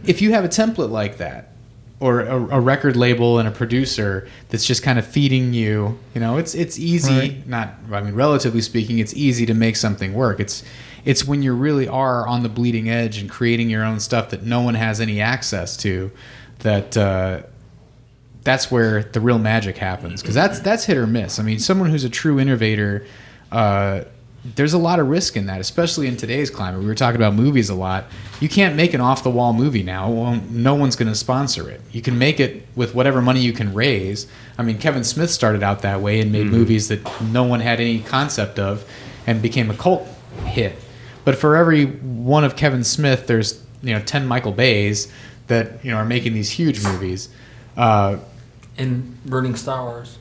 if you have a template like that, or a record label and a producer that's just kind of feeding you, it's easy. Right. Relatively speaking, it's easy to make something work. It's when you really are on the bleeding edge and creating your own stuff that no one has any access to, that's where the real magic happens. Because that's hit or miss. I mean, someone who's a true innovator, there's a lot of risk in that, especially in today's climate. We were talking about movies a lot. You can't make an off-the-wall movie now. No one's going to sponsor it. You can make it with whatever money you can raise. I mean, Kevin Smith started out that way and made movies that no one had any concept of and became a cult hit. But for every one of Kevin Smith, there's 10 Michael Bays that are making these huge movies. And burning Star Wars.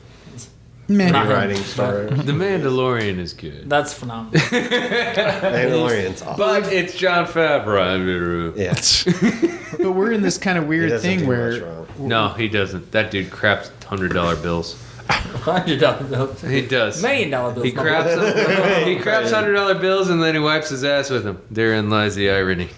Writing Star Wars. The Mandalorian is good. That's phenomenal. Mandalorian's awesome. But it's Jon Favreau. Yeah. But we're in this kind of weird thing where... No, he doesn't. That dude craps $100 bills. $100 bills. He does. $1 million bills. He craps them. He craps $100 bills and then he wipes his ass with them. Therein lies the irony.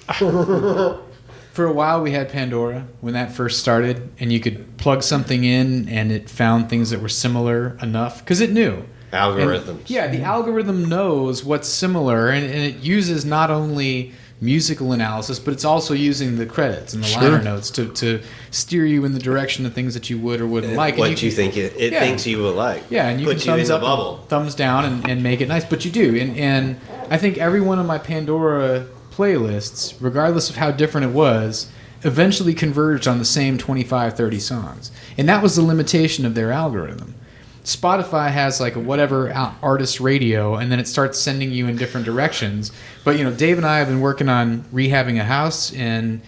For a while, we had Pandora when that first started, and you could plug something in, and it found things that were similar enough because it knew. Algorithms. The algorithm knows what's similar, and it uses not only musical analysis, but it's also using the credits and the liner notes to steer you in the direction of things that you would or wouldn't like. What and you think it thinks you will like. Yeah, and you put can thumbs you in up, the bubble. Thumbs down, and make it nice. But you do, and I think every one of my Pandora playlists, regardless of how different it was, eventually converged on the same 25, 30 songs. And that was the limitation of their algorithm. Spotify has like a whatever artist radio, and then it starts sending you in different directions. But Dave and I have been working on rehabbing a house, and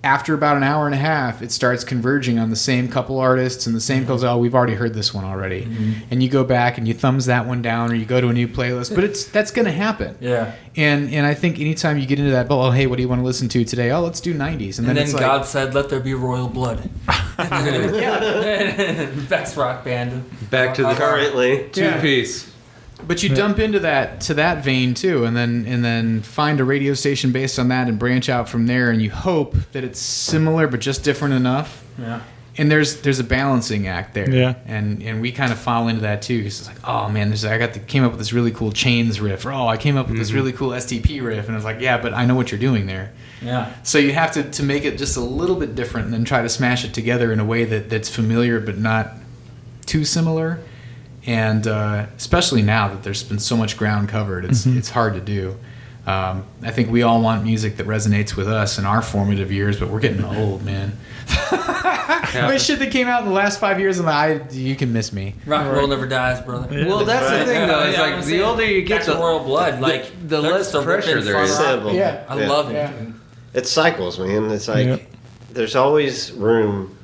after about an hour and a half, it starts converging on the same couple artists and the same couple. Oh, we've already heard this one already, and you go back and you thumbs that one down, or you go to a new playlist. But that's going to happen. Yeah. And I think anytime you get into that, hey, what do you want to listen to today? Oh, let's do 90s. And then it's God said, "Let there be royal blood." Best rock band. Back to the currently two-piece. But you dump into that vein too, and then find a radio station based on that and branch out from there, and you hope that it's similar but just different enough. Yeah. And there's a balancing act there. Yeah. And we kind of fall into that too, because it's like, oh man, came up with this really cool Chains riff, or I came up with this really cool STP riff, and it's like, yeah, but I know what you're doing there. Yeah. So you have to make it just a little bit different, and then try to smash it together in a way that's familiar but not too similar. And especially now that there's been so much ground covered, it's hard to do. I think we all want music that resonates with us in our formative years, but we're getting old, man. But shit that came out in the last 5 years, you can miss me. Rock and roll never dies, brother. Yeah. Well, that's the thing, though. It's like the older you get, the royal blood, the less pressure there is. Yeah. I love it. Yeah. It cycles, man. It's like there's always room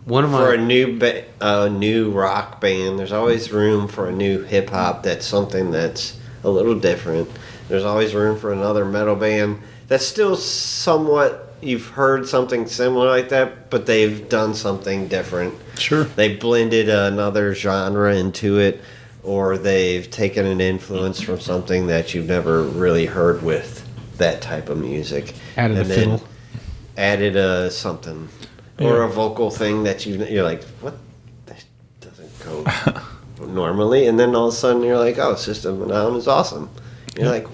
for a new rock band. There's always room for a new hip hop that's something that's a little different. There's always room for another metal band that's still somewhat, you've heard something similar like that, but they've done something different. Sure. They blended another genre into it, or they've taken an influence from something that you've never really heard with that type of music. Added a fiddle. Added something. Or a vocal thing that you're like, what? That doesn't go normally. And then all of a sudden you're like, oh, System of a Down is awesome. You're like,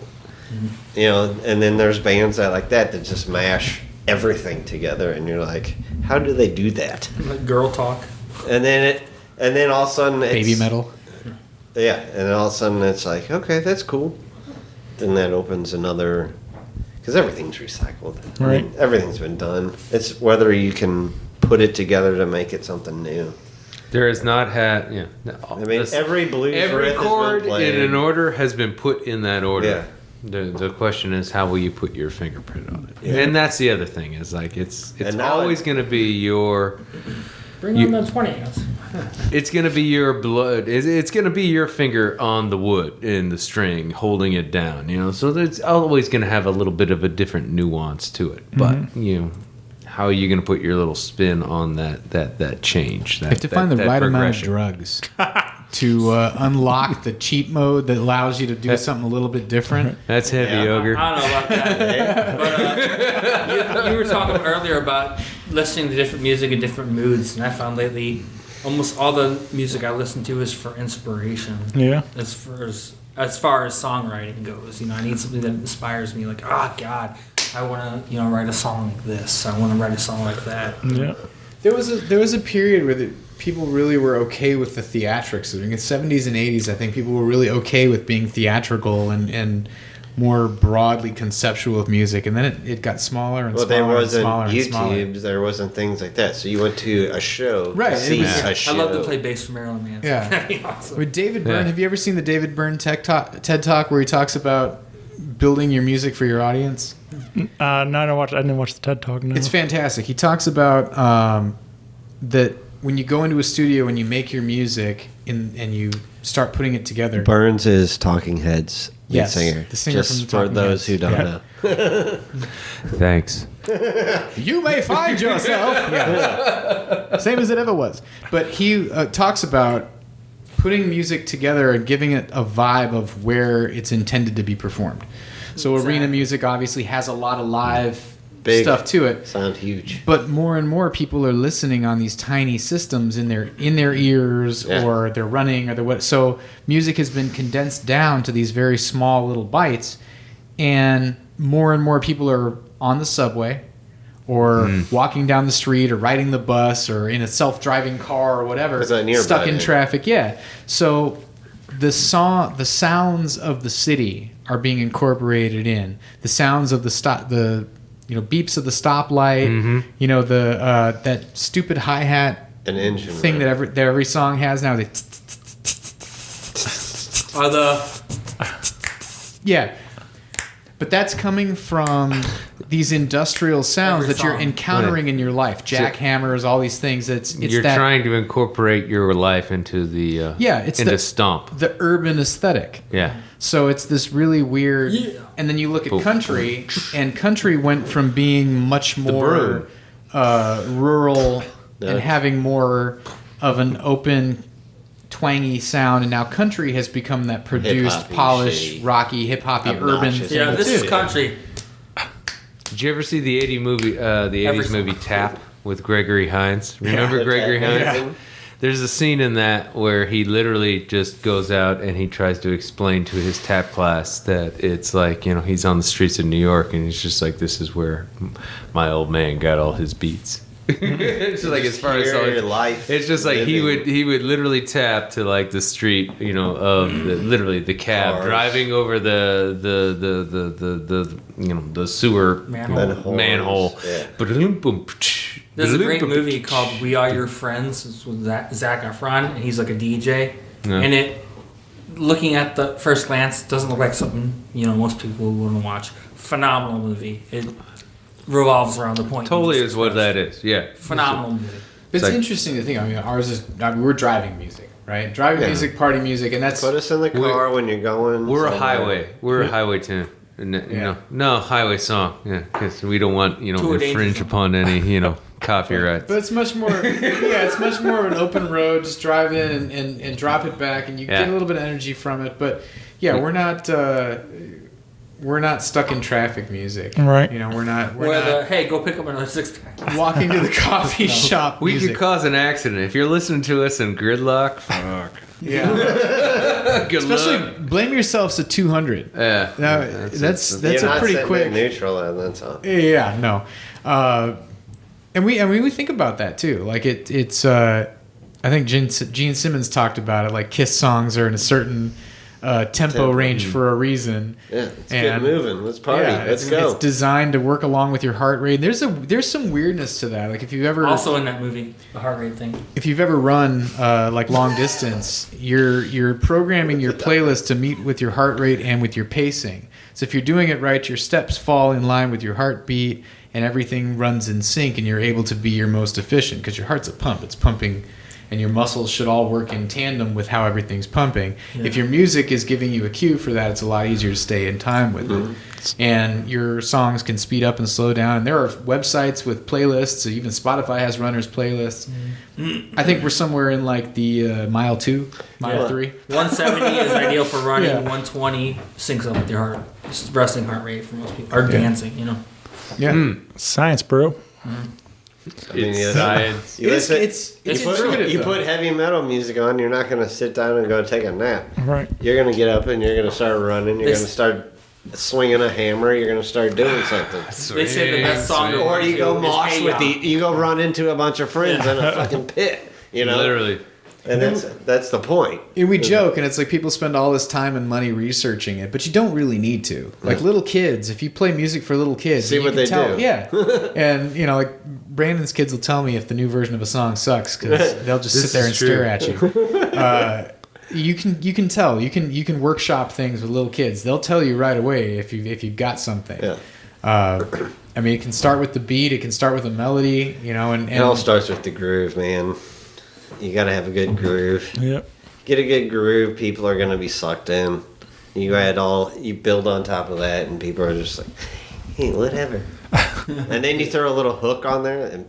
and then there's bands that just mash everything together, and you're like, how do they do that? Like girl talk. And then all of a sudden it's baby metal. Yeah, and then all of a sudden it's like, okay, that's cool. Then that opens another, because everything's recycled. Right. I mean, everything's been done. It's whether you can put it together to make it something new. There has not had, I mean, every blues every riff chord has been played. in an order has been put in that order. Yeah. The question is, how will you put your fingerprint on it? Yeah. And that's the other thing, is like it's now always going to be your. Bring on the 20s. It's going to be your blood. It's going to be your finger on the wood in the string, holding it down. So there's always going to have a little bit of a different nuance to it. But how are you going to put your little spin on that change? You have to find the right amount of drugs to unlock the cheat mode that allows you to do something a little bit different. That's heavy yogurt. I don't know about that. But you were talking earlier about listening to different music in different moods, and I found lately almost all the music I listen to is for inspiration. Yeah. As far as songwriting goes, I need something that inspires me. Like, God, I want to, write a song like this. I want to write a song like that. Yeah. There was a period where people really were okay with the theatrics. In the 70s and 80s, I think people were really okay with being theatrical and more broadly conceptual with music. And then it got smaller and smaller. Well, there wasn't YouTube. There wasn't things like that. So you went to a show. Right. To see a show. I love to play bass for Marilyn Manson. Yeah. That'd be awesome. With David Byrne, have you ever seen the David Byrne TED Talk where he talks about building your music for your audience? No, I didn't watch the TED Talk. No. It's fantastic. He talks about that when you go into a studio and you make your music and you start putting it together. Burns is Talking Heads lead singer. The singer just from the for those who don't know. Thanks. You may find yourself. Yeah. Same as it ever was. But he talks about putting music together and giving it a vibe of where it's intended to be performed. So arena music obviously has a lot of live stuff to it. Sound huge. But more and more people are listening on these tiny systems in their ears, or they're running, or they're what. So music has been condensed down to these very small little bites, and more people are on the subway, or walking down the street, or riding the bus, or in a self-driving car, or whatever, stuck in traffic. Yeah. So the sounds of the city are being incorporated in. The sounds of the beeps of the stoplight, that stupid hi-hat An engine thing that every song has now. They Are the yeah, but that's coming from these industrial sounds Every that you're song. encountering in your life. Jackhammers, all these things. It's You're that, trying to incorporate your life into the it's into the stomp. the urban aesthetic. Yeah. So it's this really weird. Yeah. And then you look at Boom. country, and country went from being much more rural and having more of an open, twangy sound, and now country has become that produced, Hip-hoppy, polished, shitty, rocky, hip-hoppy, urban obnoxious. thing. yeah, this is too. country. Did you ever see the '80s movie? The Every '80s song. movie Tap with Gregory Hines. Remember Gregory Hines? Yeah. There's a scene in that where he literally just goes out and he tries to explain to his tap class that it's like, he's on the streets of New York and he's just like, this is where my old man got all his beats. It's just like as far as Your life it's just like he living. would literally tap to like the street, of literally the cab Cars. driving over the sewer manhole. Yeah. There's a great movie called We Are Your Friends. It's with Zac Efron, and he's like a DJ. Yeah. And it, looking at the first glance, doesn't look like something most people wouldn't watch. Phenomenal movie. It revolves around the point. Totally you is just what expressed. that is. Yeah. Phenomenal movie. It's like- interesting to think. I mean, ours is we're driving music, right? Driving Yeah. music, party music, and that's Put us in the car when you're going. We're a somewhere. highway. We're a highway tune. No highway song. Yeah, because we don't want Too infringe dangerous. upon any copyrights. But it's much more, it's much more of an open road. Just drive in and drop it back, and you get a little bit of energy from it. But yeah, we're not stuck in traffic music, Right. We're not Hey, go pick up another 6-pack. walking to the coffee shop. We music. could cause an accident if you're listening to us in gridlock. Fuck. Yeah, Good especially luck. blame yourselves to 200. Yeah. Now, that's You're a not pretty setting quick. it neutral, and that's all. Yeah, no. And we think about that too. Like it's I think Gene Simmons talked about it. Like Kiss songs are in a certain tempo range for a reason. Yeah, let's And- get moving. Let's party. Yeah, Let's go. It's designed to work along with your heart rate. There's some weirdness to that. Like if you've ever Also in that movie, the heart rate thing. if you've ever run like long distance, you're programming your playlist to meet with your heart rate and with your pacing. So if you're doing it right, your steps fall in line with your heartbeat and everything runs in sync, and you're able to be your most efficient because your heart's a pump. It's pumping, and your muscles should all work in tandem with how everything's pumping. Yeah. If your music is giving you a cue for that, it's a lot easier to stay in time with it. And your songs can speed up and slow down. And there are websites with playlists. Even Spotify has runners playlists. I think we're somewhere in like the mile 2, mile 3. 170 is ideal for running. Yeah. 120 syncs up with your heart. It's resting heart rate for most people. Or dancing, Yeah. Science, bro. I mean, Science. You listen- It's you intuitive, put though. heavy metal music on, you're not going to sit down and go take a nap. Right. You're going to get up and you're going to start running. You're This- going to start swinging a hammer. You're going to start doing something. They say the best song to Or run you to go is mosh Hey with Ya. you go run into a bunch of friends in a fucking pit. Literally. And that's the point. And we joke, and it's like people spend all this time and money researching it, but you don't really need to. Like little kids, if you play music for little kids, See you what can they tell, do. Yeah, and like Brandon's kids will tell me if the new version of a song sucks because they'll just sit there and is stare at you. You can tell. You can workshop things with little kids. They'll tell you right away if you've got something. Yeah. I mean, it can start with the beat. It can start with a melody. And It all starts with the groove, man. You got to have a good groove. Yep. Get a good groove, people are going to be sucked in. You build on top of that, and people are just like, hey, whatever. And then you throw a little hook on there, and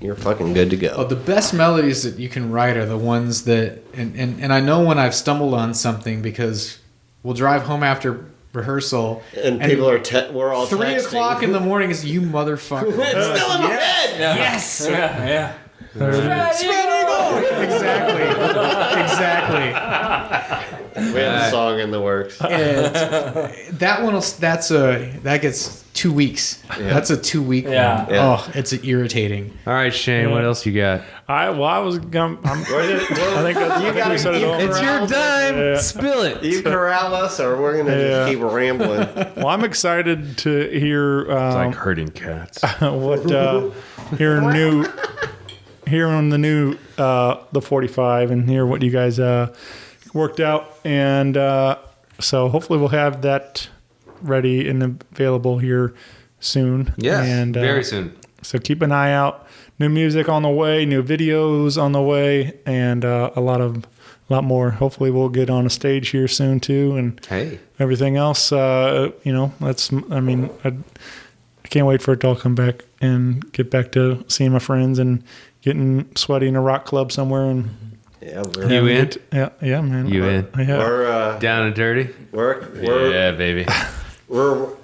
you're fucking good to go. Oh, the best melodies that you can write are the ones that, and I know when I've stumbled on something because we'll drive home after rehearsal And people are, we're all 3 texting. o'clock in the morning is you motherfucker. It's still in my head! Yes. Yeah. Exactly. We have a song in the works. And that gets 2 weeks. Yeah. That's a 2-week Yeah. one. Yeah. Oh, it's irritating. All right, Shane. What else you got? I was gonna. I think we said it all. It's your time. Yeah. Spill it. You corral us, or we're going to Yeah. just keep rambling. Well, I'm excited to hear It's like herding cats. what hear new hearing the new the 45 and hear what you guys worked out, and so hopefully we'll have that ready and available here soon. Yeah, and very soon. So keep an eye out. New music on the way, new videos on the way, and a lot more. Hopefully we'll get on a stage here soon too, and everything else. I can't wait for it to all come back and get back to seeing my friends and getting sweaty in a rock club somewhere. And you in? Yeah, man. You in? Yeah. We're down and dirty. We're baby. We're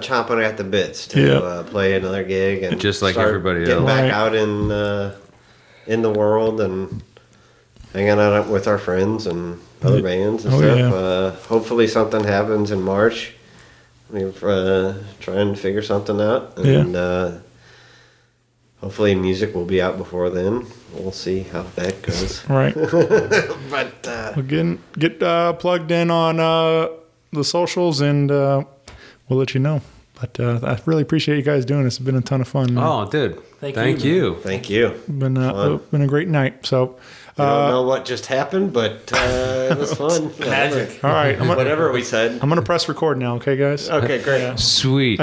chomping at the bits to play another gig and just like start everybody getting else. back out in the world and hanging out with our friends and other bands and stuff. Yeah. Hopefully something happens in March. We're trying to figure something out, and hopefully music will be out before then. We'll see how that goes. Right. But we'll get plugged in on the socials, and we'll let you know. But I really appreciate you guys doing this. It's been a ton of fun. Oh, dude. Thank you. Thank you. Been a great night. So I don't know what just happened, but it was fun. Magic. all right, Whatever we said. I'm gonna press record now. Okay, guys. Okay, great. Yeah. Sweet.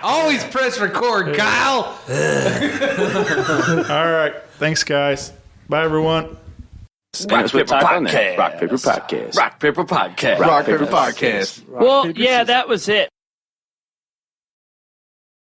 Always press record, Kyle. All right. Thanks, guys. Bye, everyone. Rock Paper Podcast. Rock Paper Podcast. Rock Paper Podcast. Rock Paper Podcast. Well, yeah, that was it.